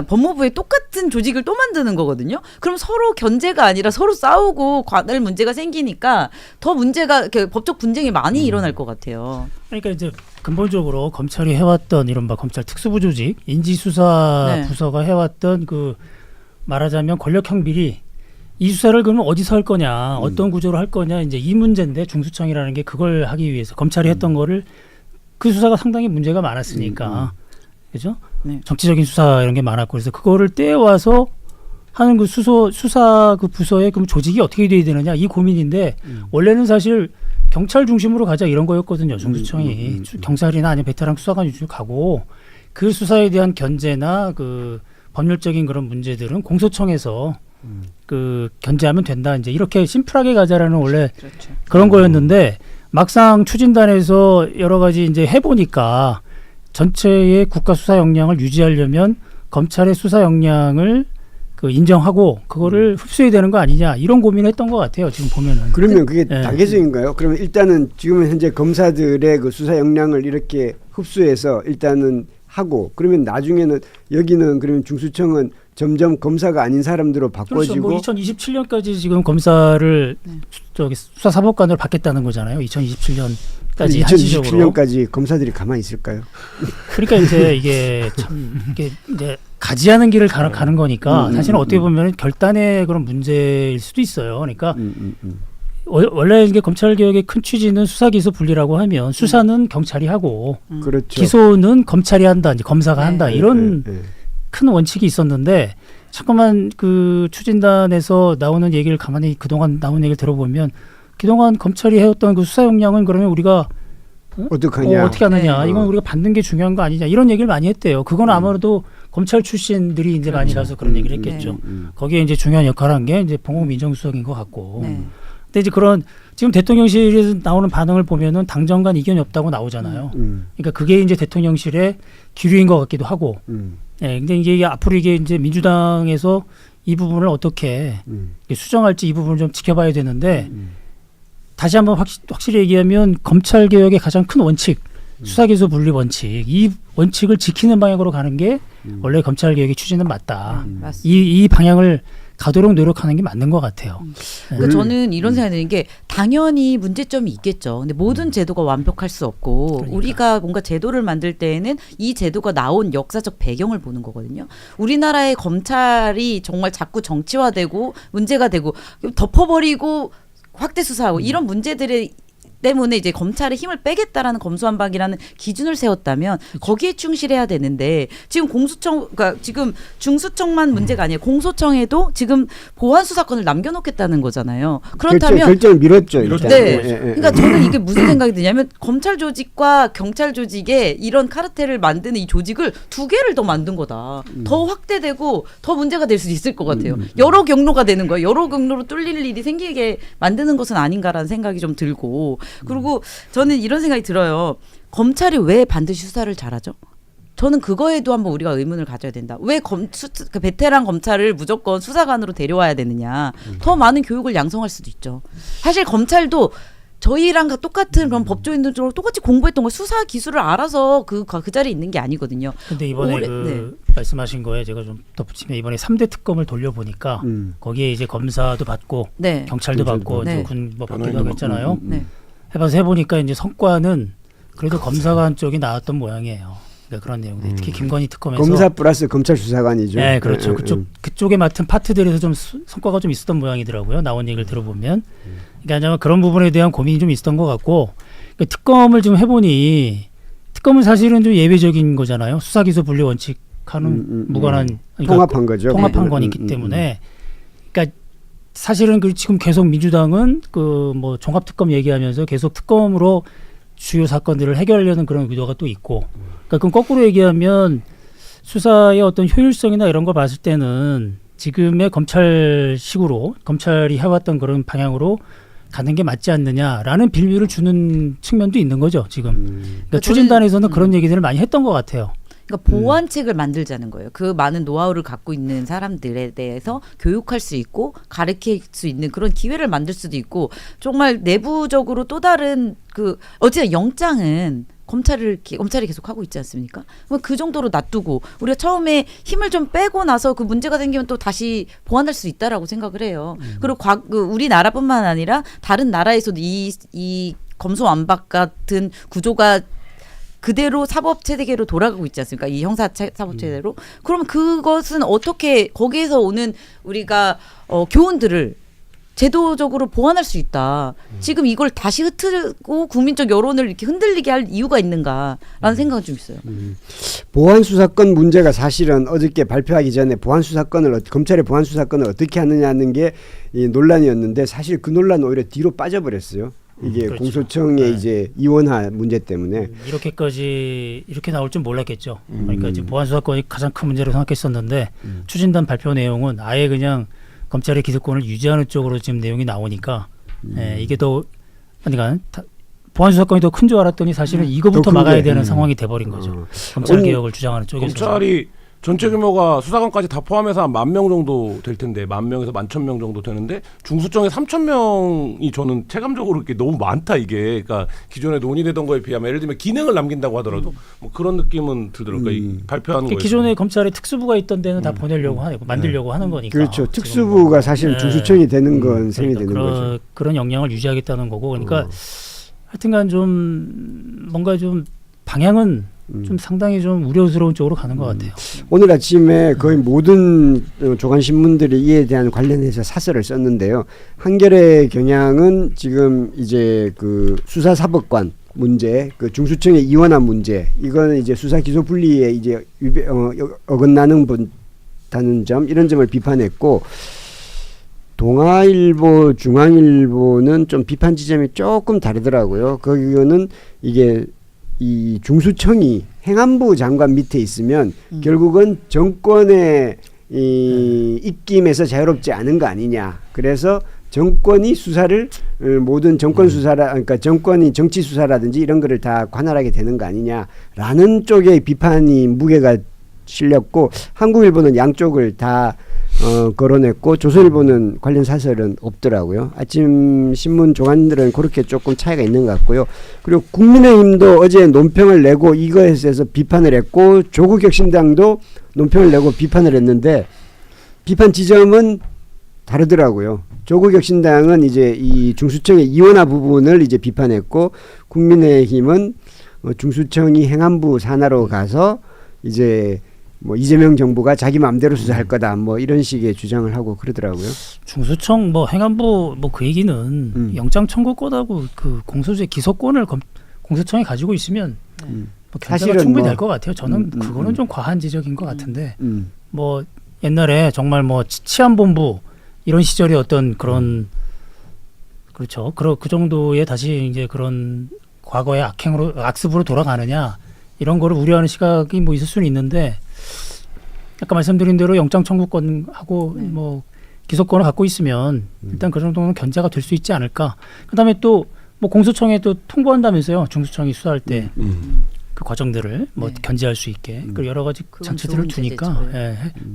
법무부의 똑같은 조직을 또 만드는 거거든요. 그럼 서로 견제가 아니라 서로 싸우고 관할 문제가 생기니까 더 문제가 이렇게 법적 분쟁이 많이 일어날 것 같아요. 그러니까 이제 근본적으로 검찰이 해왔던 이른바 검찰 특수부 조직 인지수사 네. 부서가 해왔던 그 말하자면 권력형 비리 이 수사를 그러면 어디서 할 거냐 어떤 구조로 할 거냐 이제 이 문제인데 중수청이라는 게 그걸 하기 위해서 검찰이 했던 거를 그 수사가 상당히 문제가 많았으니까 그죠? 네. 정치적인 수사 이런 게 많았고 그래서 그거를 떼와서 하는 그 수사 그 부서의 그럼 조직이 어떻게 돼야 되느냐 이 고민인데 원래는 사실 경찰 중심으로 가자 이런 거였거든요. 중수청이 경찰이나 아니면 베테랑 수사관 위주로 가고 그 수사에 대한 견제나 그 법률적인 그런 문제들은 공소청에서 그 견제하면 된다. 이제 이렇게 심플하게 가자라는 원래 그런 거였는데 막상 추진단에서 여러 가지 이제 해보니까 전체의 국가 수사 역량을 유지하려면 검찰의 수사 역량을 그 인정하고 그거를 흡수해야 되는 거 아니냐 이런 고민했던 것 같아요. 지금 보면은. 그러면 그게 네. 단계적인가요? 그러면 일단은 지금은 현재 검사들의 그 수사 역량을 이렇게 흡수해서 일단은 하고 그러면 나중에는 여기는 그러면 중수청은 점점 검사가 아닌 사람들로 바꿔지고 그렇죠. 뭐 2027년까지 지금 검사를 저기 수사사법관으로 받겠다는 거잖아요. 2027년까지 한시적으로. 2027년까지 검사들이 가만히 있을까요? 그러니까 이제 이게 참 이게 이제 가지하는 길을 가는 거니까 사실은 어떻게 보면 결단의 그런 문제일 수도 있어요. 그러니까 원래 이게 검찰 개혁의 큰 취지는 수사 기소 분리라고 하면 수사는 경찰이 하고 그렇죠. 기소는 검찰이 한다, 이제 검사가 한다 이런 큰 원칙이 있었는데 잠깐만 그 추진단에서 나오는 얘기를 가만히 그동안 나온 얘기를 들어보면 그동안 검찰이 해왔던 그 수사 역량은 그러면 우리가 어떡하냐? 어떻게 하느냐 이건 우리가 받는 게 중요한 거 아니냐 이런 얘기를 많이 했대요. 그건 아무래도 검찰 출신들이 이제 많이라서 그런 얘기를 했겠죠. 거기에 이제 중요한 역할을 한 게 이제 봉옥 민정수석인 것 같고. 근데 이제 그런 지금 대통령실에서 나오는 반응을 보면은 당정 간 이견이 없다고 나오잖아요. 그러니까 그게 이제 대통령실의 기류인 것 같기도 하고. 예, 근데 이게 앞으로 이게 이제 민주당에서 이 부분을 어떻게 수정할지 이 부분을 좀 지켜봐야 되는데 다시 한번 확실히 얘기하면 검찰 개혁의 가장 큰 원칙, 수사기소 분리 원칙, 이 원칙을 지키는 방향으로 가는 게 원래 검찰 개혁의 추진은 맞다. 이 방향을 가도록 노력하는 게 맞는 것 같아요. 그러니까 저는 이런 생각이 드는 게 당연히 문제점이 있겠죠. 근데 모든 제도가 완벽할 수 없고 우리가 뭔가 제도를 만들 때에는 이 제도가 나온 역사적 배경을 보는 거거든요. 우리나라의 검찰이 정말 자꾸 정치화되고 문제가 되고 덮어버리고 확대 수사하고 이런 문제들의 때문에 이제 검찰의 힘을 빼겠다라는 검수완박이라는 기준을 세웠다면 거기에 충실해야 되는데 지금 공수처, 그러니까 지금 중수청만 문제가 아니에요. 공소청에도 지금 보안 수사권을 남겨놓겠다는 거잖아요. 그렇다면 결정을 미뤘죠. 일단. 네. 그러니까 저는 이게 무슨 생각이 드냐면 검찰 조직과 경찰 조직에 이런 카르텔을 만드는 이 조직을 두 개를 더 만든 거다. 더 확대되고 더 문제가 될 수도 있을 것 같아요. 여러 경로가 되는 거예요. 여러 경로로 뚫릴 일이 생기게 만드는 것은 아닌가라는 생각이 좀 들고 그리고 저는 이런 생각이 들어요. 검찰이 왜 반드시 수사를 잘하죠? 저는 그거에도 한번 우리가 의문을 가져야 된다. 왜 그 베테랑 검찰을 무조건 수사관으로 데려와야 되느냐. 더 많은 교육을 양성할 수도 있죠. 사실 검찰도 저희랑 똑같은 그런 법조인들 쪽으로 똑같이 공부했던 거 수사 기술을 알아서 그 자리에 있는 게 아니거든요. 근데 이번에 말씀하신 거에 제가 좀 덧붙이면 이번에 3대 특검을 돌려보니까 거기에 이제 검사도 받고 네. 경찰도 받고 네. 군뭐 받기도 하고 했잖아요. 해보니까 이제 성과는 그래도 검사관 쪽이 나왔던 모양이에요. 그러니까 그런 내용들. 특히 김건희 특검에서 검사 플러스 검찰 수사관이죠. 네, 그렇죠. 그쪽에 맡은 파트들에서 좀 성과가 좀 있었던 모양이더라고요. 나온 얘기를 들어보면. 그러니까 아마 그런 부분에 대한 고민이 좀 있었던 것 같고 그러니까 특검을 좀 해보니 특검은 사실은 좀 예외적인 거잖아요. 수사기소 분리 원칙하는 무관한 그러니까 통합한 거죠. 통합한 거니기 때문에 그러니까 사실은 지금 계속 민주당은 그 뭐 종합특검 얘기하면서 계속 특검으로 주요 사건들을 해결하려는 그런 의도가 또 있고 그러니까 그럼 거꾸로 얘기하면 수사의 어떤 효율성이나 이런 걸 봤을 때는 지금의 검찰식으로 검찰이 해왔던 그런 방향으로 가는 게 맞지 않느냐라는 빌미를 주는 측면도 있는 거죠 지금. 그러니까 추진단에서는 그런 얘기들을 많이 했던 것 같아요. 그러니까 보완책을 만들자는 거예요. 그 많은 노하우를 갖고 있는 사람들에 대해서 교육할 수 있고 가르칠 수 있는 그런 기회를 만들 수도 있고 정말 내부적으로 또 다른 어쨌든 영장은 검찰이 계속 하고 있지 않습니까? 그 정도로 놔두고 우리가 처음에 힘을 좀 빼고 나서 그 문제가 생기면 또 다시 보완할 수 있다라고 생각을 해요. 그리고 우리나라뿐만 아니라 다른 나라에서도 이 검수완박 같은 구조가 그대로 사법체계로 돌아가고 있지 않습니까? 이 형사사법체계로. 그럼 그것은 어떻게 거기에서 오는 우리가 교훈들을 제도적으로 보완할 수 있다. 지금 이걸 다시 흩트고 국민적 여론을 이렇게 흔들리게 할 이유가 있는가라는 생각은 좀 있어요. 보안 수사권 문제가 사실은 어저께 발표하기 전에 검찰의 보안 수사권을 어떻게 하느냐는 게 이 논란이었는데 사실 그 논란은 오히려 뒤로 빠져버렸어요. 이게 그렇죠. 공소청의 이제 이원화 문제 때문에 이렇게 나올 줄 몰랐겠죠. 그러니까 이제 보안 수사권이 가장 큰 문제로 생각했었는데 추진단 발표 내용은 아예 그냥 검찰의 기소권을 유지하는 쪽으로 지금 내용이 나오니까 이게 더 그러니까 보안 수사권이 더 큰 줄 알았더니 사실은 이거부터 막아야 되는 상황이 돼버린 거죠. 검찰 개혁을 주장하는 쪽에서. 검찰이 전체 규모가 수사관까지 다 포함해서 한 10,000명 정도 될 텐데 10,000명에서 11,000명 정도 되는데 중수청에 3,000명이 저는 체감적으로 이렇게 너무 많다 이게. 그러니까 기존에 논의되던 거에 비하면 예를 들면 기능을 남긴다고 하더라도 뭐 그런 느낌은 들더라고요. 그러니까 발표하는 거예요. 기존에 검찰에 특수부가 있던 데는 다 보내려고 하고 만들려고 하는 거니까. 그렇죠. 특수부가 사실 중수청이 되는 건 셈이 되는 거죠. 그런 역량을 유지하겠다는 거고. 그러니까 하여튼간 좀 뭔가 좀 방향은 좀 상당히 좀 우려스러운 쪽으로 가는 것 같아요. 오늘 아침에 거의 모든 조간 신문들이 이에 대한 관련해서 사설을 썼는데요. 한겨레 경향은 지금 이제 그 수사사법관 문제, 그 중수청의 이원화 문제, 이거는 이제 수사 기소 분리에 이제 어긋나는 다는 점 이런 점을 비판했고. 동아일보, 중앙일보는 좀 비판 지점이 조금 다르더라고요. 거기는 이게 이 중수청이 행안부 장관 밑에 있으면 결국은 정권의 입김에서 자유롭지 않은 거 아니냐. 그래서 정권이 수사를 모든 정권 그러니까 정권이 정치 수사라든지 이런 거를 다 관할하게 되는 거 아니냐라는 쪽의 비판이 무게가 실렸고 한국일보는 양쪽을 다 거론했고 조선일보는 관련 사설은 없더라고요. 아침 신문 조간들은 그렇게 조금 차이가 있는 것 같고요. 그리고 국민의힘도 어제 논평을 내고 이거에 대해서 비판을 했고 조국혁신당도 논평을 내고 비판을 했는데 비판 지점은 다르더라고요. 조국혁신당은 이제 이 중수청의 이원화 부분을 이제 비판했고 국민의힘은 중수청이 행안부 산하로 가서 이제 뭐 이재명 정부가 자기 마음대로 수사할 거다 뭐 이런 식의 주장을 하고 그러더라고요. 중수청 뭐 행안부 뭐 그 얘기는 영장 청구권하고 그 공소시효 기소권을 공소청이 가지고 있으면 뭐 견제가 사실은 충분히 뭐, 될 것 같아요. 저는 그거는 좀 과한 지적인 것 같은데 뭐 옛날에 정말 뭐 치안본부 이런 시절의 어떤 그런 그렇죠. 그 정도의 다시 이제 그런 과거의 악습으로 돌아가느냐 이런 거를 우려하는 시각이 뭐 있을 수는 있는데 아까 말씀드린 대로 영장 청구권하고 뭐 기소권을 갖고 있으면 일단 그 정도는 견제가 될 수 있지 않을까. 그다음에 또 뭐 공소청에 또 통보한다면서요. 중수청이 수사할 때 그 과정들을 뭐 견제할 수 있게 그 여러 가지 장치들을 두니까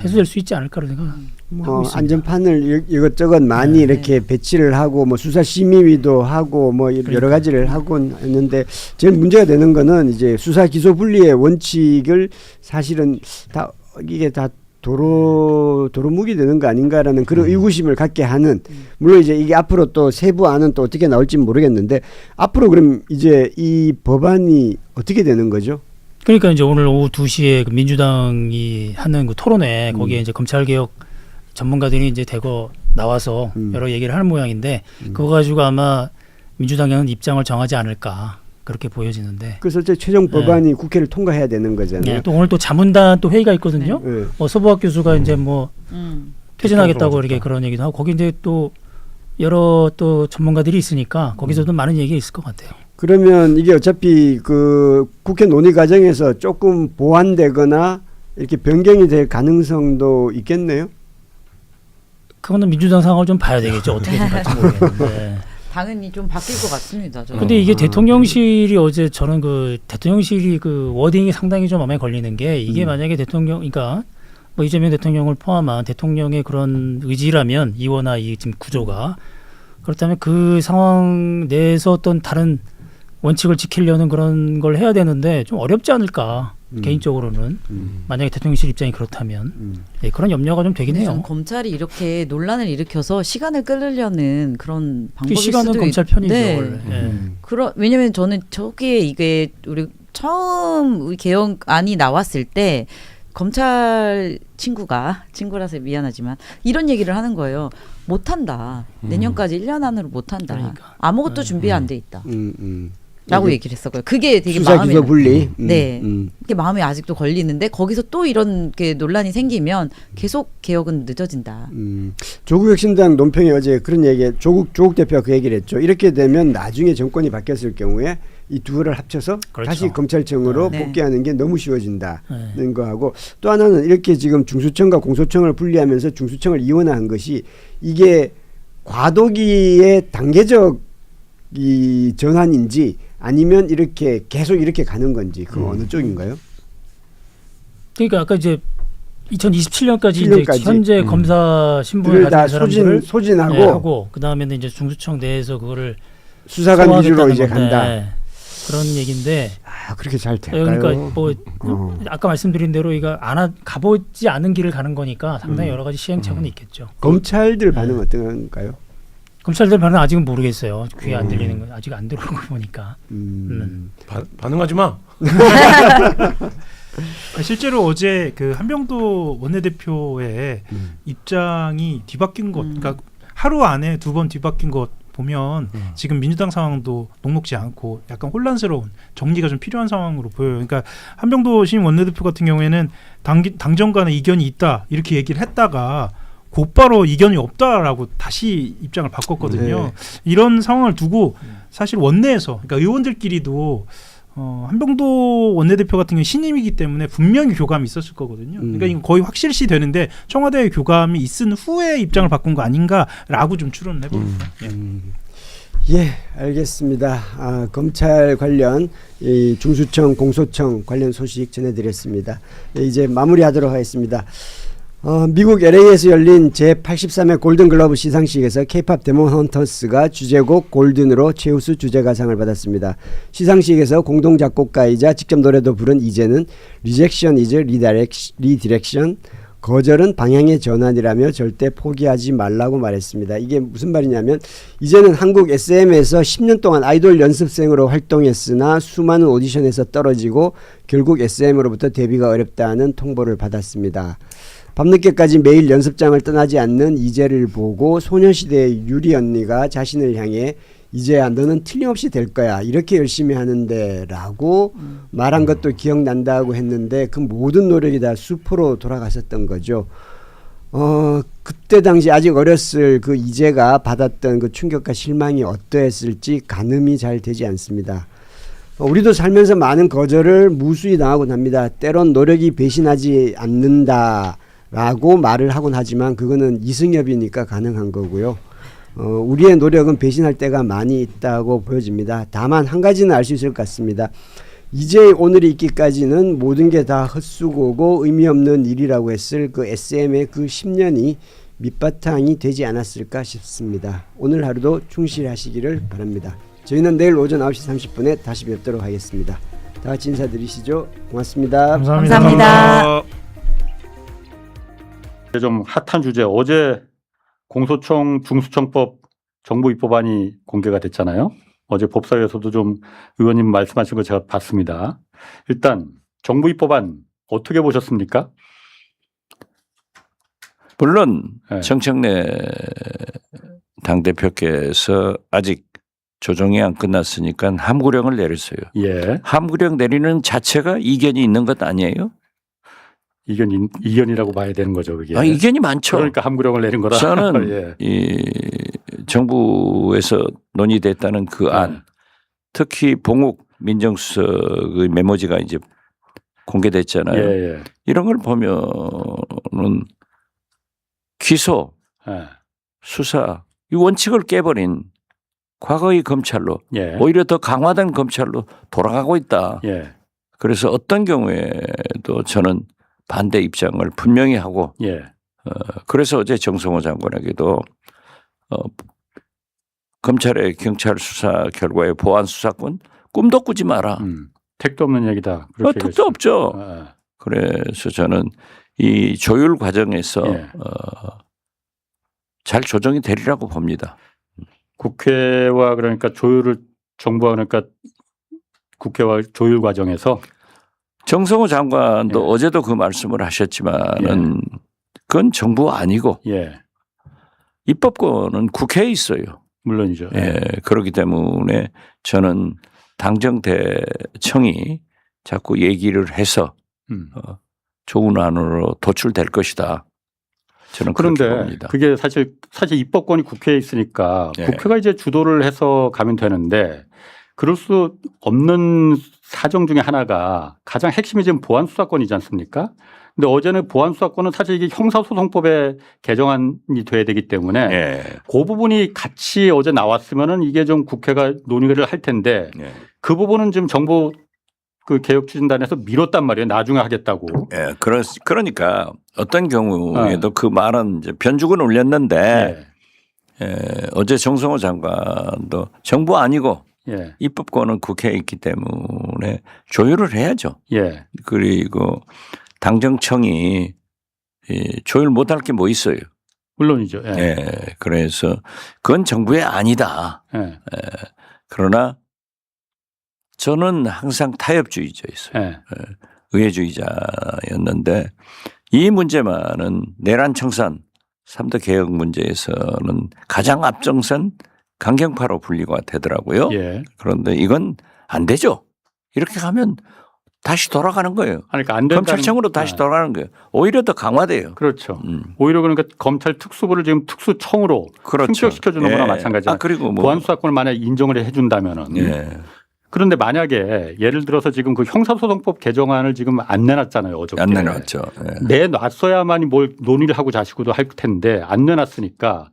해소될 수 있지 않을까로 생각하고 있습니다. 안전판을 이것저것 많이 이렇게 배치를 하고 뭐 수사 심의위도 하고 뭐 여러 가지를 하고 했는데 제일 문제가 되는 거는 이제 수사 기소 분리의 원칙을 사실은 다 이게 다 도루묵이 되는 거 아닌가라는 그런 의구심을 갖게 하는, 물론 이제 이게 앞으로 또 세부안은 또 어떻게 나올지 모르겠는데 앞으로 그럼 이제 이 법안이 어떻게 되는 거죠? 그러니까 이제 오늘 오후 2시에 그 민주당이 하는 그 토론회 거기에 이제 검찰개혁 전문가들이 이제 대거 나와서 여러 얘기를 하는 모양인데 그거 가지고 아마 민주당에는 입장을 정하지 않을까 그렇게 보여지는데. 그래서 이제 최종 법안이 국회를 통과해야 되는 거잖아요. 또 오늘 또 자문단 또 회의가 있거든요. 서보학 교수가 이제 뭐 퇴진하겠다고 이렇게 그런 얘기도 하고 거기 이제 또 여러 또 전문가들이 있으니까 거기서도 많은 얘기가 있을 것 같아요. 그러면 이게 어차피 그 국회 논의 과정에서 조금 보완되거나 이렇게 변경이 될 가능성도 있겠네요. 그거는 민주당 상황을 좀 봐야 되겠죠. 어떻게 될지 모르겠는데. 당연히 좀 바뀔 것 같습니다. 근데 이게 대통령실이 어제 저는 그 대통령실이 그 워딩이 상당히 좀 마음에 걸리는 게 이게 만약에 그러니까 뭐 이재명 대통령을 포함한 대통령의 그런 의지라면 이원화 이 지금 구조가 그렇다면 그 상황 내에서 어떤 다른 원칙을 지키려는 그런 걸 해야 되는데 좀 어렵지 않을까 개인적으로는 만약에 대통령실 입장이 그렇다면 그런 염려가 좀 되긴 해요. 검찰이 이렇게 논란을 일으켜서 시간을 끌려는 그런 방법일 시간은 수도 검찰 편이죠. 네. 원래. 왜냐하면 저는 저기에 이게 우리 처음 우리 개혁안이 나왔을 때 검찰 친구라서 미안하지만 이런 얘기를 하는 거예요. 못한다. 내년까지 1년 안으로 못한다. 그러니까. 아무것도 준비 안 돼 있다. 라고 얘기를 했었고요. 그게 되게 수사 기소 분리. 네, 그게 마음에 아직도 걸리는데 거기서 또 이런 게 논란이 생기면 계속 개혁은 늦어진다. 조국혁신당 논평에 어제 그런 얘기, 조국 대표가 그 얘기를 했죠. 이렇게 되면 나중에 정권이 바뀌었을 경우에 이 두를 합쳐서 그렇죠. 다시 검찰청으로 네. 복귀하는 게 너무 쉬워진다는 거하고 또 하나는 이렇게 지금 중수청과 공소청을 분리하면서 중수청을 이원화한 것이 이게 과도기의 단계적 이 전환인지 아니면 이렇게 계속 이렇게 가는 건지 그건 어느 쪽인가요? 그러니까 아까 이제 2027년까지 이제 현재 검사 신분을 가진 사람들을 소진하고 하고 그 다음에는 이제 중수청 내에서 그거를 수사관 위주로 이제 건데, 간다. 그런 얘기인데. 그렇게 잘 될까요? 그러니까 뭐 아까 말씀드린 대로 이거 가보지 않은 길을 가는 거니까 상당히 여러 가지 시행착오는 있겠죠. 검찰들 반응 어떤가요? 검찰들 반응 아직은 모르겠어요. 귀에 안 들리는 건 아직 안 들어오는 거 보니까. 반응하지 마. 실제로 어제 그 한병도 원내대표의 입장이 뒤바뀐 것, 그러니까 하루 안에 2번 뒤바뀐 것 보면 지금 민주당 상황도 녹록지 않고 약간 혼란스러운 정리가 좀 필요한 상황으로 보여요. 그러니까 한병도 신임 원내대표 같은 경우에는 당정 간에 이견이 있다 이렇게 얘기를 했다가 곧바로 이견이 없다라고 다시 입장을 바꿨거든요. 네. 이런 상황을 두고 사실 원내에서 그러니까 의원들끼리도 한병도 원내대표 같은 경우 신임이기 때문에 분명히 교감이 있었을 거거든요. 그러니까 이건 거의 확실시 되는데 청와대의 교감이 있은 후에 입장을 바꾼 거 아닌가라고 좀 추론을 해봅니다. 예, 알겠습니다. 검찰 관련 이 중수청, 공소청 관련 소식 전해드렸습니다. 이제 마무리하도록 하겠습니다. 미국 LA에서 열린 제83회 골든글러브 시상식에서 K-POP 데몬 헌터스가 주제곡 골든으로 최우수 주제가상을 받았습니다. 시상식에서 공동 작곡가이자 직접 노래도 부른 이제는 Rejection is Redirection, 거절은 방향의 전환이라며 절대 포기하지 말라고 말했습니다. 이게 무슨 말이냐면 이제는 한국 SM에서 10년 동안 아이돌 연습생으로 활동했으나 수많은 오디션에서 떨어지고 결국 SM으로부터 데뷔가 어렵다는 통보를 받았습니다. 밤늦게까지 매일 연습장을 떠나지 않는 이재를 보고 소녀시대의 유리 언니가 자신을 향해 이제야 너는 틀림없이 될 거야 이렇게 열심히 하는데 라고 말한 것도 기억난다고 했는데 그 모든 노력이 다 수포로 돌아갔었던 거죠. 그때 당시 아직 어렸을 그 이재가 받았던 그 충격과 실망이 어떠했을지 가늠이 잘 되지 않습니다. 우리도 살면서 많은 거절을 무수히 당하곤 합니다. 때론 노력이 배신하지 않는다라고 말을 하곤 하지만 그거는 이승엽이니까 가능한 거고요. 우리의 노력은 배신할 때가 많이 있다고 보여집니다. 다만 한 가지는 알 수 있을 것 같습니다. 이제 오늘이 있기까지는 모든 게 다 헛수고고 의미 없는 일이라고 했을 그 SM의 그 10년이 밑바탕이 되지 않았을까 싶습니다. 오늘 하루도 충실하시기를 바랍니다. 저희는 내일 오전 9시 30분에 다시 뵙도록 하겠습니다. 다 같이 인사드리시죠. 고맙습니다. 감사합니다. 좀 핫한 주제, 어제 공소청 중수청법 정부 입법안이 공개가 됐잖아요. 어제 법사위에서도 좀 의원님 말씀하신 거 제가 봤습니다. 일단 정부 입법안 어떻게 보셨습니까? 물론 네. 정청래 당대표께서 아직 조정이 안 끝났으니까 함구령을 내렸어요. 예. 함구령 내리는 자체가 이견이 있는 것 아니에요? 이견이라고 봐야 되는 거죠, 그게. 이견이 많죠. 그러니까 함구령을 내린 거라. 저는 예. 이 정부에서 논의됐다는 그 안, 특히 봉욱 민정수석의 메모지가 이제 공개됐잖아요. 예. 이런 걸 보면은 기소, 수사 이 원칙을 깨버린 과거의 검찰로 오히려 더 강화된 검찰로 돌아가고 있다. 그래서 어떤 경우에도 저는 반대 입장을 분명히 하고 그래서 어제 정성호 장관에게도 검찰의 경찰 수사 결과에 보안 수사권 꿈도 꾸지 마라. 택도 없는 얘기다. 택도 없죠. 그래서 저는 이 조율 과정에서 잘 조정이 되리라고 봅니다. 국회와 그러니까 조율을 정부와 그러니까 국회와 조율 과정에서 정성호 장관도 어제도 그 말씀을 하셨지만은 그건 정부 아니고 입법권은 국회에 있어요. 물론이죠. 그렇기 때문에 저는 당정대청이 자꾸 얘기를 해서 좋은 안으로 도출될 것이다. 저는 그렇게 그런데 봅니다. 그게 사실 입법권이 국회에 있으니까 국회가 이제 주도를 해서 가면 되는데 그럴 수 없는 사정 중에 하나가 가장 핵심이 지금 보안수사권이지 않습니까? 근데 어제는 보안수사권은 사실 이게 형사소송법에 개정안이 돼야 되기 때문에 그 부분이 같이 어제 나왔으면은 이게 좀 국회가 논의를 할 텐데 그 부분은 지금 정부 그 개혁추진단에서 미뤘단 말이에요. 나중에 하겠다고. 그러니까 어떤 경우에도 그 말은 이제 변죽은 올렸는데 어제 정성호 장관도 정부 아니고 입법권은 국회에 있기 때문에 조율을 해야죠. 그리고 당정청이 조율 못할 게 뭐 있어요. 물론이죠. 그래서 그건 정부의 아니다. 그러나 저는 항상 타협주의자였어요. 의회주의자였는데 이 문제만은 내란 청산 3대 개혁 문제에서는 가장 앞장선 강경파로 분리가 되더라고요. 그런데 이건 안 되죠. 이렇게 가면 다시 돌아가는 거예요. 그러니까 안 된다는, 검찰청으로 다시 돌아가는 거예요. 오히려 더 강화돼요. 그렇죠. 오히려 그러니까 검찰 특수부를 지금 특수청으로 승격시켜주는 거나 마찬가지예요. 그리고 뭐 보안수사권을 만약에 인정을 해준다면은. 그런데 만약에 예를 들어서 지금 그 형사소송법 개정안을 지금 안 내놨잖아요. 어저께. 안 내놨죠. 내놨어야만이 뭘 논의를 하고 자시고도 할 텐데 안 내놨으니까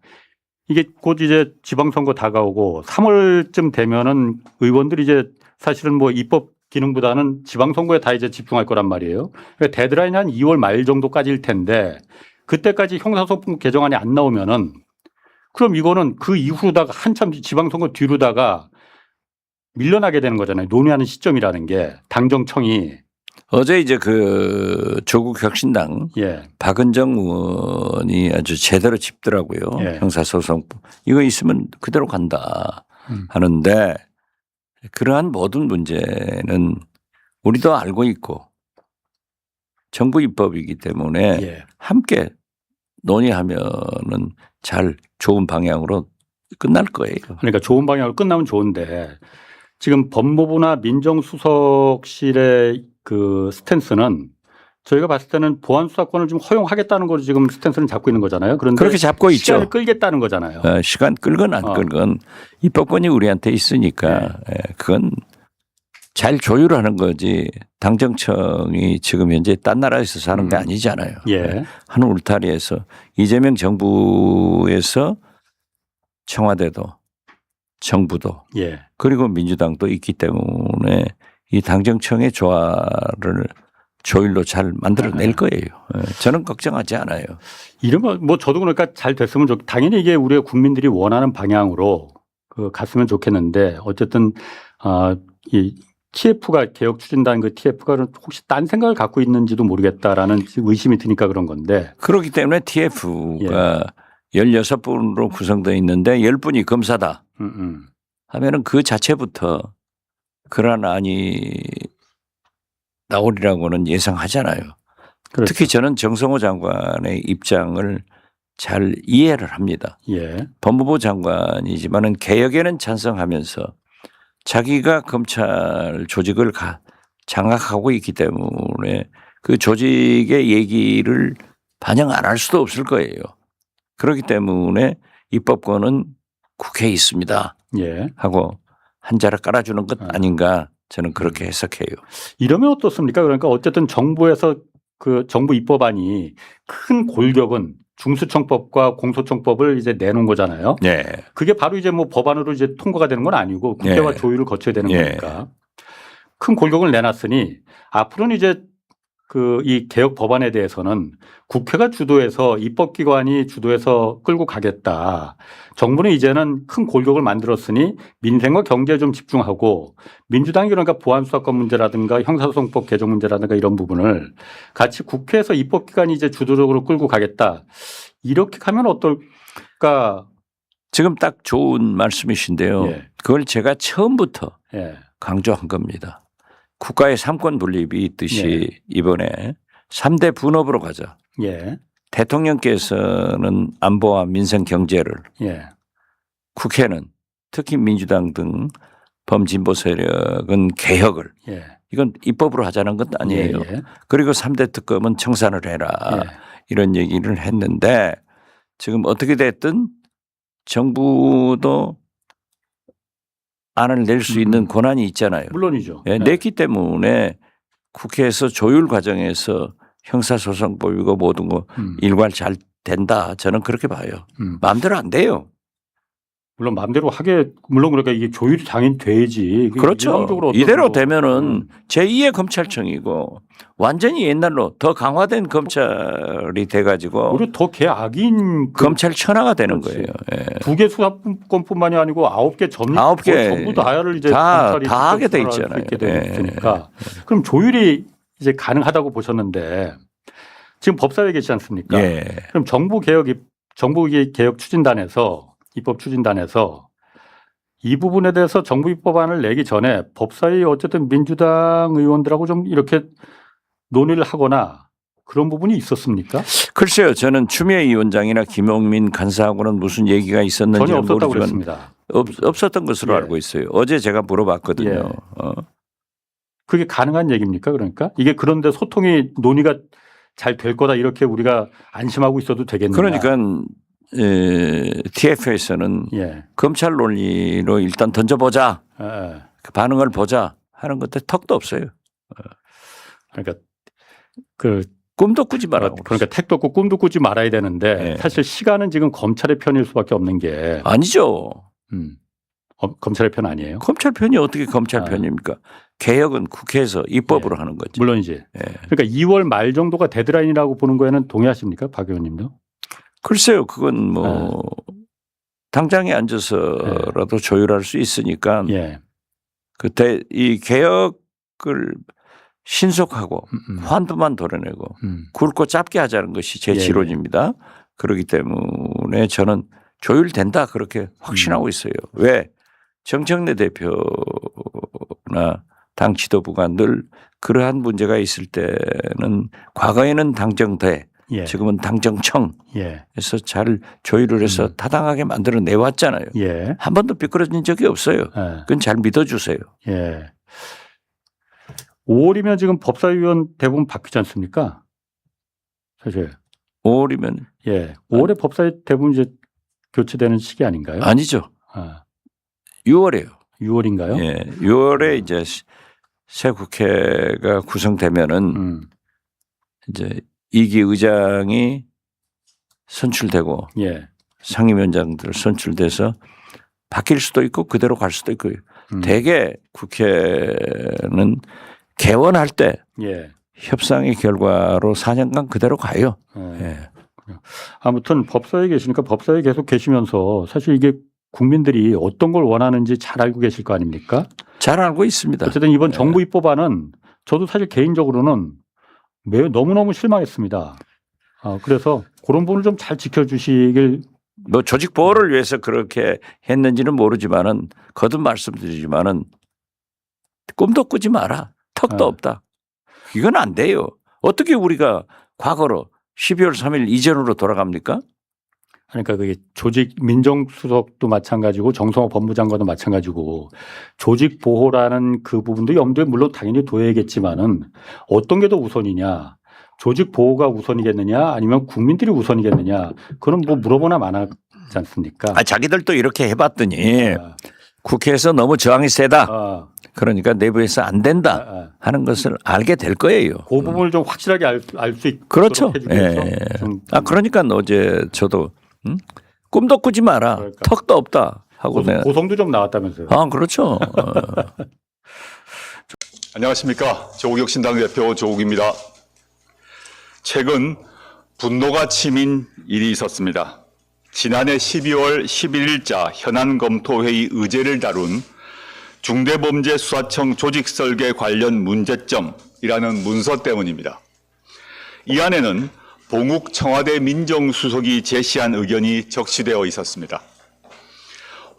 이게 곧 이제 지방선거 다가오고 3월쯤 되면은 의원들이 이제 사실은 뭐 입법 기능보다는 지방선거에 다 이제 집중할 거란 말이에요. 그러니까 데드라인이 한 2월 말 정도까지일 텐데 그때까지 형사소송법 개정안이 안 나오면은 그럼 이거는 그 이후로다가 한참 지방선거 뒤로다가 밀려나게 되는 거잖아요. 논의하는 시점이라는 게 당정청이. 어제 이제 그 조국 혁신당 예. 박은정 의원이 아주 제대로 짚더라고요. 예. 형사소송법 이거 있으면 그대로 간다 하는데 그러한 모든 문제는 우리도 알고 있고 정부 입법이기 때문에 예. 함께 논의하면은 잘 좋은 방향으로 끝날 거예요. 그러니까 좋은 방향으로 끝나면 좋은데 지금 법무부나 민정수석실의 그 스탠스는 저희가 봤을 때는 보안 수사권을 좀 허용하겠다는 걸로 지금 스탠스를 잡고 있는 거잖아요. 그런데 그렇게 잡고 있죠. 시간을 끌겠다는 거잖아요. 시간 끌건 안 끌건 입법권이 우리한테 있으니까 그건 잘 조율하는 거지 당정청이 지금 현재 딴 나라에서 사는 게 아니잖아요. 예. 한 울타리에서 이재명 정부에서 청와대도 정부도 예. 그리고 민주당도 있기 때문에 이 당정청의 조율로 잘 만들어낼 거예요. 저는 걱정하지 않아요. 이러면 뭐 저도 그러니까 잘 됐으면 당연히 이게 우리 국민들이 원하는 방향으로 그 갔으면 좋겠는데 어쨌든 이 TF가 개혁 추진단 그 TF가 혹시 딴 생각을 갖고 있는지도 모르겠다라는 의심이 드니까 그런 건데 그렇기 때문에 TF가 16분으로 구성되어 있는데 10분이 검사다 하면은 그 자체부터 그러한 안이 나오리라고는 예상하잖아요. 그렇죠. 특히 저는 정성호 장관의 입장을 잘 이해를 합니다. 예. 법무부 장관이지만은 개혁에는 찬성하면서 자기가 검찰 조직을 장악하고 있기 때문에 그 조직의 얘기를 반영 안 할 수도 없을 거예요. 그렇기 때문에 입법권은 국회에 있습니다. 예. 하고 한자락 깔아주는 것 아닌가 저는 그렇게 해석해요. 이러면 어떻습니까? 그러니까 어쨌든 정부에서 그 정부 입법안이 큰 골격은 중수청법과 공소청법을 이제 내놓은 거잖아요. 네. 그게 바로 이제 뭐 법안으로 이제 통과가 되는 건 아니고 국회와 조율을 거쳐야 되는 거니까 큰 골격을 내놨으니 앞으로는 이제 그 이 개혁 법안에 대해서는 국회가 주도해서 입법기관이 주도해서 끌고 가겠다. 정부는 이제는 큰 골격을 만들었으니 민생과 경제에 좀 집중하고 민주당이 그러니까 보안수사권 문제라든가 형사소송법 개정 문제라든가 이런 부분을 같이 국회에서 입법기관이 이제 주도적으로 끌고 가겠다. 이렇게 가면 어떨까? 지금 딱 좋은 말씀이신데요. 그걸 제가 처음부터 강조한 겁니다. 국가의 삼권 분립이 있듯이 이번에 3대 분업으로 가자. 대통령께서는 안보와 민생 경제를 국회는 특히 민주당 등 범진보 세력은 개혁을 이건 입법으로 하자는 것 아니에요. 그리고 3대 특검은 청산을 해라. 이런 얘기를 했는데 지금 어떻게 됐든 정부도 안을 낼 수 있는 권한이 있잖아요. 물론이죠. 냈기 때문에 국회에서 조율 과정에서 형사소송법이고 모든 거 일괄 잘 된다. 저는 그렇게 봐요. 마음대로 안 돼요. 물론 마음대로 하게 물론 그러니까 이게 조율이 당연히 돼야지. 그렇죠. 이대로 되면은 제2의 검찰청이고 완전히 옛날로 더 강화된 검찰이 돼가지고 오히려 더 개악인 검찰 천하가 되는 거예요. 2개 수사권뿐만이 아니고 9개 전부 다를 이제 다 검찰이 하게 돼 있잖아요. 있게 되니까 그럼 조율이 이제 가능하다고 보셨는데 지금 법사위에 계시지 않습니까? 그럼 정부 개혁 추진단에서 입법 추진단에서 이 부분에 대해서 정부 입법안을 내기 전에 법사위 어쨌든 민주당 의원들하고 좀 이렇게 논의를 하거나 그런 부분이 있었습니까? 글쎄요. 저는 추미애 위원장이나 김용민 간사하고는 무슨 얘기가 있었는지 전혀 없었다고 모르지만 그랬습니다. 없었던 것으로 알고 있어요. 어제 제가 물어봤거든요. 그게 가능한 얘기입니까? 그러니까 이게 그런데 소통이 논의가 잘 될 거다 이렇게 우리가 안심하고 있어도 되겠는가? 그러니까 TF에서는 검찰 논리로 일단 던져보자. 그 반응을 보자 하는 것도 턱도 없어요. 그러니까 그 꿈도 꾸지 말라고. 그러니까 택도 없고 꿈도 꾸지 말아야 되는데 사실 시간은 지금 검찰의 편일 수밖에 없는 게 아니죠. 검찰의 편 아니에요? 검찰 편이 어떻게 검찰 편입니까? 개혁은 국회에서 입법으로 하는 거죠. 물론이지. 그러니까 2월 말 정도가 데드라인이라고 보는 거에는 동의하십니까, 박 의원님도? 글쎄요, 그건 뭐 당장에 앉아서라도 조율할 수 있으니까 그때 이 개혁을 신속하고 환도만 도려내고 굵고 짧게 하자는 것이 제 지론입니다. 그렇기 때문에 저는 조율된다 그렇게 확신하고 있어요. 왜? 정청래 대표나 당 지도부가 늘 그러한 문제가 있을 때는 과거에는 당정대 지금은 당정청에서 잘 조율을 해서 타당하게 만들어 내왔잖아요. 한 번도 삐뚤어진 적이 없어요. 그건 잘 믿어주세요. 5월이면 지금 법사위원 대부분 바뀌지 않습니까? 사실 5월이면 5월에 법사위 대부분 이제 교체되는 시기 아닌가요? 아니죠. 6월이에요. 6월인가요? 6월에 이제 새 국회가 구성되면은 이제 2기 의장이 선출되고 상임위원장들 선출돼서 바뀔 수도 있고 그대로 갈 수도 있고요. 대개 국회는 개원할 때 협상의 결과로 4년간 그대로 가요. 아무튼 법사위에 계시니까 법사위에 계속 계시면서 사실 이게 국민들이 어떤 걸 원하는지 잘 알고 계실 거 아닙니까? 잘 알고 있습니다. 어쨌든 이번 정부 입법안은 저도 사실 개인적으로는 매우 너무너무 실망했습니다. 그래서 그런 부분을 좀 잘 지켜주시길. 뭐 조직 보호를 위해서 그렇게 했는지는 모르지만은 거듭 말씀드리지만은 꿈도 꾸지 마라. 턱도 없다. 이건 안 돼요. 어떻게 우리가 과거로 12월 3일 이전으로 돌아갑니까? 그러니까 그게 조직 민정수석도 마찬가지고 정성호 법무장관도 마찬가지고 조직 보호라는 그 부분도 염두에 물론 당연히 둬야겠지만은 어떤 게 더 우선이냐? 조직 보호가 우선이겠느냐 아니면 국민들이 우선이겠느냐? 그건 뭐 물어보나 마나지 않습니까? 자기들도 이렇게 해봤더니 국회에서 너무 저항이 세다. 그러니까 내부에서 안 된다 하는 것을 알게 될 거예요. 그 부분을 좀 확실하게 알 수 있도록 그렇죠. 해주기 위해서 그러니까 어제 저도 꿈도 꾸지 마라. 턱도 없다 하고 고성도 좀 나왔다면서요. 그렇죠. 안녕하십니까. 조국혁신당 대표 조국입니다. 최근 분노가 치민 일이 있었습니다. 지난해 12월 11일자 현안검토회의 의제를 다룬 중대범죄수사청 조직설계 관련 문제점이라는 문서 때문입니다. 이 안에는 봉욱 청와대 민정수석이 제시한 의견이 적시되어 있었습니다.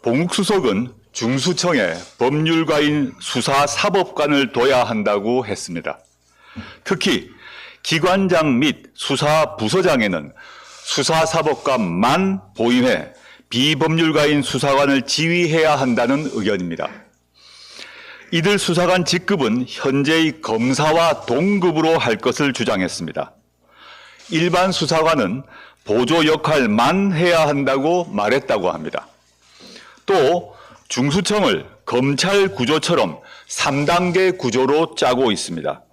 봉욱 수석은 중수청에 법률가인 수사사법관을 둬야 한다고 했습니다. 특히 기관장 및 수사부서장에는 수사사법관만 보임해 비법률가인 수사관을 지휘해야 한다는 의견입니다. 이들 수사관 직급은 현재의 검사와 동급으로 할 것을 주장했습니다. 일반 수사관은 보조 역할만 해야 한다고 말했다고 합니다. 또 중수청을 검찰 구조처럼 3단계 구조로 짜고 있습니다.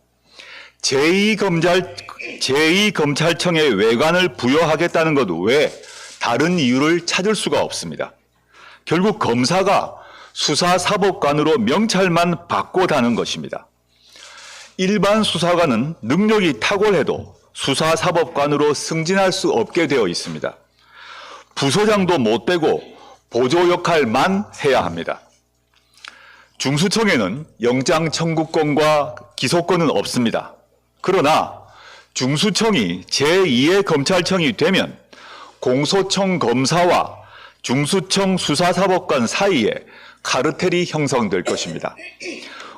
제2검찰청의 외관을 부여하겠다는 것 외에 다른 이유를 찾을 수가 없습니다. 결국 검사가 수사사법관으로 명찰만 바꿔다는 것입니다. 일반 수사관은 능력이 탁월해도 수사사법관으로 승진할 수 없게 되어 있습니다. 부서장도 못 되고 보조 역할만 해야 합니다. 중수청에는 영장 청구권과 기소권은 없습니다. 그러나 중수청이 제2의 검찰청이 되면 공소청 검사와 중수청 수사사법관 사이에 카르텔이 형성될 것입니다.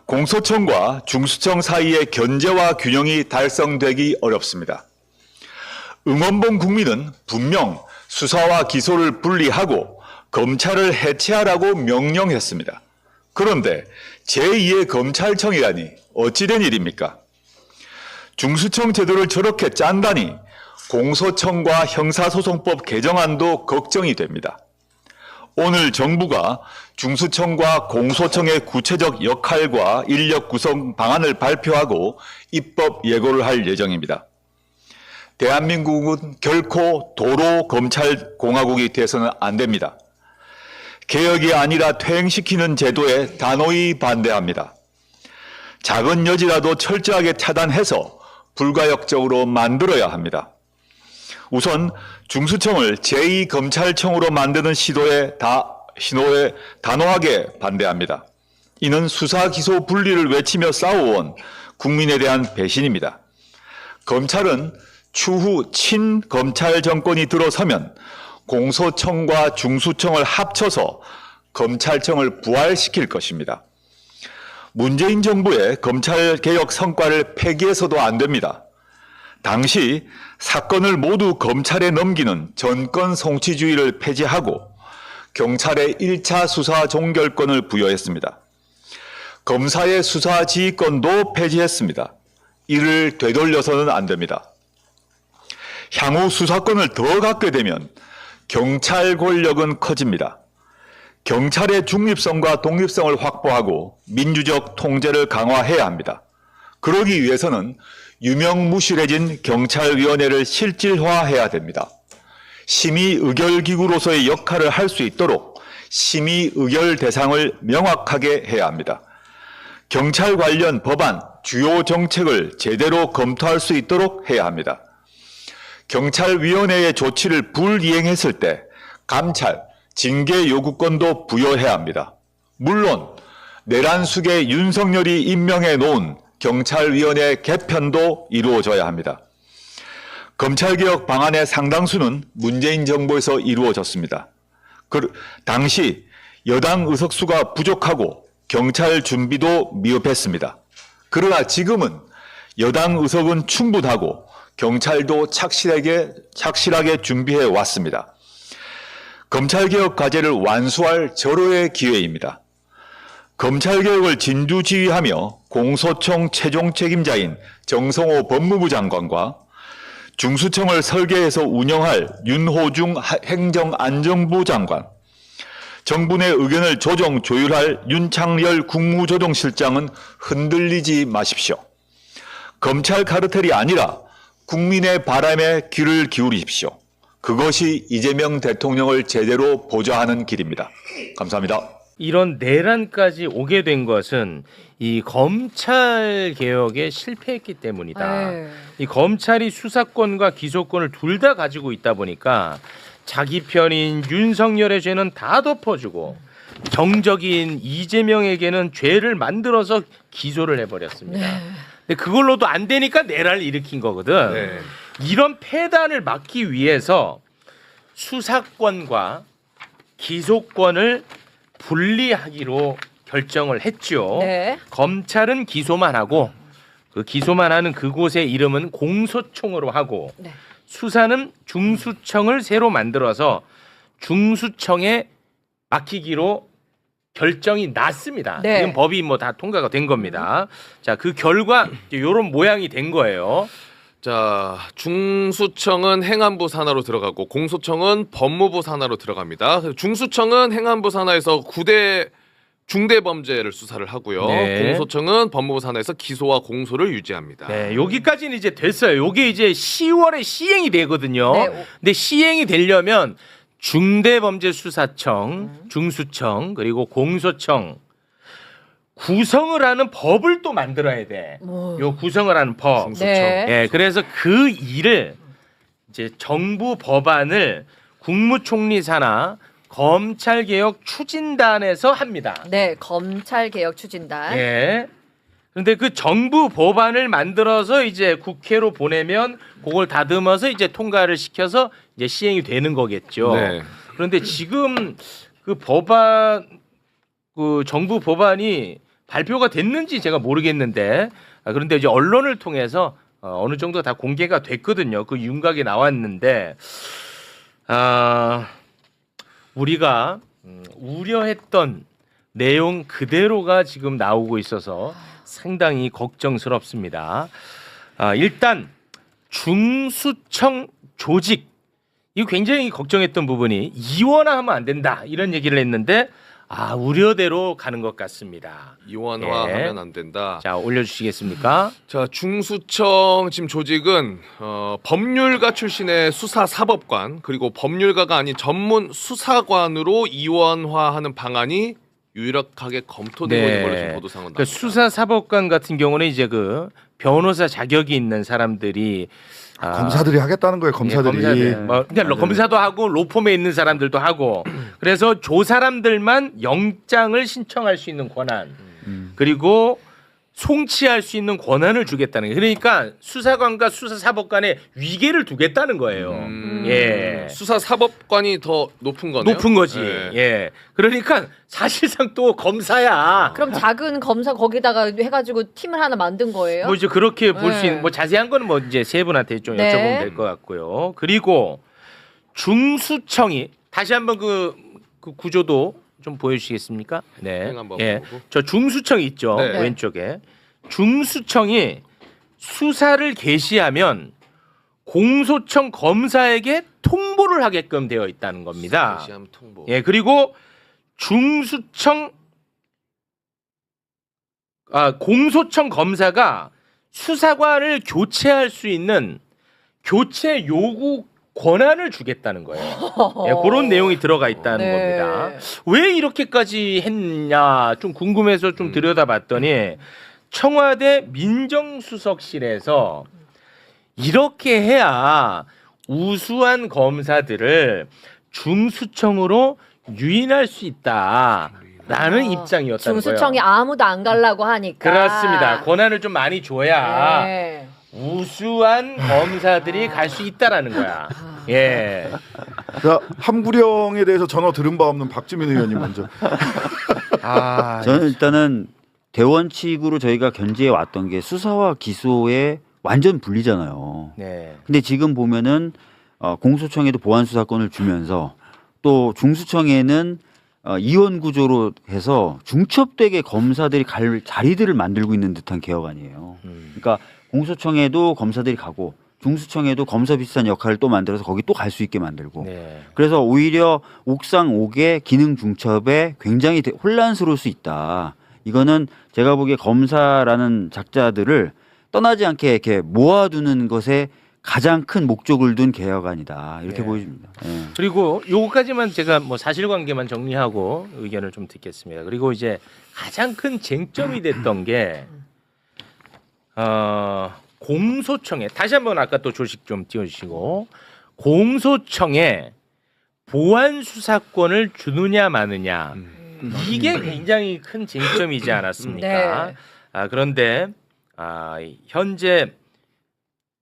공소청과 중수청 사이의 견제와 균형이 달성되기 어렵습니다. 응원봉 국민은 분명 수사와 기소를 분리하고 검찰을 해체하라고 명령했습니다. 그런데 제2의 검찰청이라니 어찌된 일입니까? 중수청 제도를 저렇게 짠다니 공소청과 형사소송법 개정안도 걱정이 됩니다. 오늘 정부가 중수청과 공소청의 구체적 역할과 인력 구성 방안을 발표하고 입법 예고를 할 예정입니다. 대한민국은 결코 도로 검찰 공화국이 돼서는 안 됩니다. 개혁이 아니라 퇴행시키는 제도에 단호히 반대합니다. 작은 여지라도 철저하게 차단해서 불가역적으로 만들어야 합니다. 우선 중수청을 제2검찰청으로 만드는 시도에 단호하게 반대합니다. 이는 수사 기소 분리를 외치며 싸워온 국민에 대한 배신입니다. 검찰은 추후 친검찰 정권이 들어서면 공소청과 중수청을 합쳐서 검찰청을 부활시킬 것입니다. 문재인 정부의 검찰개혁 성과를 폐기해서도 안 됩니다. 당시 사건을 모두 검찰에 넘기는 전권 송치주의를 폐지하고 경찰에 1차 수사 종결권을 부여했습니다. 검사의 수사 지휘권도 폐지했습니다. 이를 되돌려서는 안 됩니다. 향후 수사권을 더 갖게 되면 경찰 권력은 커집니다. 경찰의 중립성과 독립성을 확보하고 민주적 통제를 강화해야 합니다. 그러기 위해서는 유명무실해진 경찰위원회를 실질화해야 됩니다. 심의의결기구로서의 역할을 할 수 있도록 심의의결 대상을 명확하게 해야 합니다. 경찰 관련 법안, 주요 정책을 제대로 검토할 수 있도록 해야 합니다. 경찰위원회의 조치를 불이행했을 때 감찰, 징계 요구권도 부여해야 합니다. 물론 내란 숙의 윤석열이 임명해 놓은 경찰위원회 개편도 이루어져야 합니다. 검찰개혁 방안의 상당수는 문재인 정부에서 이루어졌습니다. 당시 여당 의석수가 부족하고 경찰 준비도 미흡했습니다. 그러나 지금은 여당 의석은 충분하고 경찰도 착실하게 준비해 왔습니다. 검찰개혁 과제를 완수할 절호의 기회입니다. 검찰개혁을 진두지휘하며 공소청 최종 책임자인 정성호 법무부 장관과 중수청을 설계해서 운영할 윤호중 행정안전부 장관, 정부 내 의견을 조정 조율할 윤창열 국무조정실장은 흔들리지 마십시오. 검찰 카르텔이 아니라 국민의 바람에 귀를 기울이십시오. 그것이 이재명 대통령을 제대로 보좌하는 길입니다. 감사합니다. 이런 내란까지 오게 된 것은 이 검찰 개혁에 실패했기 때문이다. 이 검찰이 수사권과 기소권을 둘 다 가지고 있다 보니까 자기 편인 윤석열의 죄는 다 덮어주고 정적인 이재명에게는 죄를 만들어서 기소를 해버렸습니다. 근데 그걸로도 안 되니까 내란을 일으킨 거거든. 이런 폐단을 막기 위해서 수사권과 기소권을 분리하기로 결정을 했죠. 검찰은 기소만 하고 그 기소만 하는 그곳의 이름은 공소청으로 하고 수사는 중수청을 새로 만들어서 중수청에 맡기기로 결정이 났습니다. 지금 법이 뭐 다 통과가 된 겁니다. 자, 그 결과 이런 모양이 된 거예요. 자, 중수청은 행안부 산하로 들어가고 공소청은 법무부 산하로 들어갑니다. 중수청은 행안부 산하에서 중대 범죄를 수사를 하고요. 공소청은 법무부 산하에서 기소와 공소를 유지합니다. 네, 여기까지는 이제 됐어요. 이게 이제 10월에 시행이 되거든요. 근데 시행이 되려면 중대범죄수사청, 중수청 그리고 공소청 구성을 하는 법을 또 만들어야 돼. 요 구성을 하는 법. 예, 그래서 그 일을 이제 정부 법안을 국무총리 산하 검찰개혁 추진단에서 합니다. 네, 검찰개혁 추진단. 예. 그런데 그 정부 법안을 만들어서 이제 국회로 보내면 그걸 다듬어서 이제 통과를 시켜서 이제 시행이 되는 거겠죠. 그런데 지금 그 법안, 그 정부 법안이 발표가 됐는지 제가 모르겠는데, 그런데 이제 언론을 통해서 어느 정도 다 공개가 됐거든요. 그 윤곽에 나왔는데, 우리가 우려했던 내용 그대로가 지금 나오고 있어서 상당히 걱정스럽습니다. 일단 중수청 조직, 이거 굉장히 걱정했던 부분이 이원화하면 안 된다 이런 얘기를 했는데 우려대로 가는 것 같습니다. 이원화하면 안 된다. 자, 올려주시겠습니까? 자, 중수청 지금 조직은 법률가 출신의 수사사법관 그리고 법률가가 아닌 전문 수사관으로 이원화하는 방안이 유력하게 검토되고 있는 걸로 지금 보도상은 나옵니다. 수사사법관 같은 경우는 이제 그 변호사 자격이 있는 사람들이 검사들이 하겠다는 거예요. 검사들이. 그러니까 검사도 하고 로펌에 있는 사람들도 하고 그래서 저 사람들만 영장을 신청할 수 있는 권한 그리고 송치할 수 있는 권한을 주겠다는 거예요. 그러니까 수사관과 수사사법관의 위계를 두겠다는 거예요. 예. 수사사법관이 더 높은 거네요. 높은 거지. 네. 예. 그러니까 사실상 또 검사야. 그럼 작은 검사 거기다가 해가지고 팀을 하나 만든 거예요? 뭐 이제 그렇게 볼 수 네. 있는 뭐 자세한 거는 뭐 이제 세 분한테 좀 네. 여쭤보면 될 것 같고요. 그리고 중수청이 다시 한번 그 구조도 좀 보여주시겠습니까? 네. 예. 저 중수청이 있죠. 네. 왼쪽에. 중수청이 수사를 개시하면 공소청 검사에게 통보를 하게끔 되어 있다는 겁니다. 개시하면 통보. 예. 그리고 공소청 검사가 수사관을 교체할 수 있는 교체 요구 권한을 주겠다는 거예요. 예, 그런 내용이 들어가 있다는 네. 겁니다. 왜 이렇게까지 했냐 좀 궁금해서 좀 들여다봤더니 청와대 민정수석실에서 이렇게 해야 우수한 검사들을 중수청으로 유인할 수 있다라는 입장이었다는 중수청이 거예요. 아무도 안 가려고 하니까. 그렇습니다. 권한을 좀 많이 줘야 네. 우수한 검사들이 갈 수 있다라는 거야. 예. 자, 함구령에 대해서 전혀 들은 바 없는 박주민 의원님 먼저. 저는 일단은 대원칙으로 저희가 견지해 왔던 게 수사와 기소의 완전 분리잖아요. 네. 근데 지금 보면은 공소청에도 보안 수사권을 주면서 또 중수청에는 이원 구조로 해서 중첩되게 검사들이 갈 자리들을 만들고 있는 듯한 개혁안이에요. 그러니까 공소청에도 검사들이 가고 중수청에도 검사 비슷한 역할을 또 만들어서 거기 또 갈 수 있게 만들고 그래서 오히려 옥상 옥의 기능 중첩에 굉장히 혼란스러울 수 있다. 이거는 제가 보기에 검사라는 작자들을 떠나지 않게 이렇게 모아두는 것에 가장 큰 목적을 둔 개혁안이다. 이렇게 보여집니다. 예. 그리고 요거까지만 제가 뭐 사실관계만 정리하고 의견을 좀 듣겠습니다. 그리고 이제 가장 큰 쟁점이 됐던 게 공소청에 다시 한번 아까 또 조식 좀 띄워주시고 공소청에 보안 수사권을 주느냐 마느냐 이게 굉장히 큰 쟁점이지 않았습니까? 네. 그런데 현재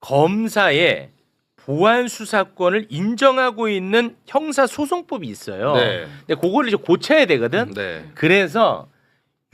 검사의 보안 수사권을 인정하고 있는 형사소송법이 있어요. 네. 근데 그걸 이제 고쳐야 되거든. 네. 그래서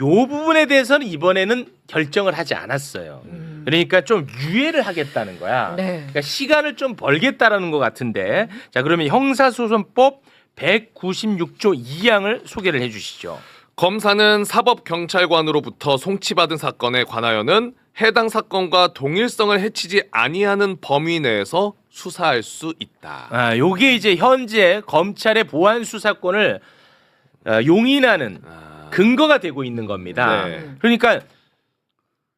요 부분에 대해서는 이번에는 결정을 하지 않았어요. 그러니까 좀 유예를 하겠다는 거야. 네. 그러니까 시간을 좀 벌겠다라는 것 같은데. 자, 그러면 형사소송법 196조 2항을 소개를 해주시죠. 검사는 사법경찰관으로부터 송치받은 사건에 관하여는 해당 사건과 동일성을 해치지 아니하는 범위 내에서 수사할 수 있다. 요게 이제 현재 검찰의 보안 수사권을 용인하는 근거가 되고 있는 겁니다. 네. 그러니까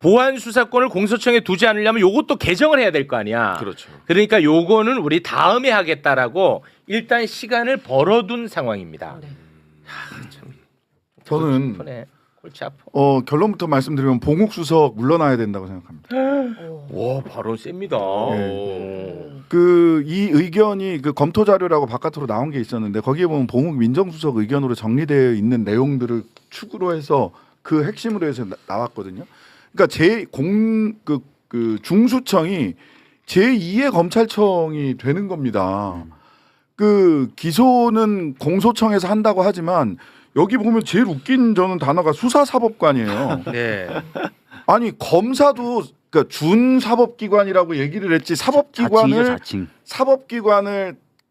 보안 수사권을 공소청에 두지 않으려면 요것도 개정을 해야 될 거 아니야. 그렇죠. 그러니까 요거는 우리 다음에 하겠다라고 일단 시간을 벌어둔 상황입니다. 저는 골치 아파. 결론부터 말씀드리면 봉욱 수석 물러나야 된다고 생각합니다. 와, 바로 셉니다. 이 의견이 그 검토 자료라고 바깥으로 나온 게 있었는데 거기에 보면 봉욱 민정수석 의견으로 정리되어 있는 내용들을 축으로 해서 그 핵심으로 해서 나왔거든요. 그러니까 중수청이 제2의 검찰청이 되는 겁니다. 그 기소는 공소청에서 한다고 하지만 여기 보면 제일 웃긴 저는 단어가 수사사법관이에요. 네. 아니 검사도 그러니까 준사법기관이라고 얘기를 했지 사법기관을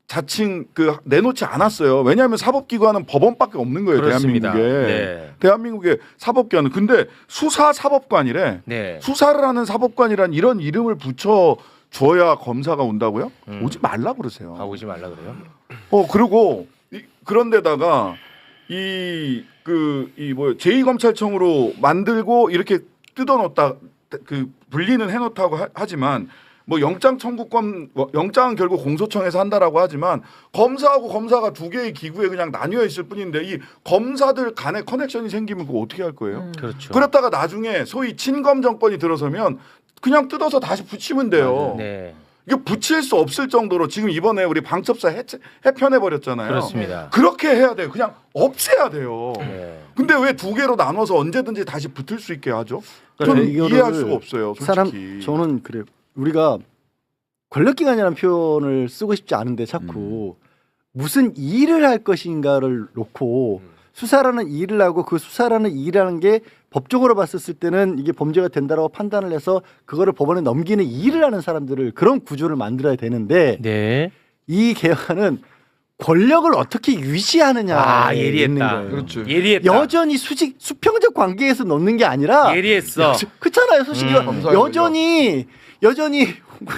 자칭 내놓지 않았어요. 왜냐하면 사법기관은 법원밖에 없는 거예요. 그렇습니다. 대한민국에. 네. 대한민국의 사법기관은 근데 수사사법관이래. 네. 수사를 하는 사법관이란 이런 이름을 붙여 줘야 검사가 온다고요? 오지 말라 그러세요. 오지 말라 그래요? 그리고 그런데다가 제2검찰청으로 만들고 이렇게 뜯어놓다 분리는 해놓다고 하지만 뭐 영장 청구권 영장은 결국 공소청에서 한다라고 하지만 검사하고 검사가 두 개의 기구에 그냥 나뉘어 있을 뿐인데 이 검사들 간에 커넥션이 생기면 그거 어떻게 할 거예요? 그렇죠. 그랬다가 나중에 소위 친검 정권이 들어서면 그냥 뜯어서 다시 붙이면 돼요. 네. 이거 붙일 수 없을 정도로 지금 이번에 우리 방첩사 해편해 버렸잖아요. 그렇습니다. 그렇게 해야 돼요. 그냥 없애야 돼요. 네. 근데 왜 두 개로 나눠서 언제든지 다시 붙을 수 있게 하죠? 그러니까 저는 이해할 수가 없어요. 솔직히. 저는 그래요. 우리가 권력기관이라는 표현을 쓰고 싶지 않은데 자꾸 무슨 일을 할 것인가를 놓고 수사라는 일을 하고 그 수사라는 일이라는 게 법적으로 봤었을 때는 이게 범죄가 된다라고 판단을 해서 그거를 법원에 넘기는 일을 하는 사람들을 그런 구조를 만들어야 되는데 네. 이 개혁안은 권력을 어떻게 유지하느냐. 예리했다. 그렇죠. 예리했다. 여전히 수평적 관계에서 놓는 게 아니라 예리했어. 그렇잖아요. 솔직히 여전히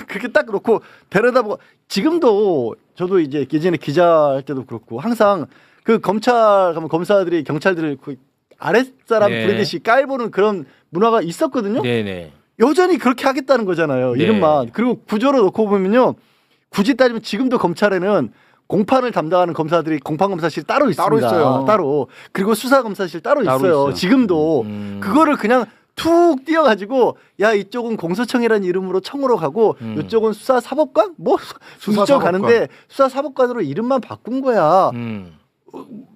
그렇게 딱 놓고 데려다 보고 지금도 저도 이제 예전에 기자할 때도 그렇고 항상 그 검찰 가면 검사들이 경찰들을 그 아랫사람 네. 부리듯이 깔보는 그런 문화가 있었거든요. 네네. 여전히 그렇게 하겠다는 거잖아요. 네. 이름만. 그리고 구조로 놓고 보면요. 굳이 따지면 지금도 검찰에는 공판을 담당하는 검사들이 공판검사실 따로 있습니다. 따로 있어요. 따로. 그리고 수사검사실 따로 있어요. 있어요. 지금도. 그거를 그냥 툭 띄어가지고 야 이쪽은 공소청이라는 이름으로 청으로 가고 이쪽은 수사사법관? 뭐 이쪽 수사사법관. 가는데 수사사법관으로 이름만 바꾼 거야.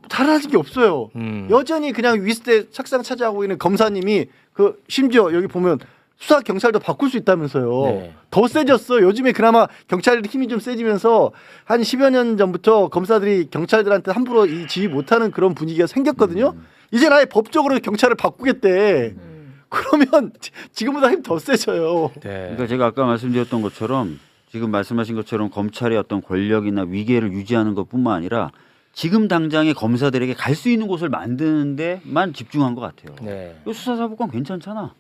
달라진 게 없어요. 여전히 그냥 위스대 책상 차지하고 있는 검사님이 그 심지어 여기 보면 수사 경찰도 바꿀 수 있다면서요. 네. 더 세졌어. 요즘에 그나마 경찰들이 힘이 좀 세지면서 한 10여 년 전부터 검사들이 경찰들한테 함부로 이 지휘 못하는 그런 분위기가 생겼거든요. 이제 아예 법적으로 경찰을 바꾸겠대. 그러면 지금보다 힘 더 세져요. 그러니까 제가 아까 말씀드렸던 것처럼 지금 말씀하신 것처럼 검찰의 어떤 권력이나 위계를 유지하는 것뿐만 아니라 지금 당장의 검사들에게 갈 수 있는 곳을 만드는 데만 집중한 것 같아요. 네. 수사사법관 괜찮잖아.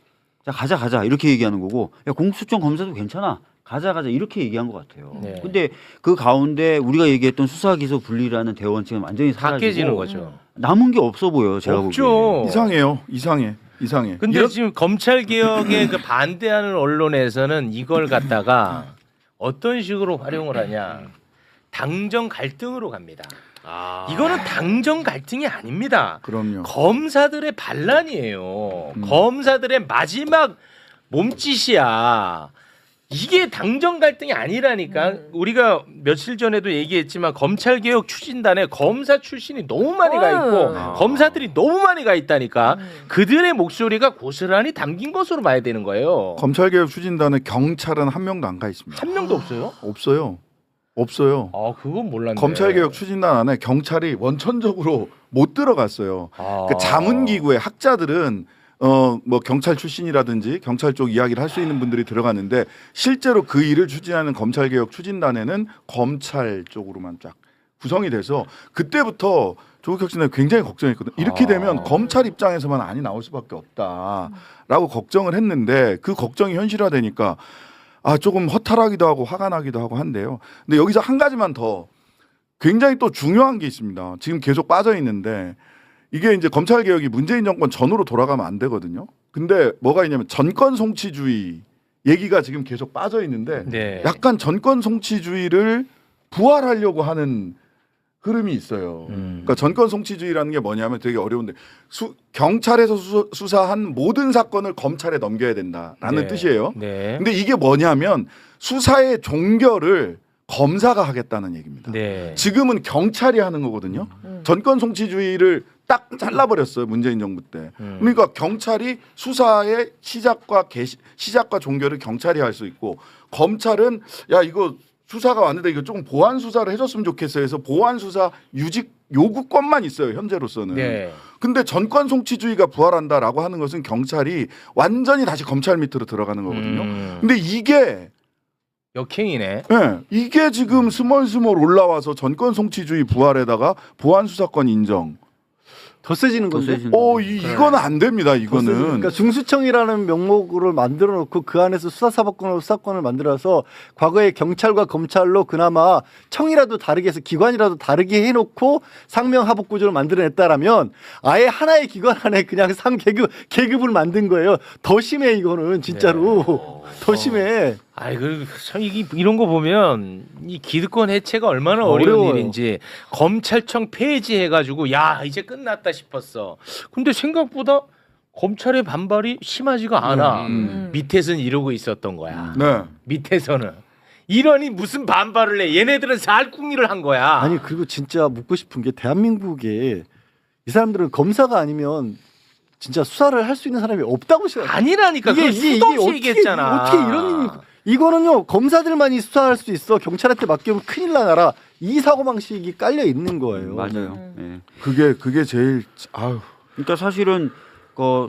자 가자 이렇게 얘기하는 거고 야 공수처 검사도 괜찮아. 가자 이렇게 얘기한 것 같아요. 네. 근데 그 가운데 우리가 얘기했던 수사기소 분리라는 대원칙은 완전히 사라지고 깨지는 거죠. 남은 게 없어 보여요. 제가 없죠. 보기에는. 이상해. 근데 지금 검찰 개혁에 그 반대하는 언론에서는 이걸 갖다가 어떤 식으로 활용을 하냐? 당정 갈등으로 갑니다. 이거는 당정 갈등이 아닙니다. 그럼요. 검사들의 반란이에요. 검사들의 마지막 몸짓이야. 이게 당정 갈등이 아니라니까. 우리가 며칠 전에도 얘기했지만 검찰 개혁 추진단에 검사 출신이 너무 많이 가 있고 검사들이 너무 많이 가 있다니까. 그들의 목소리가 고스란히 담긴 것으로 봐야 되는 거예요. 검찰개혁 추진단에 경찰은 한 명도 안 가 있습니다. 한 명도 없어요? 없어요. 아, 그건 몰랐네. 검찰개혁 추진단 안에 경찰이 원천적으로 못 들어갔어요. 그 자문기구의 학자들은 뭐 경찰 출신이라든지 경찰 쪽 이야기를 할 수 있는 분들이 들어갔는데 실제로 그 일을 추진하는 검찰개혁 추진단에는 검찰 쪽으로만 쫙 구성이 돼서 그때부터 조국 혁신은 굉장히 걱정했거든요. 이렇게 되면 검찰 입장에서만 안이 나올 수밖에 없다라고 걱정을 했는데 그 걱정이 현실화되니까 조금 허탈하기도 하고 화가 나기도 하고 한데요. 근데 여기서 한 가지만 더 굉장히 또 중요한 게 있습니다. 지금 계속 빠져 있는데 이게 이제 검찰 개혁이 문재인 정권 전후로 돌아가면 안 되거든요. 근데 뭐가 있냐면 전권 송치주의 얘기가 지금 계속 빠져 있는데 약간 전권 송치주의를 부활하려고 하는 흐름이 있어요. 그러니까 전권 송치주의라는 게 뭐냐면 되게 어려운데 경찰에서 수사한 모든 사건을 검찰에 넘겨야 된다라는 뜻이에요. 근데 이게 뭐냐면 수사의 종결을 검사가 하겠다는 얘기입니다. 지금은 경찰이 하는 거거든요. 전권 송치주의를 딱 잘라버렸어요. 문재인 정부 때. 그러니까 경찰이 수사의 시작과 종결을 경찰이 할 수 있고 검찰은 야 이거 수사가 왔는데 이거 조금 보완 수사를 해줬으면 좋겠어요. 해서 보완 수사 유직 요구권만 있어요. 현재로서는. 근데 전권 송치주의가 부활한다라고 하는 것은 경찰이 완전히 다시 검찰 밑으로 들어가는 거거든요. 근데 이게 역행이네. 네, 이게 지금 스멀스멀 올라와서 전권 송치주의 부활에다가 보완 수사권 인정. 더 세지는 건데. 이거는 안 됩니다. 이거는. 그러니까 중수청이라는 명목으로 만들어 놓고 그 안에서 수사사법권으로 수사권을 만들어서 과거에 경찰과 검찰로 그나마 청이라도 다르게 해서 기관이라도 다르게 해놓고 상명하복 구조를 만들어냈다라면 아예 하나의 기관 안에 그냥 계급을 만든 거예요. 더 심해 이거는 진짜로. 더 심해. 참 이런 거 보면 이 기득권 해체가 얼마나 어려운 어려워요. 일인지 검찰청 폐지해가지고 야 이제 끝났다 싶었어. 근데 생각보다 검찰의 반발이 심하지가 않아. 밑에서는 이러고 있었던 거야. 밑에서는 이러니 무슨 반발을 해? 얘네들은 살궁리를 한 거야. 아니 그리고 진짜 묻고 싶은 게 대한민국에 이 사람들은 검사가 아니면 진짜 수사를 할 수 있는 사람이 없다고 생각해요. 아니라니까. 그걸 수도 없이 얘기했잖아. 어떻게 이런 일이 이거는요 검사들만이 수사할 수 있어. 경찰한테 맡기면 큰일 나라. 이 사고방식이 깔려 있는 거예요. 맞아요. 네. 그게 제일 아유. 그러니까 사실은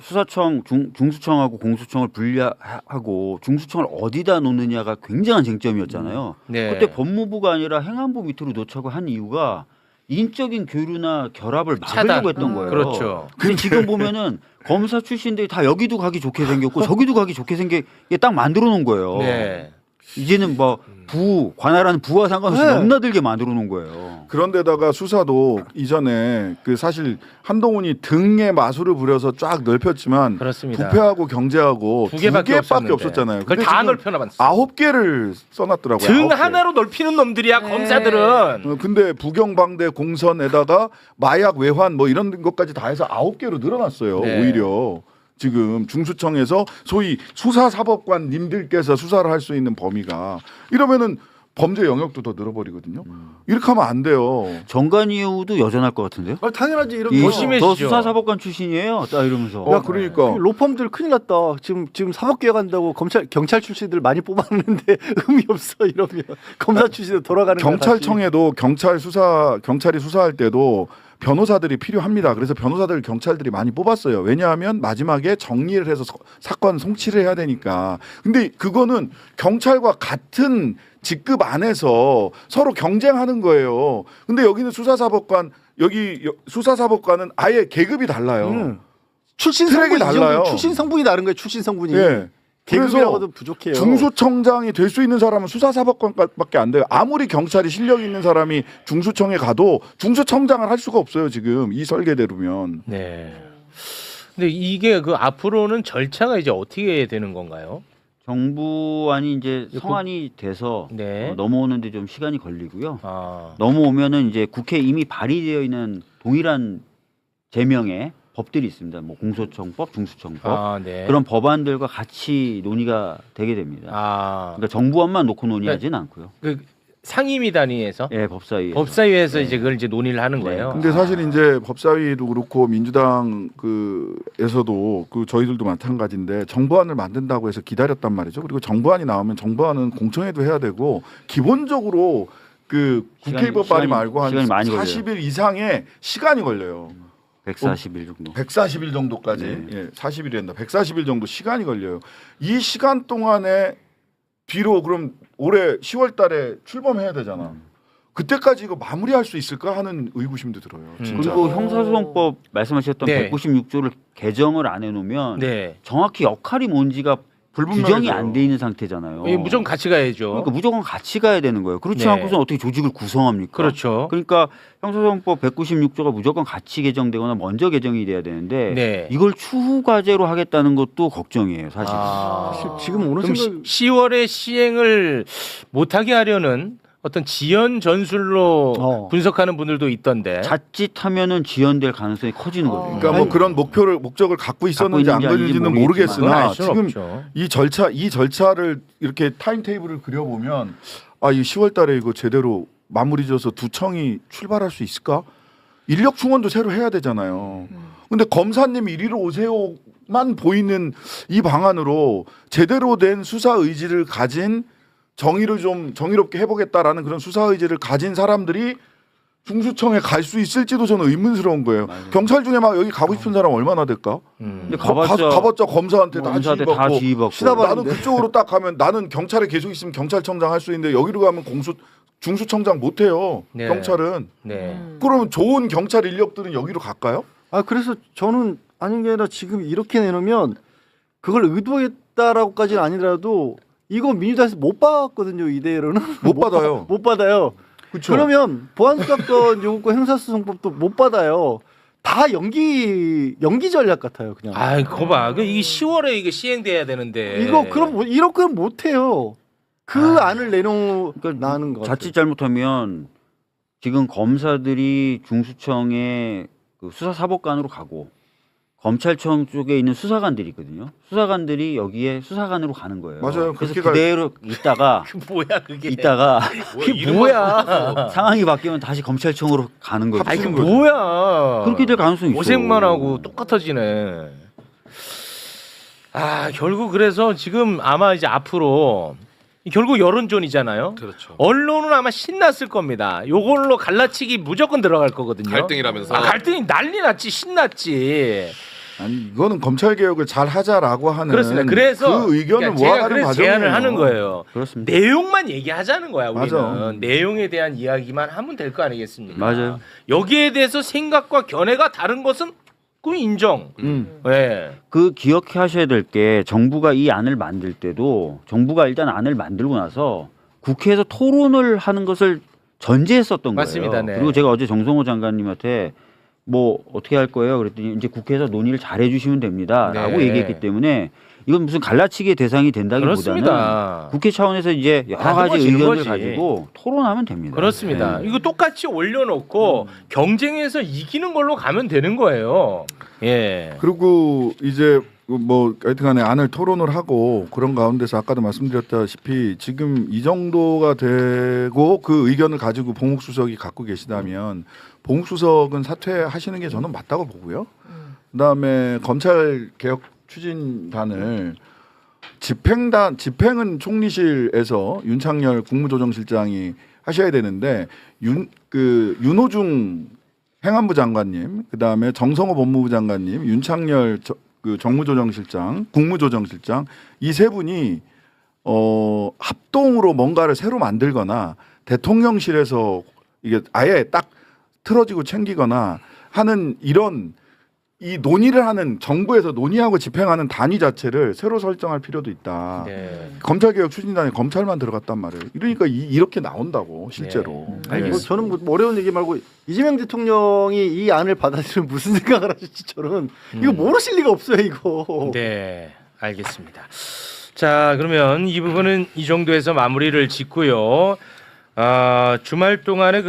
수사청 중수청하고 공수청을 분리하고 중수청을 어디다 놓느냐가 굉장한 쟁점이었잖아요. 네. 그때 법무부가 아니라 행안부 밑으로 놓자고 한 이유가 인적인 교류나 결합을 막으려고 차단. 했던 거예요. 그렇죠. 근데 지금 보면은 검사 출신들이 다 여기도 가기 좋게 생겼고 저기도 가기 좋게 생기게 딱 만들어 놓은 거예요. 네. 이제는 뭐 관할하는 부와 상관없이 네. 넘나들게 만들어 놓은 거예요. 그런데다가 수사도 이전에 그 사실 한동훈이 등에 마술을 부려서 쫙 넓혔지만 그렇습니다. 부패하고 경제하고 두 개밖에 없었잖아요. 그걸 근데 다 지금 넓혀놔봤어. 9개를 써놨더라고요. 등 9개. 하나로 넓히는 놈들이야 검사들은. 근데 부경방대 공선에다가 마약 외환 뭐 이런 것까지 다 해서 9개로 늘어났어요. 네. 오히려 지금 중수청에서 소위 수사사법관님들께서 수사를 할 수 있는 범위가 이러면은 범죄 영역도 더 늘어버리거든요. 이렇게 하면 안 돼요. 정관이후도 여전할 것 같은데요? 당연하지. 이러면 저 수사사법관 출신이에요. 딱 이러면서. 그러니까 로펌들 큰일 났다. 지금 사법개혁한다고 경찰 출신들 많이 뽑았는데 의미 없어 이러면 검사 출신으로 돌아가는 거야. 경찰청에도 경찰이 수사할 때도 변호사들이 필요합니다. 그래서 변호사들 경찰들이 많이 뽑았어요. 왜냐하면 마지막에 정리를 해서 사건 송치를 해야 되니까. 근데 그거는 경찰과 같은 직급 안에서 서로 경쟁하는 거예요. 근데 여기는 수사사법관 수사사법관은 아예 계급이 달라요. 출신 트랙이 성분이 달라요. 출신 성분이 다른 거예요. 출신 성분이. 예. 계급이라고도 부족해요. 중수청장이 될 수 있는 사람은 수사사법관밖에 안 돼요. 아무리 경찰이 실력 있는 사람이 중수청에 가도 중수청장을 할 수가 없어요. 지금 이 설계대로면. 네. 근데 이게 앞으로는 절차가 이제 어떻게 되는 건가요? 정부안이 이제 성안이 돼서 네. 넘어오는데 좀 시간이 걸리고요. 아. 넘어오면은 이제 국회에 이미 발의되어 있는 동일한 제명의 법들이 있습니다. 뭐 공소청법, 중수청법 네. 그런 법안들과 같이 논의가 되게 됩니다. 그러니까 정부안만 놓고 논의하지는 않고요. 그 상임위 단위에서, 예, 법사위에서. 법사위에서 이제 그걸 이제 논의를 하는 거예요. 근데 사실 이제 법사위도 그렇고 민주당 에서도 저희들도 마찬가지인데 정부안을 만든다고 해서 기다렸단 말이죠. 그리고 정부안이 나오면 정부안은 공청회도 해야 되고 기본적으로 국회의법 발의 말고 한 시간이 많이 40일 이상의 시간이 걸려요. 140일 정도. 140일 정도까지. 네. 예, 40일이 된다. 140일 정도 시간이 걸려요. 이 시간 동안에 비록 그럼 올해 10월 달에 출범해야 되잖아. 그때까지 이거 마무리할 수 있을까 하는 의구심도 들어요. 진짜. 그리고 형사소송법 말씀하셨던 네. 196조를 개정을 안 해놓으면 네. 정확히 역할이 뭔지가 규정이 안 돼 있는 상태잖아요. 무조건 같이 가야죠. 그러니까 무조건 같이 가야 되는 거예요. 그렇지 네. 않고서 어떻게 조직을 구성합니까? 그렇죠. 그러니까 형사소송법 196조가 무조건 같이 개정되거나 먼저 개정이 돼야 되는데 네. 이걸 추후 과제로 하겠다는 것도 걱정이에요, 사실. 지금 오는 그럼 생각 10월에 시행을 못하게 하려는 어떤 지연 전술로 분석하는 분들도 있던데. 자칫하면은 지연될 가능성이 커지는 거죠. 그러니까 뭐 그런 목적을 갖고 있었는지 안 그런지는 모르겠으나 지금 이 절차를 이렇게 타임테이블을 그려보면 이 10월달에 이거 제대로 마무리져서 두 청이 출발할 수 있을까? 인력 충원도 새로 해야 되잖아요. 근데 검사님 이리로 오세요만 보이는 이 방안으로 제대로 된 수사 의지를 가진 정의를 좀 정의롭게 해보겠다라는 그런 수사 의지를 가진 사람들이 중수청에 갈 수 있을지도 저는 의문스러운 거예요. 맞아요. 경찰 중에 막 여기 가고 싶은 사람 얼마나 될까? 근데 가봤자 검사한테 다 지휘받고. 지휘받고. 나는 그쪽으로 딱 가면 나는 경찰에 계속 있으면 경찰청장 할 수 있는데 여기로 가면 중수청장 못 해요. 네. 경찰은. 네. 그러면 좋은 경찰 인력들은 여기로 갈까요? 그래서 저는 아닌 게 아니라 지금 이렇게 내놓으면 그걸 의도했다라고까지는 아니더라도 이거 민주당에서 못 받았거든요. 이대로는 못 받아요. 못 받아요. 그쵸. 그러면 보안수사권 요구권 형사소송법도 못 받아요. 다 연기 전략 같아요. 그냥. 그거 봐. 이게 10월에 이게 시행돼야 되는데. 이거 그럼 이렇게 못 해요. 안을 내놓는 거. 자칫 잘못하면 지금 검사들이 중수청에 수사사법관으로 가고 검찰청 쪽에 있는 수사관들이 있거든요. 수사관들이 여기에 수사관으로 가는 거예요. 맞아요. 그래서 그렇게 그대로 있다가 뭐야 그게? 있다가 이게 뭐야? 상황이 바뀌면 다시 검찰청으로 가는 거죠. 아니 그 뭐야? 그렇게 될 가능성이 있어요. 고생만 하고 똑같아지네. 아 결국 그래서 지금 아마 이제 앞으로 결국 여론전이잖아요. 그렇죠. 언론은 아마 신났을 겁니다. 요걸로 갈라치기 무조건 들어갈 거거든요. 갈등이라면서. 갈등이 난리 났지 신났지. 아니 이거는 검찰 개혁을 잘 하자라고 하는 그렇습니다. 그래서 그 의견을 그러니까 제가 모아가는 그래서 과정이에요. 제안을 하는 거예요. 그렇습니다. 내용만 얘기하자는 거야. 우리는 맞아. 내용에 대한 이야기만 하면 될 거 아니겠습니까? 맞아요. 여기에 대해서 생각과 견해가 다른 것은 그 인정. 네. 그 기억하셔야 될 게 정부가 이 안을 만들 때도 정부가 일단 안을 만들고 나서 국회에서 토론을 하는 것을 전제했었던 맞습니다. 거예요. 네. 그리고 제가 어제 정성호 장관님한테 뭐 어떻게 할 거예요? 그랬더니 이제 국회에서 논의를 잘 해주시면 됩니다라고 네. 얘기했기 때문에 이건 무슨 갈라치기의 대상이 된다기보다는 그렇습니다. 국회 차원에서 이제 여러 가지 다듬어지는 의견을 거지. 가지고 토론하면 됩니다. 그렇습니다. 네. 이거 똑같이 올려놓고 경쟁에서 이기는 걸로 가면 되는 거예요. 예. 그리고 이제 뭐 하여튼간에 안을 토론을 하고 그런 가운데서 아까도 말씀드렸다시피 지금 이 정도가 되고 그 의견을 가지고 봉욱 수석이 갖고 계시다면 봉욱 수석은 사퇴하시는 게 저는 맞다고 보고요. 그다음에 검찰 개혁 추진단을 집행은 총리실에서 윤창열 국무조정실장이 하셔야 되는데 윤호중 행안부 장관님, 그다음에 정성호 법무부 장관님, 윤창열 정무조정실장, 국무조정실장 이 세 분이 합동으로 뭔가를 새로 만들거나 대통령실에서 이게 아예 딱 틀어지고 챙기거나 하는 이런 이 논의를 하는 정부에서 논의하고 집행하는 단위 자체를 새로 설정할 필요도 있다. 네. 검찰개혁 추진단에 검찰만 들어갔단 말이에요. 이러니까 이렇게 나온다고 실제로. 네. 아니 뭐 저는 뭐 어려운 얘기 말고 이재명 대통령이 이 안을 받아들이면 무슨 생각을 하실지 저는 이거 모르실 리가 없어요 이거. 네, 알겠습니다. 자, 그러면 이 부분은 이 정도에서 마무리를 짓고요. 주말 동안에